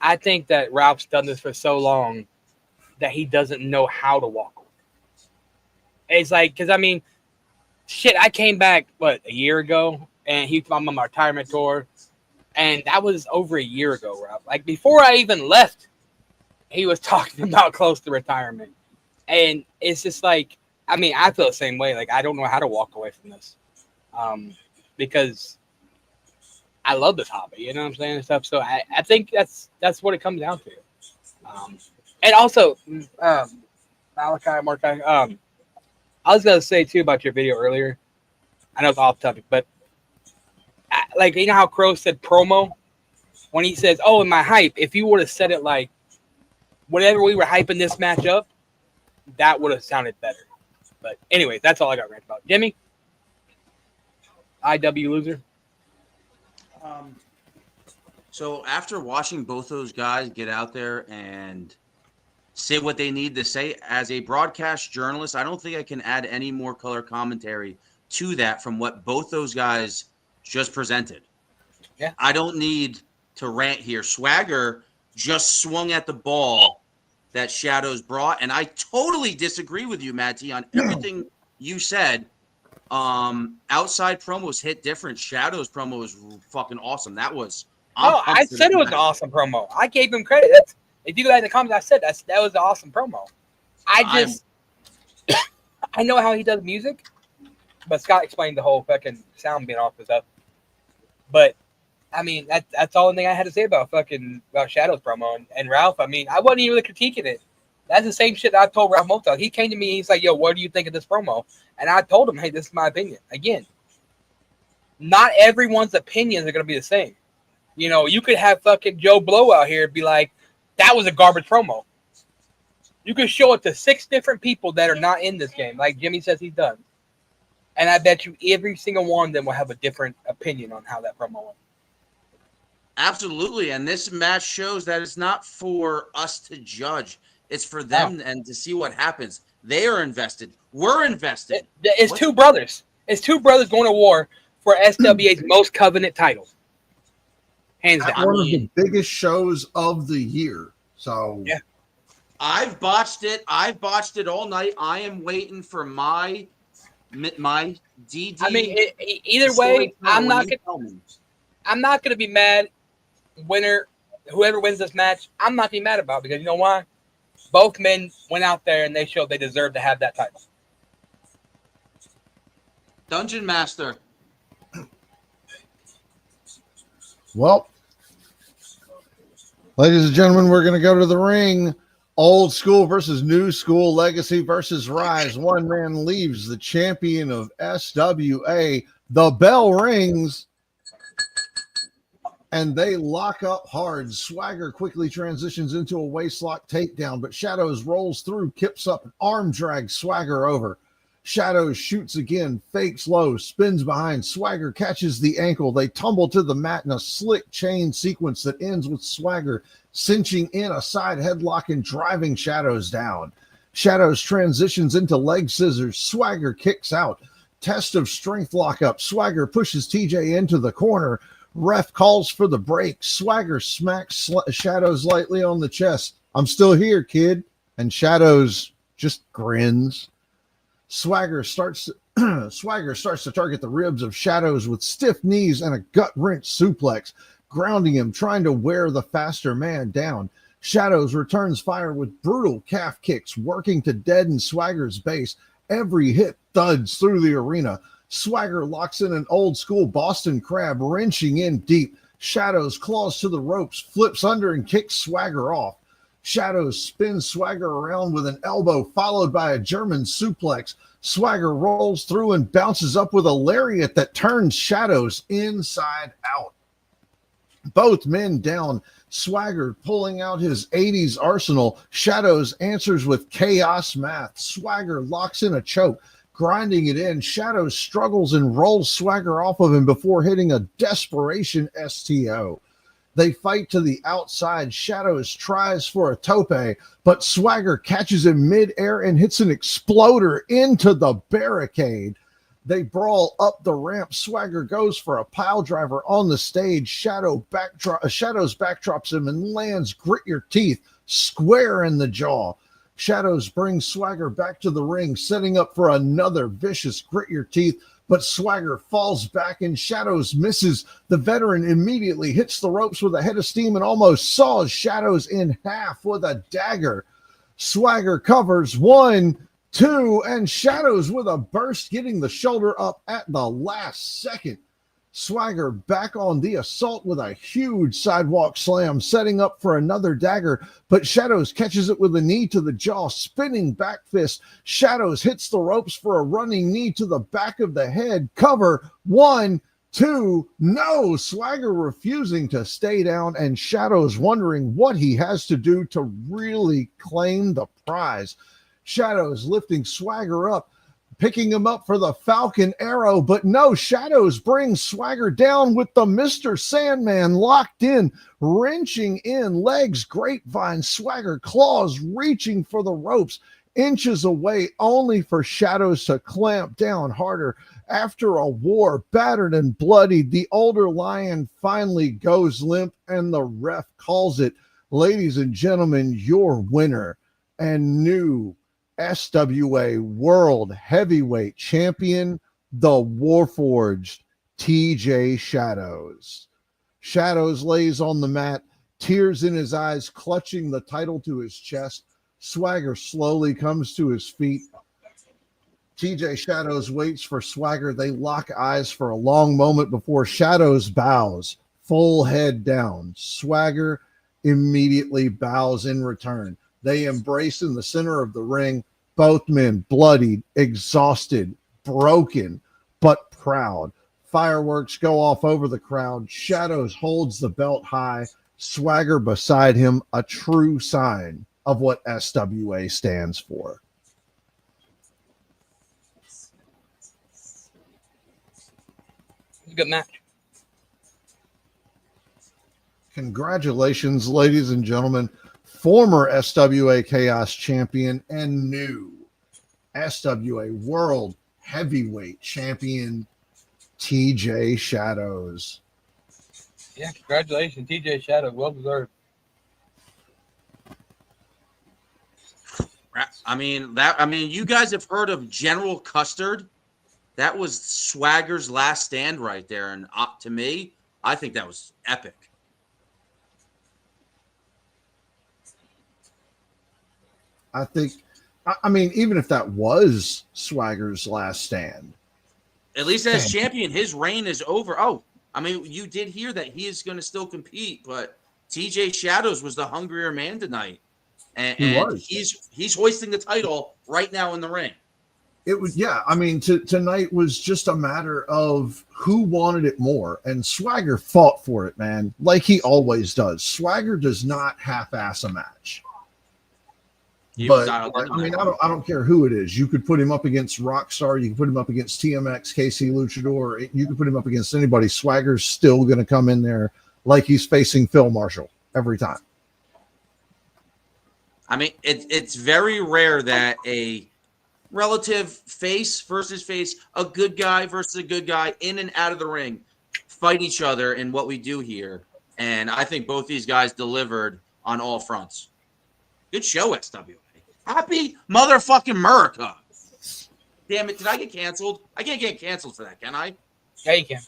I think that Ralph's done this for so long that he doesn't know how to walk away. It's like, because, shit, I came back, a year ago, and he was on my retirement tour, and that was over a year ago, Ralph. Like, before I even left, he was talking about close to retirement. And it's just like, I feel the same way. Like, I don't know how to walk away from this. Because I love this hobby, you know what I'm saying, and stuff. So I think that's what it comes down to. And also, Mordekai, I was gonna say too about your video earlier. I know it's off topic, but you know how Crow said promo when he says, "Oh, in my hype," if you would have said it like, whenever we were hyping this match up, that would have sounded better. But anyway, that's all I got to rant about. Jimmy, IW loser. So after watching both those guys get out there and say what they need to say, as a broadcast journalist, I don't think I can add any more color commentary to that from what both those guys just presented. Yeah. I don't need to rant here. Swagger just swung at the ball that Shadows brought, and I totally disagree with you, Matt T, on everything you said. Outside promos hit different. Shadows promo was fucking awesome. That was. I said it was an awesome promo. I gave him credit. If you go in the comments, I said that was an awesome promo. I know how he does music, but Scott explained the whole fucking sound being off and stuff. But that's all the thing I had to say about Shadows promo and Ralph. I wasn't even really critiquing it. That's the same shit that I told Ralph Motel. He came to me, he's like, yo, what do you think of this promo? And I told him, hey, this is my opinion. Again, not everyone's opinions are going to be the same. You know, you could have fucking Joe Blow out here and be like, that was a garbage promo. You could show it to 6 different people that are not in this game, like Jimmy says he's done. And I bet you every single one of them will have a different opinion on how that promo went. Absolutely. And this match shows that it's not for us to judge. It's for them and to see what happens. They are invested. We're invested. It's two brothers. It's two brothers going to war for SWA's most coveted title. Hands down. One of the biggest shows of the year. So yeah. I've botched it. I've botched it all night. I am waiting for my DD. I mean, either way, I'm not gonna be mad. Whoever wins this match, I'm not gonna be mad about it because you know why? Both men went out there and they showed they deserve to have that title. Dungeon Master. Well, ladies and gentlemen, we're going to go to the ring. Old school versus new school, legacy versus rise. One man leaves, the champion of SWA. The bell rings, and they lock up hard. Swagger quickly transitions into a waistlock takedown, but Shadows rolls through, kips up, and arm drags Swagger over. Shadows shoots again, fakes low, spins behind. Swagger catches the ankle. They tumble to the mat in a slick chain sequence that ends with Swagger cinching in a side headlock and driving Shadows down. Shadows transitions into leg scissors. Swagger kicks out. Test of strength lockup. Swagger pushes TJ into the corner. Ref calls for the break. Swagger smacks Shadows lightly on the chest. I'm still here, kid. And Shadows just grins. Swagger starts to target the ribs of Shadows with stiff knees and a gut-wrench suplex, grounding him, trying to wear the faster man down. Shadows returns fire with brutal calf kicks, working to deaden Swagger's base. Every hit thuds through the arena. Swagger locks in an old-school Boston Crab, wrenching in deep. Shadows claws to the ropes, flips under and kicks Swagger off. Shadows spins Swagger around with an elbow, followed by a German suplex. Swagger rolls through and bounces up with a lariat that turns Shadows inside out. Both men down. Swagger pulling out his 80s arsenal. Shadows answers with chaos math. Swagger locks in a choke, grinding it in. Shadows struggles and rolls Swagger off of him before hitting a desperation STO. They fight to the outside. Shadows tries for a tope, but Swagger catches him midair and hits an exploder into the barricade. They brawl up the ramp. Swagger goes for a pile driver on the stage. Shadows backdrops him and lands grit your teeth square in the jaw. Shadows brings Swagger back to the ring, setting up for another vicious grit your teeth. But Swagger falls back and Shadows misses. The veteran immediately hits the ropes with a head of steam and almost saws Shadows in half with a dagger. Swagger covers 1, 2, and Shadows with a burst, getting the shoulder up at the last second. Swagger back on the assault with a huge sidewalk slam, setting up for another dagger, but Shadows catches it with a knee to the jaw, spinning back fist. Shadows hits the ropes for a running knee to the back of the head. Cover 1, 2, no. Swagger refusing to stay down, and Shadows wondering what he has to do to really claim the prize. Shadows lifting Swagger up, picking him up for the Falcon Arrow, but no, Shadows brings Swagger down with the Mr. Sandman locked in, wrenching in legs, grapevine, Swagger claws reaching for the ropes, inches away, only for Shadows to clamp down harder. After a war, battered and bloodied, the older lion finally goes limp, and the ref calls it. Ladies and gentlemen, your winner and new SWA World Heavyweight Champion, the Warforged, T.J.Shadows. Shadows lays on the mat, tears in his eyes, clutching the title to his chest. Swagger slowly comes to his feet. T.J.Shadows waits for Swagger. They lock eyes for a long moment before Shadows bows, full head down. Swagger immediately bows in return. They embrace in the center of the ring. Both men bloodied, exhausted, broken, but proud. Fireworks go off over the crowd. Shadows holds the belt high. Swagger beside him, a true sign of what SWA stands for. Good match. Congratulations, ladies and gentlemen. Former SWA Chaos Champion and new SWA World Heavyweight Champion, T.J.Shadows. Yeah, congratulations, T.J.Shadows. Well deserved. I mean, you guys have heard of General Custard? That was Swagger's last stand right there. And to me, I think that was epic. I think, I mean, even if that was Swagger's last stand, At least as champion, his reign is over. Oh, I mean, you did hear that he is going to still compete, but T.J.Shadows was the hungrier man tonight. And he's hoisting the title right now in the ring. it was, yeah, I mean, tonight was just a matter of who wanted it more, and Swagger fought for it, man, like he always does. Swagger does not half-ass a match. But I mean, I don't care who it is. You could put him up against Rockstar. You could put him up against TMX, KC Luchador. You could put him up against anybody. Swagger's still going to come in there like he's facing Phil Marshall every time. I mean, it's very rare that a relative face versus face, a good guy versus a good guy in and out of the ring, fight each other in what we do here. And I think both these guys delivered on all fronts. Good show, SWA. Happy motherfucking America. Damn it, did I get canceled? I can't get canceled for that, can I? Yeah, you can.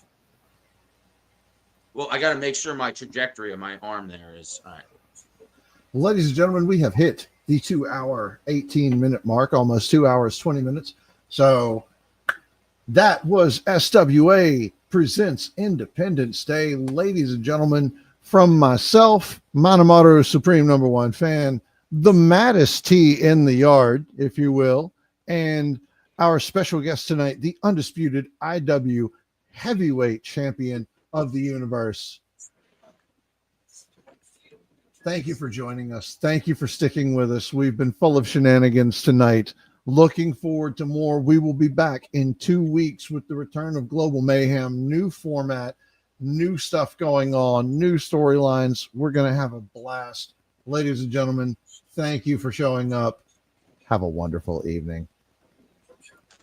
Well, I got to make sure my trajectory of my arm there is all right. Ladies and gentlemen, we have hit the 2 hour, 18-minute mark, almost 2 hours, 20 minutes. So that was SWA Presents Independence Day. Ladies and gentlemen, from myself, Manamaru Supreme #1 fan, the maddest T in the yard, if you will, and our special guest tonight, the undisputed IW heavyweight champion of the universe. Thank you for joining us. Thank you for sticking with us. We've been full of shenanigans tonight. Looking forward to more. We will be back in 2 weeks with the return of Global Mayhem, new format, new stuff going on, new storylines. We're going to have a blast. Ladies and gentlemen, thank you for showing up. Have a wonderful evening.